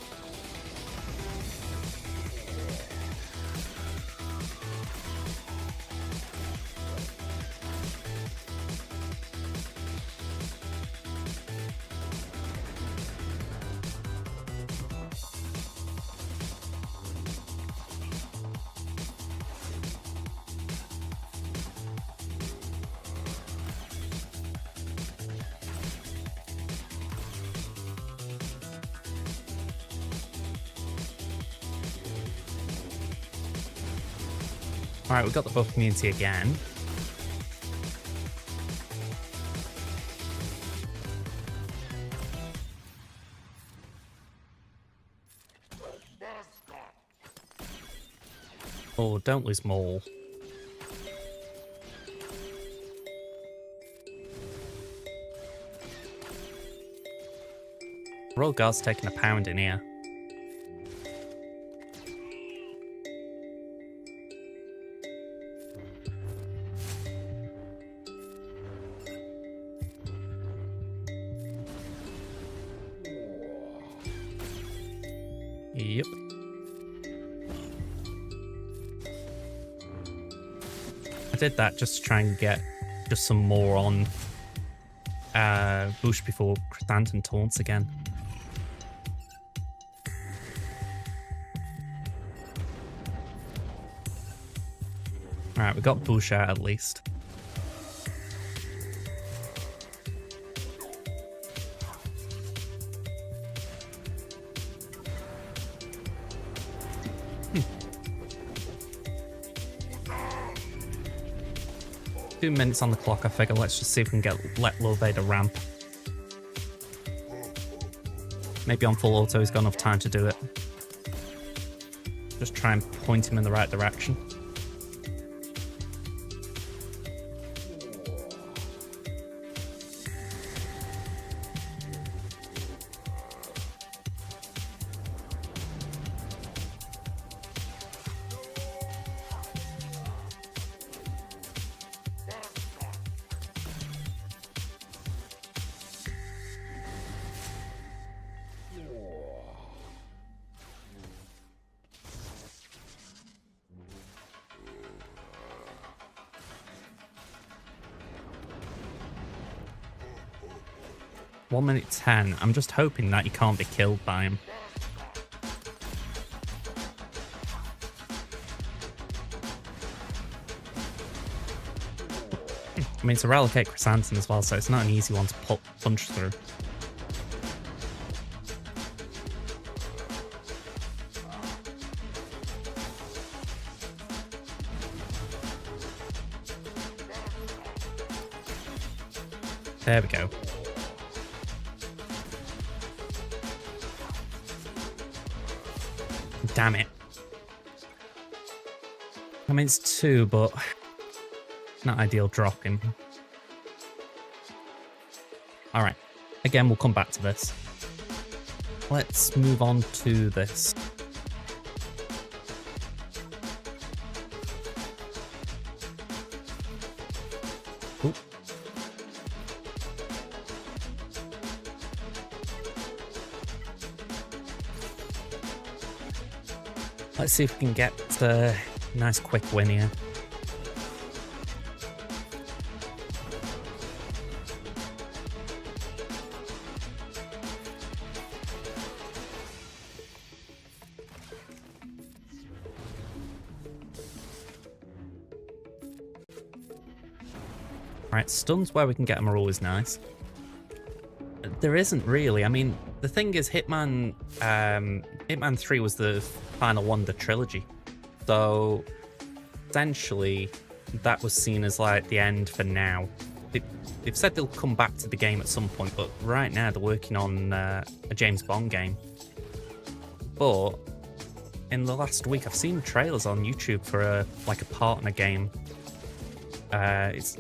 Alright, we've got the buff immunity again. Oh, don't lose Maul. Royal Guard's taking a pound in here. Yep. I did that just to try and get just some more on Bush before Chrysanthemum taunts again. Alright, we got Bush out at least. Two minutes on the clock, I figure. Let's just see if we can let Lord Vader ramp. Maybe on full auto he's got enough time to do it. Just try and point him in the right direction. One minute 10. I'm just hoping that you can't be killed by him. I mean, it's a Relic Chrysanthemum as well, so it's not an easy one to punch through. There we go. Damn it. I mean, it's 2, but not ideal dropping. Alright. Again, we'll come back to this. Let's move on to this. Let's see if we can get a nice quick win here. Right, stuns where we can get them are always nice. There isn't really. I mean, the thing is, Hitman 3 was the final one of the trilogy. So, essentially, that was seen as like the end for now. They've said they'll come back to the game at some point, but right now they're working on a James Bond game. But in the last week, I've seen trailers on YouTube for a partner game. It's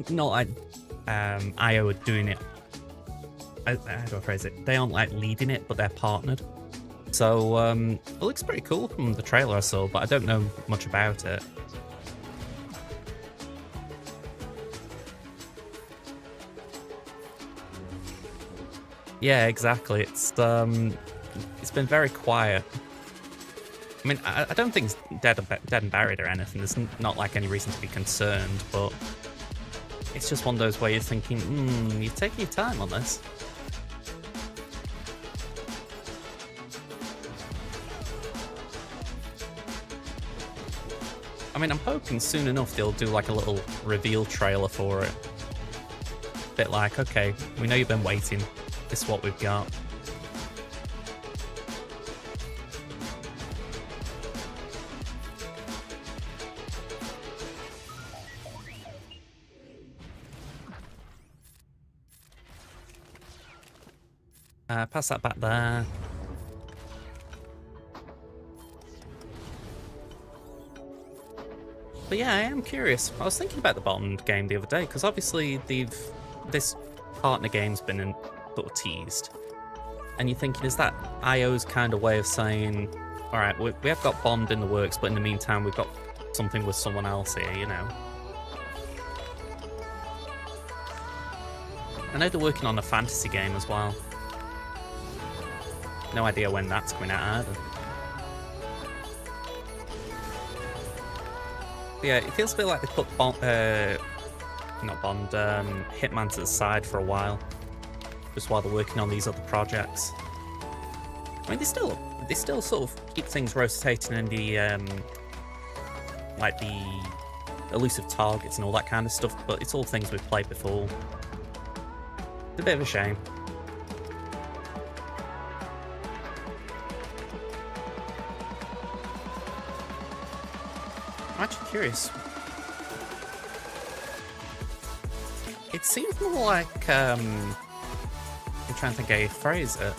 not like IO are doing it. How do I phrase it? They aren't like leading it, but they're partnered. So it looks pretty cool from the trailer I saw, but I don't know much about it. Yeah, exactly. It's been very quiet. I mean, I don't think it's dead and buried or anything. There's not like any reason to be concerned, but it's just one of those where you're thinking, you're taking your time on this. I mean, I'm hoping soon enough they'll do like a little reveal trailer for it. Bit like, okay, we know you've been waiting. This is what we've got. Pass that back there. But yeah, I am curious. I was thinking about the Bond game the other day, because obviously this partner game's been sort of teased. And you're thinking, is that IO's kind of way of saying, alright, we have got Bond in the works, but in the meantime we've got something with someone else here, you know? I know they're working on a fantasy game as well. No idea when that's coming out either. But yeah, it feels a bit like they put Hitman to the side for a while, just while they're working on these other projects. I mean, they still sort of keep things rotating in the like the elusive targets and all that kind of stuff, but it's all things we've played before. It's a bit of a shame. I'm actually curious. It seems more like, I'm trying to think how you phrase it.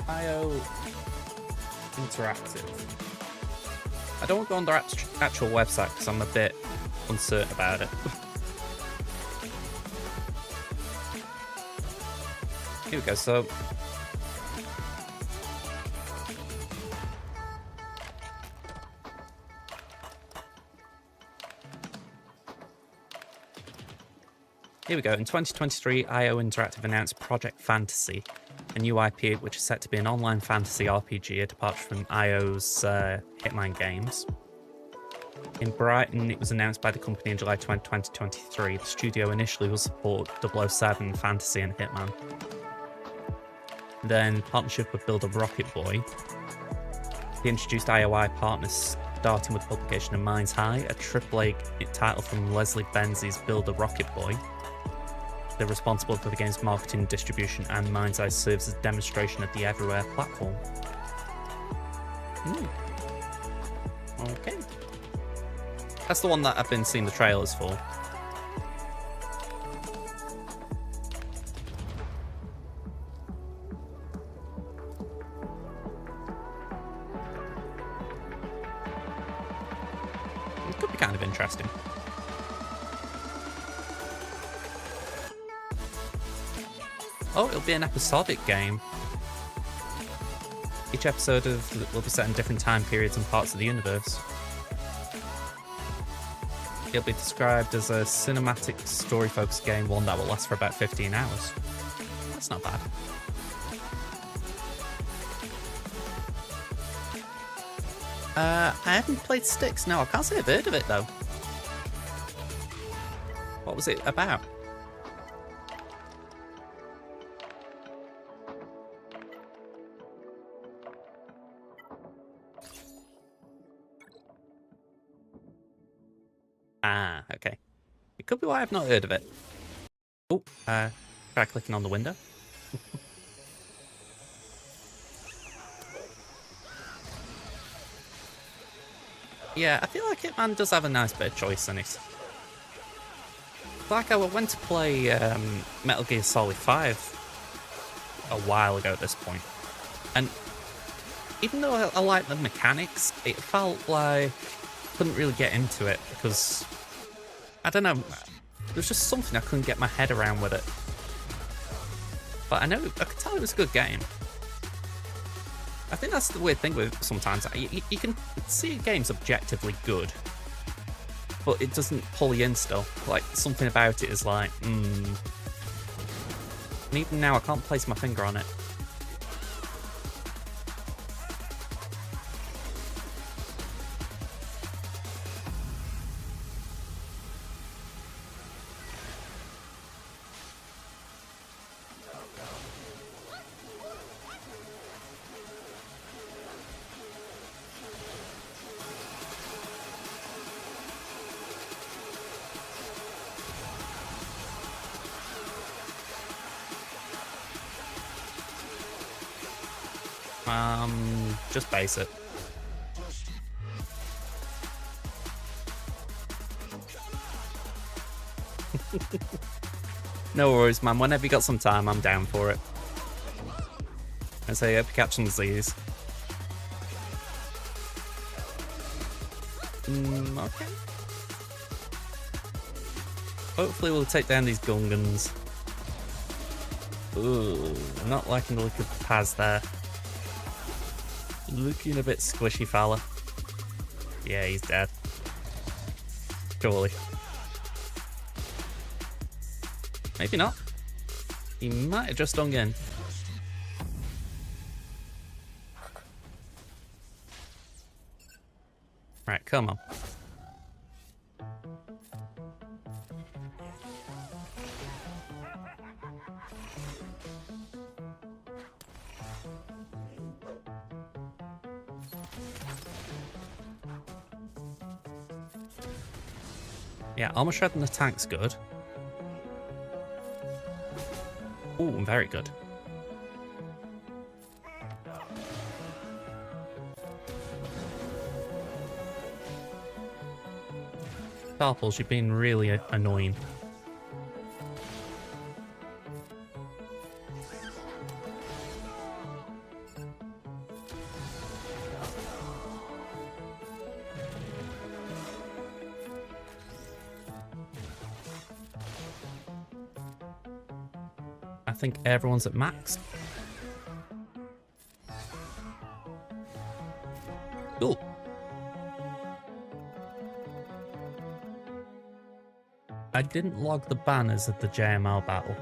IO Interactive. I don't want to go on their actual website because I'm a bit uncertain about it. Here we go, so... Here we go. In 2023, IO Interactive announced Project Fantasy, a new IP which is set to be an online fantasy RPG, a departure from IO's Hitman games. In Brighton, it was announced by the company in July 2023. The studio initially will support 007, Fantasy, and Hitman. Then, partnership with Build a Rocket Boy. They introduced IOI partners, starting with the publication of Mines High, a AAA title from Leslie Benzies' Build a Rocket Boy. They're responsible for the game's marketing, distribution, and Mind's Eye serves as a demonstration of the Everywhere platform. Okay. That's the one that I've been seeing the trailers for. It could be kind of interesting. Oh, it'll be an episodic game. Each episode will be set in different time periods and parts of the universe. It'll be described as a cinematic, story-focused game, one that will last for about 15 hours. That's not bad. I haven't played Styx. No, I can't say I've heard of it though. What was it about? Ah, okay. It could be why I've not heard of it. Oh, try clicking on the window. Yeah, I feel like Hitman does have a nice bit of choice in it. Like I went to play Metal Gear Solid 5 a while ago at this point, and even though I like the mechanics, it felt like I couldn't really get into it because, I don't know, there's just something I couldn't get my head around with it. But I could tell it was a good game. I think that's the weird thing with sometimes. You can see a game's objectively good, but it doesn't pull you in still. Like, something about it is like, And even now I can't place my finger on it. Just base it. No worries, man. Whenever you got some time, I'm down for it. I say, hope you're catching these. Okay. Hopefully we'll take down these Gungans. Ooh, not liking the look of Paz there. Looking a bit squishy, fella. Yeah, he's dead. Surely. Maybe not. He might have just hung in. Right, come on. Yeah, armor shredding the tank's good. Ooh, very good. Starples, you've been really annoying. I think everyone's at max. Cool. I didn't log the banners of the JML battle.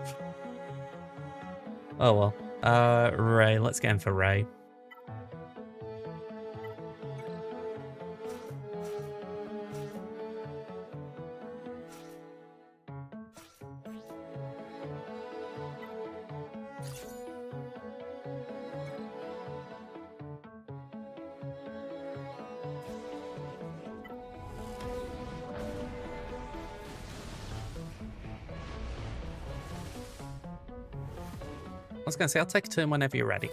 Oh well. Ray, let's get in for Ray. I was going to say, I'll take a turn whenever you're ready.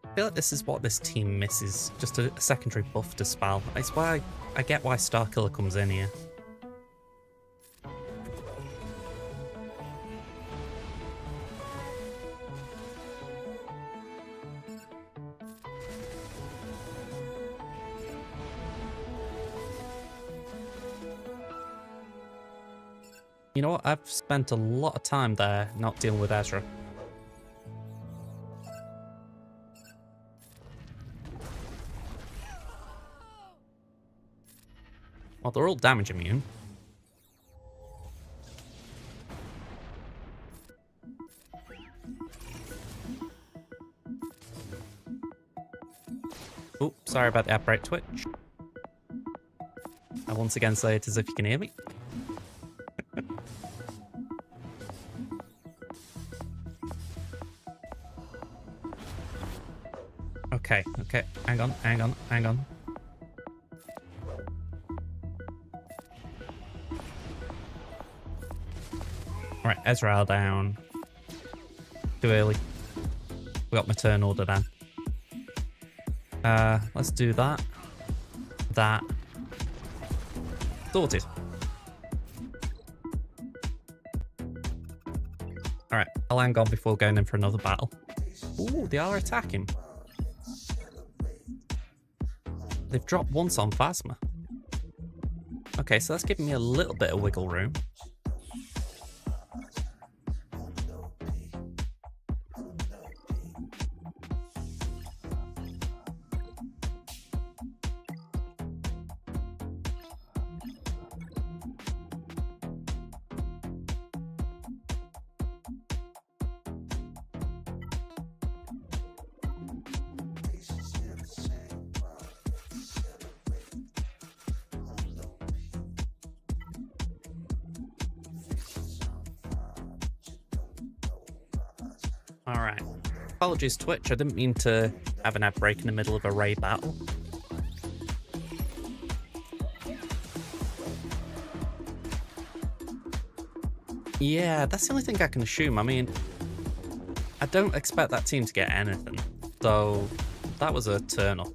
I feel like this is what this team misses, just a secondary buff to Spal. It's why I get why Starkiller comes in here. You know what? I've spent a lot of time there not dealing with Ezra. Well, they're all damage immune. Oh, sorry about the upright twitch. I once again say it as if you can hear me. Okay, okay. Hang on, hang on, hang on. Alright, Ezreal down. Too early. We got my turn order down. Let's do that. That. Sorted. Alright, I'll hang on before going in for another battle. Ooh, they are attacking. They've dropped once on Phasma. Okay, so that's giving me a little bit of wiggle room. Alright. Apologies, Twitch. I didn't mean to have an ad break in the middle of a raid battle. Yeah, that's the only thing I can assume. I mean, I don't expect that team to get anything. So, that was a turn up.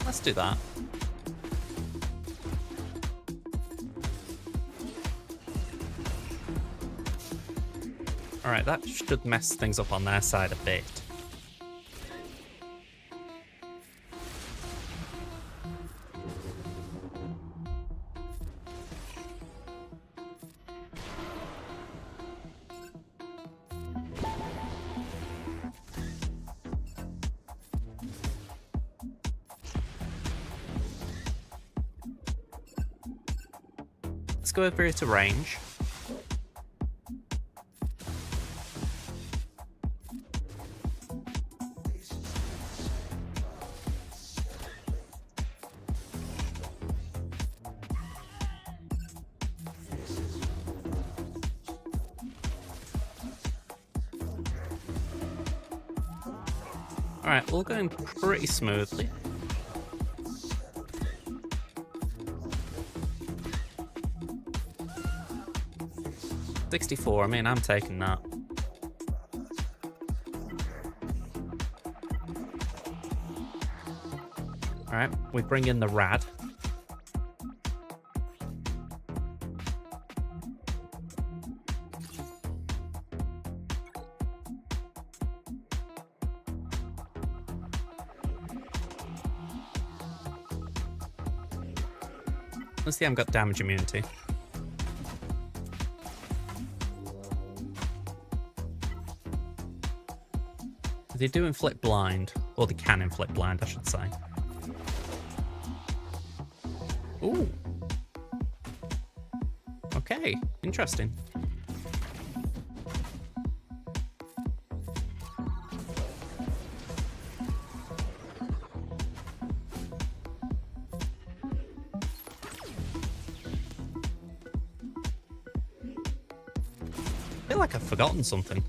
Let's do that. Alright, that should mess things up on their side a bit. Let's go over here to range. Alright, all going pretty smoothly. $64, I mean, I'm taking that. Alright, we bring in the Rad. Let's see, I've got damage immunity. They do inflict blind, or they can inflict blind, I should say. Ooh. Okay, interesting. I feel like I've forgotten something.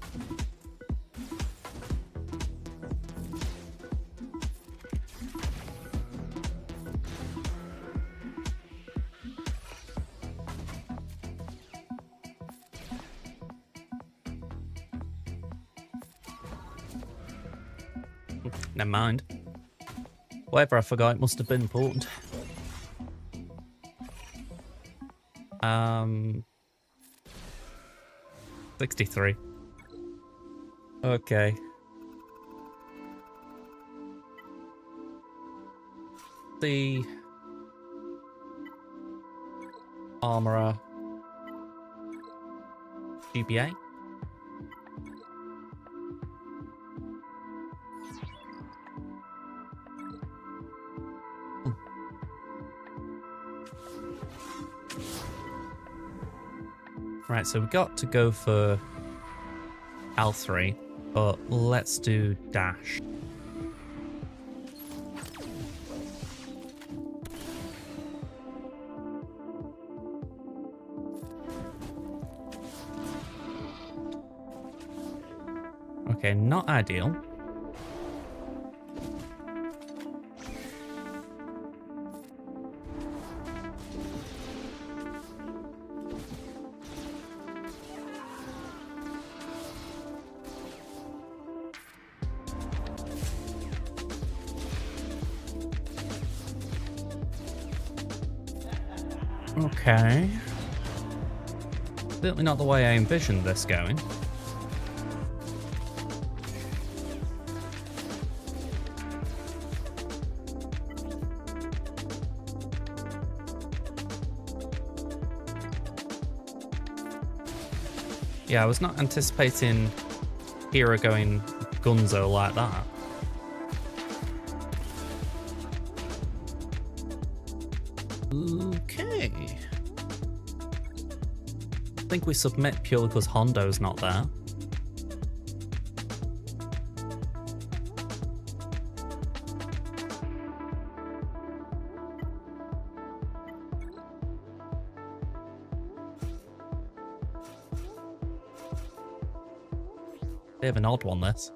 Never mind. Whatever I forgot, it must have been important. 63. Okay. The Armorer GBA. Right, so we got to go for L3, but let's do dash. Okay, not ideal. Okay. Certainly not the way I envisioned this going. Yeah, I was not anticipating Hero going gunzo like that. Okay. I think we submit purely because Hondo's not there. Bit of an odd one, this.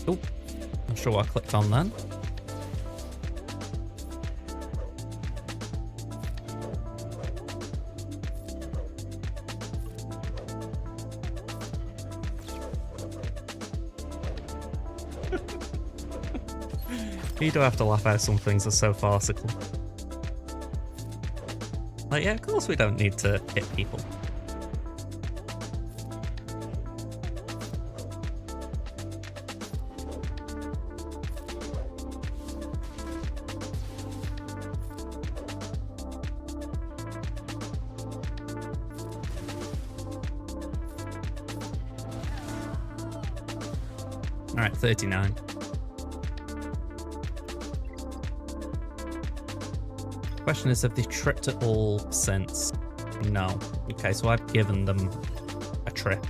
Oh, not sure what I clicked on then. You do have to laugh out, some things are so farcical. Like, yeah, of course we don't need to hit people. Alright, 39. Question is, have they tripped at all since? No. Okay, so I've given them a trip.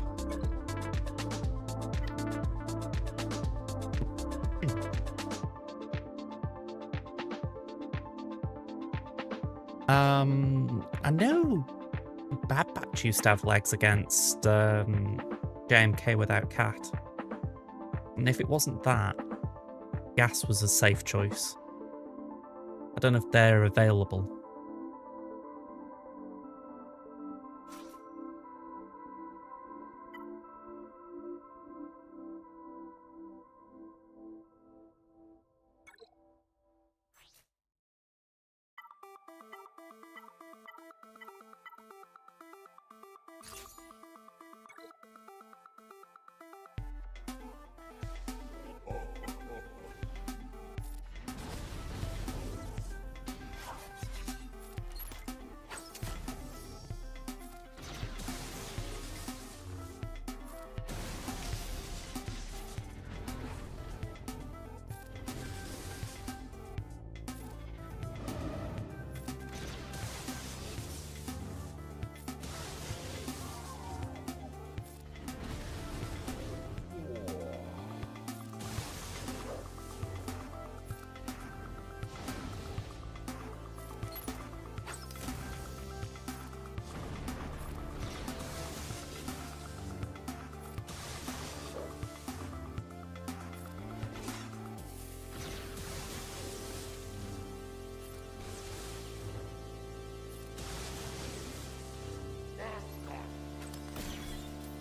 I know Bad Batch used to have legs against JMK without Cat. And if it wasn't that, Gas was a safe choice. I don't know if they're available.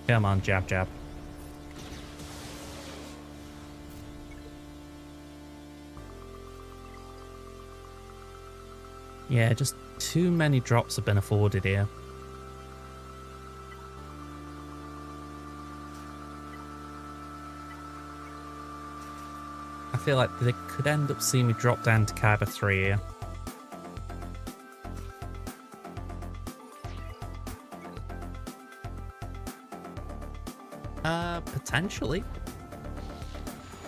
Come on, jab, jab. Yeah, just too many drops have been afforded here. I feel like they could end up seeing me drop down to Kyber 3 here. Potentially.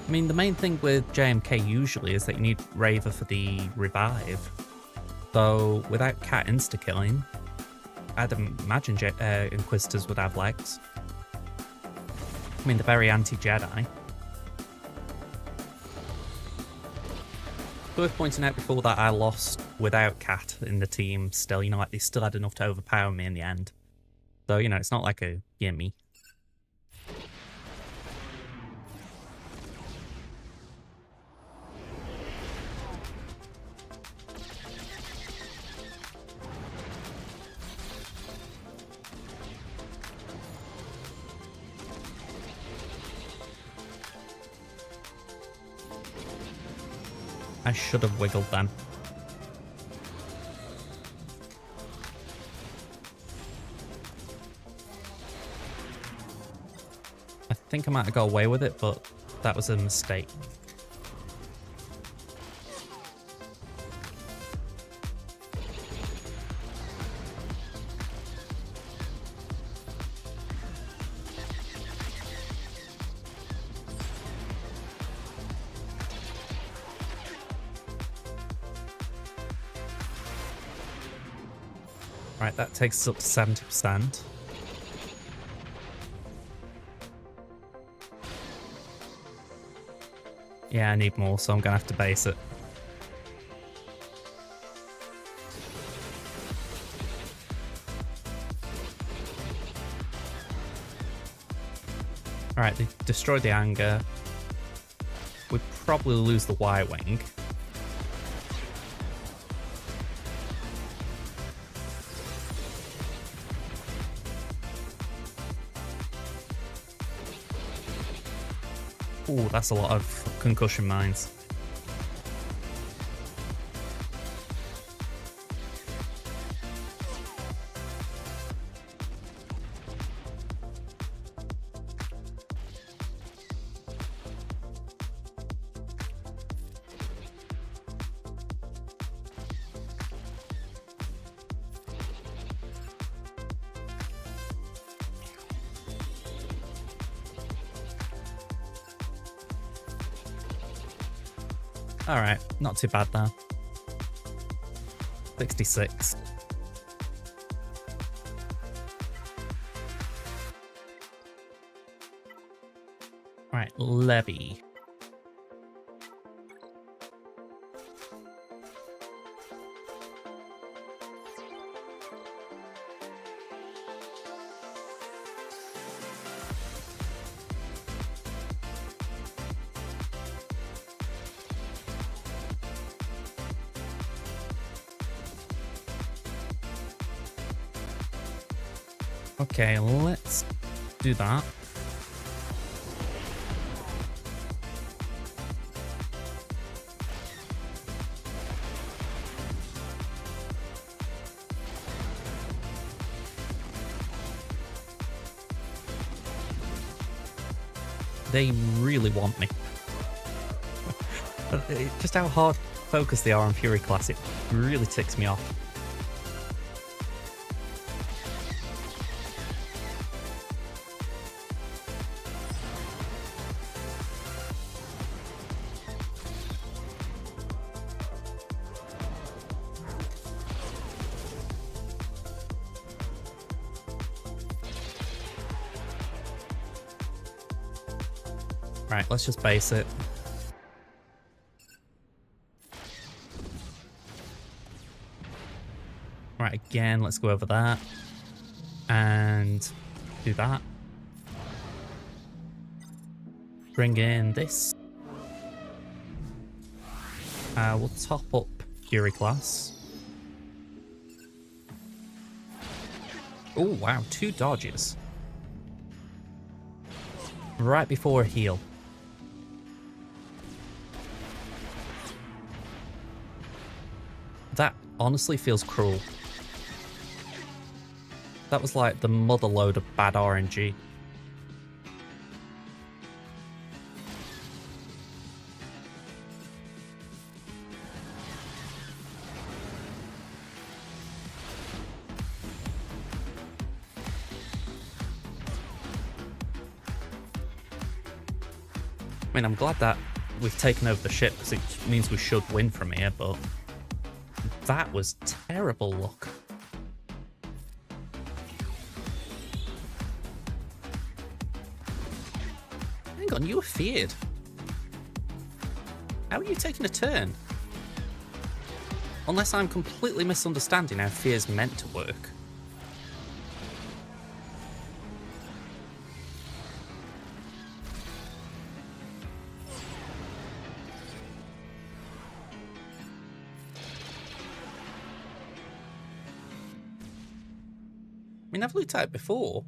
I mean, the main thing with JMK usually is that you need Raver for the revive. So without Cat insta-killing, I'd imagine Inquisitors would have legs. I mean, they're very anti-Jedi. Worth pointing out before that I lost without Cat in the team still. You know, like they still had enough to overpower me in the end. So, you know, it's not like a gimme. I should have wiggled then. I think I might have got away with it, but that was a mistake. Right, that takes us up to 70%. Yeah, I need more, so I'm gonna have to base it. Alright, they destroyed the anger. We'd probably lose the Y-Wing. Ooh, that's a lot of concussion mines. Alright, not too bad there. 66. Right, Levy. Okay, let's do that. They really want me. Just how hard focused they are on Fury Class, it really ticks me off. Right, let's just base it. Right, again, let's go over that. And do that. Bring in this. We'll top up Fury Class. Oh, wow, 2 dodges. Right before a heal. That honestly feels cruel. That was like the mother load of bad RNG. I mean, I'm glad that we've taken over the ship because it means we should win from here, but that was terrible luck. Hang on, you were feared. How are you taking a turn? Unless I'm completely misunderstanding how fear's meant to work. I mean, I've looked at it before.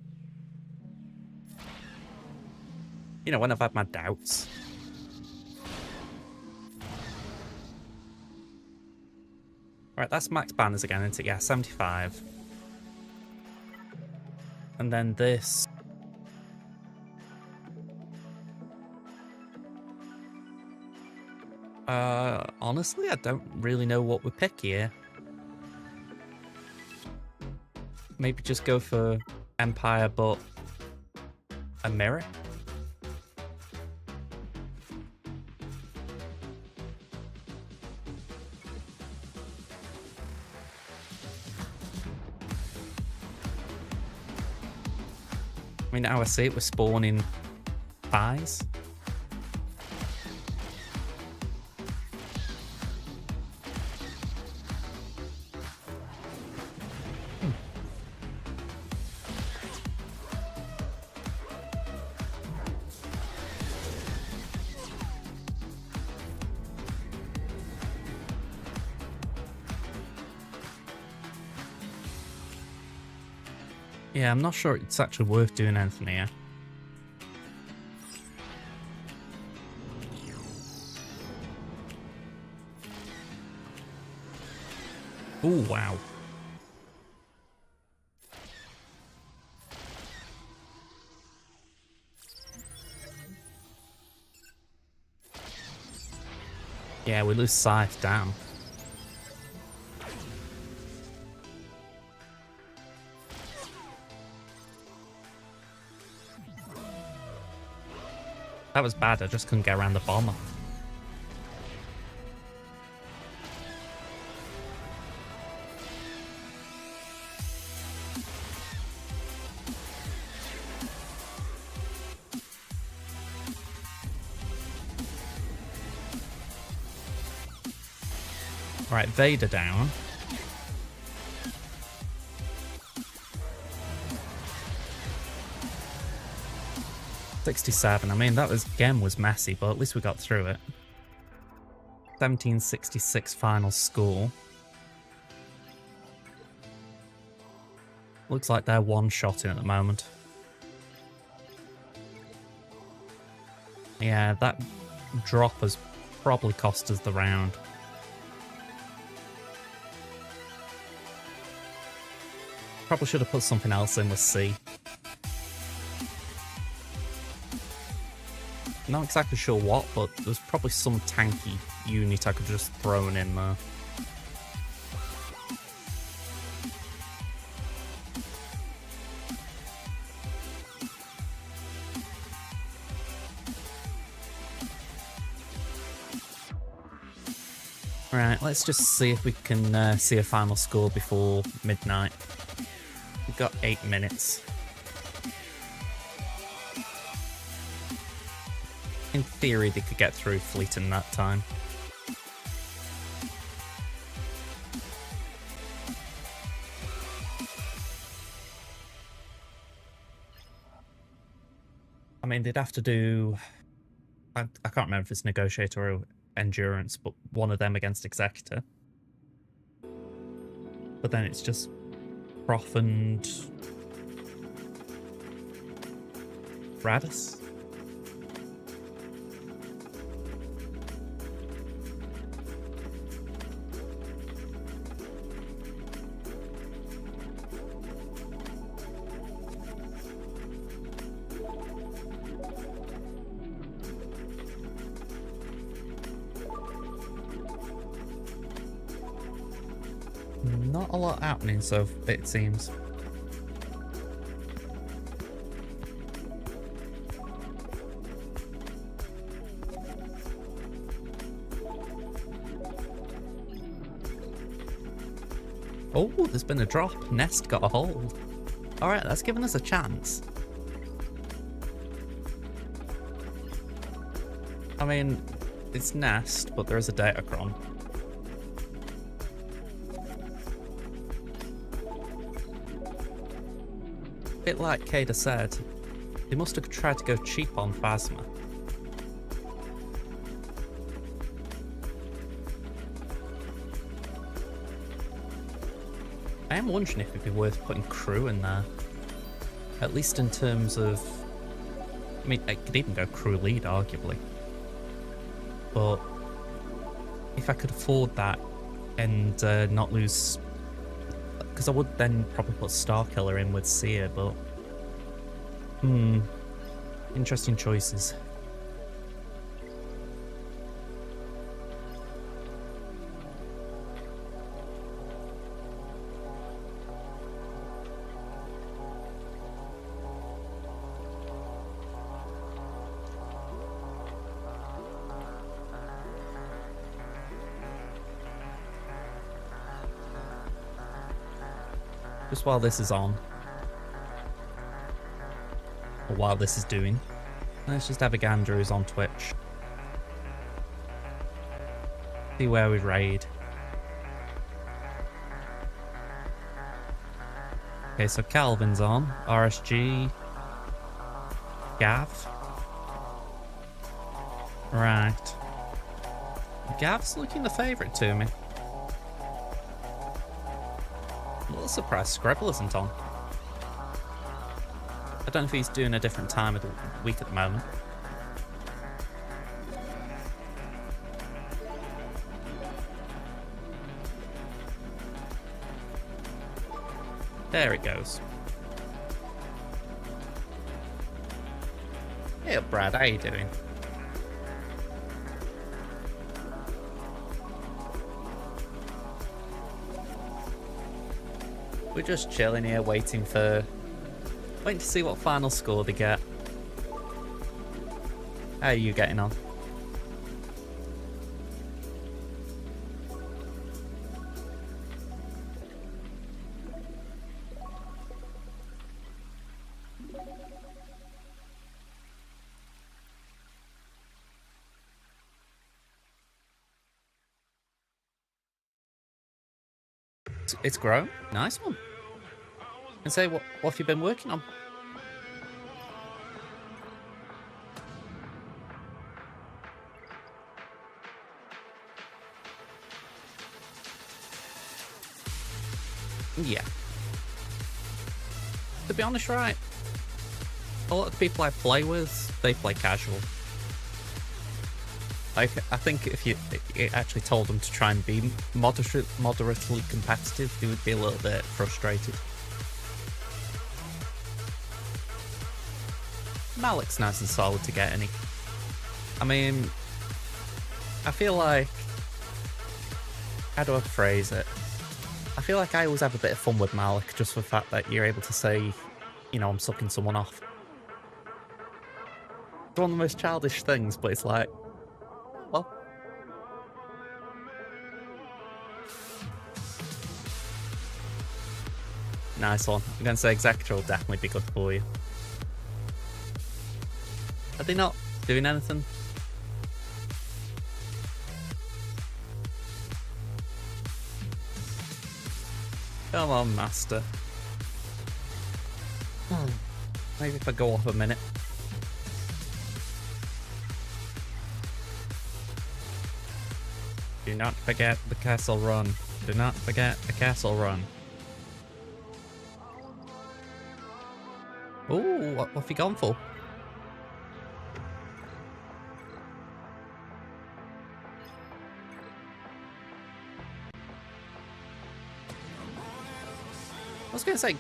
You know, when I've had my doubts. Right, that's max banners again, isn't it? Yeah, 75. And then this. Honestly, I don't really know what we pick here. Maybe just go for Empire, but a mirror? I mean, how I see it, we're spawning pies. Yeah, I'm not sure it's actually worth doing anything here. Oh, wow. Yeah, we lose Scythe, damn. That was bad, I just couldn't get around the bomber. Right, Vader down. $67. I mean, that was again was messy, but at least we got through it. 1766 final score. Looks like they're one-shotting at the moment. Yeah, that drop has probably cost us the round. Probably should have put something else in with C. Not exactly sure what, but there's probably some tanky unit I could just throw in there. Right, let's just see if we can see a final score before midnight. We've got 8 minutes. In theory, they could get through Fleet in that time. I mean, they'd have to do... I can't remember if it's Negotiator or Endurance, but one of them against Executor. But then it's just Prof and... Radis? not a lot happening, so it seems. Oh, there's been a drop. Nest got a hold. Alright, that's given us a chance. I mean, it's Nest, but there is a Datacron. A bit like Kada said, they must have tried to go cheap on Phasma. I am wondering if it'd be worth putting crew in there. At least in terms of... I mean, I could even go crew lead, arguably. But if I could afford that and not lose... Because I would then probably put Starkiller in with Seer, but... Interesting choices. Just while this is on, or while this is doing, let's just have a gander who's on Twitch. See where we raid. Okay, so Calvin's on, RSG, Gav. Right. Gav's looking the favourite to me. I'm a little surprised Scrabble isn't on. I don't know if he's doing a different time of the week at the moment. There it goes. Hey up, Brad, how you doing? We're just chilling here, waiting to see what final score they get. How are you getting on? It's grown. Nice one. And say, what have you been working on? Yeah. To be honest, right, a lot of the people I play with, they play casual. Like, I think if you actually told them to try and be moderately competitive, they would be a little bit frustrated. Malik's nice and solid to get any. I mean, I feel like... How do I phrase it? I feel like I always have a bit of fun with Malik, just for the fact that you're able to say, you know, I'm sucking someone off. It's one of the most childish things, but it's like, well. Nice one. I'm going to say Executor will definitely be good for you. Are they not doing anything? Come on, Master. Maybe if I go off a minute. Do not forget the castle run. Do not forget the castle run. Ooh, what have you gone for? I was going to say,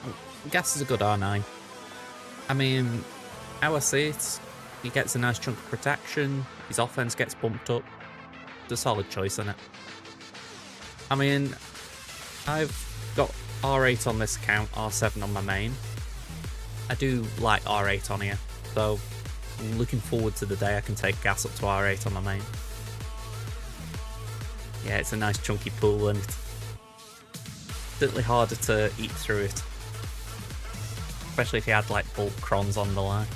Gas is a good R9. I mean, our seat, he gets a nice chunk of protection, his offense gets bumped up. It's a solid choice, isn't it? I mean, I've got R8 on this account, R7 on my main. I do like R8 on here, so I'm looking forward to the day I can take gas up to R8 on my main. Yeah, it's a nice chunky pool and it's certainly harder to eat through it. Especially if you had like bulk crons on the like.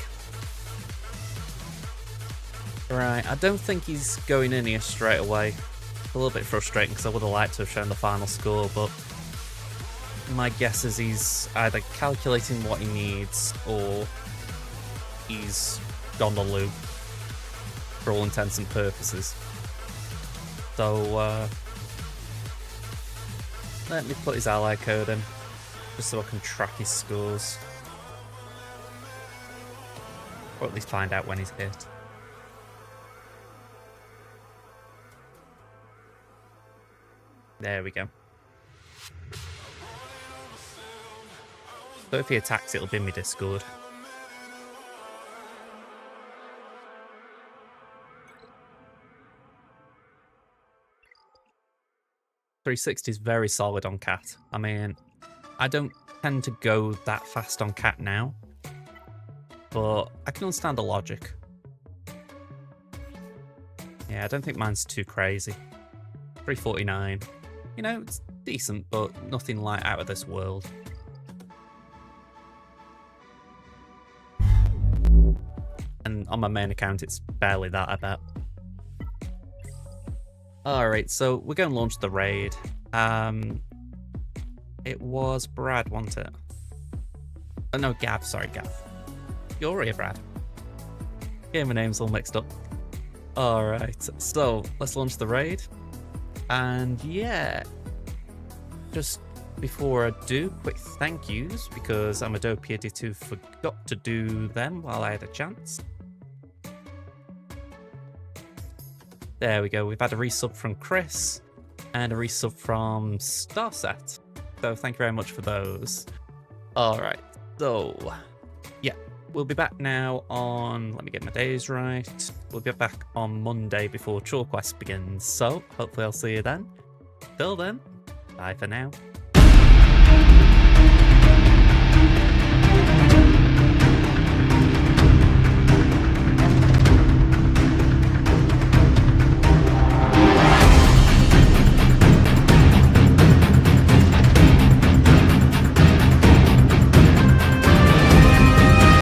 Right, I don't think he's going in here straight away. A little bit frustrating because I would have liked to have shown the final score, but my guess is he's either calculating what he needs or he's gone the loo for all intents and purposes. So let me put his ally code in just so I can track his scores, or at least find out when he's hit. There we go. So if he attacks, it'll be in my Discord. .360 is very solid on Cat. I mean, I don't tend to go that fast on Cat now, but I can understand the logic. Yeah, I don't think mine's too crazy. 349. You know, it's decent, but nothing like out of this world. And on my main account, it's barely that, I bet. Alright, so we're going to launch the raid. It was Brad, wasn't it? Oh, no, Gav. Sorry, Gav. You're here, Brad. Getting my names all mixed up. Alright, so let's launch the raid. And yeah, just before I do, quick thank yous, because I'm a dope idiot who forgot to do them while I had a chance. There we go, we've had a resub from Chris and a resub from Starset. So thank you very much for those. Alright, so yeah, we'll be back now on, let me get my days right. We'll be back on Monday before Chore Quest begins. So hopefully I'll see you then. Till then, bye for now.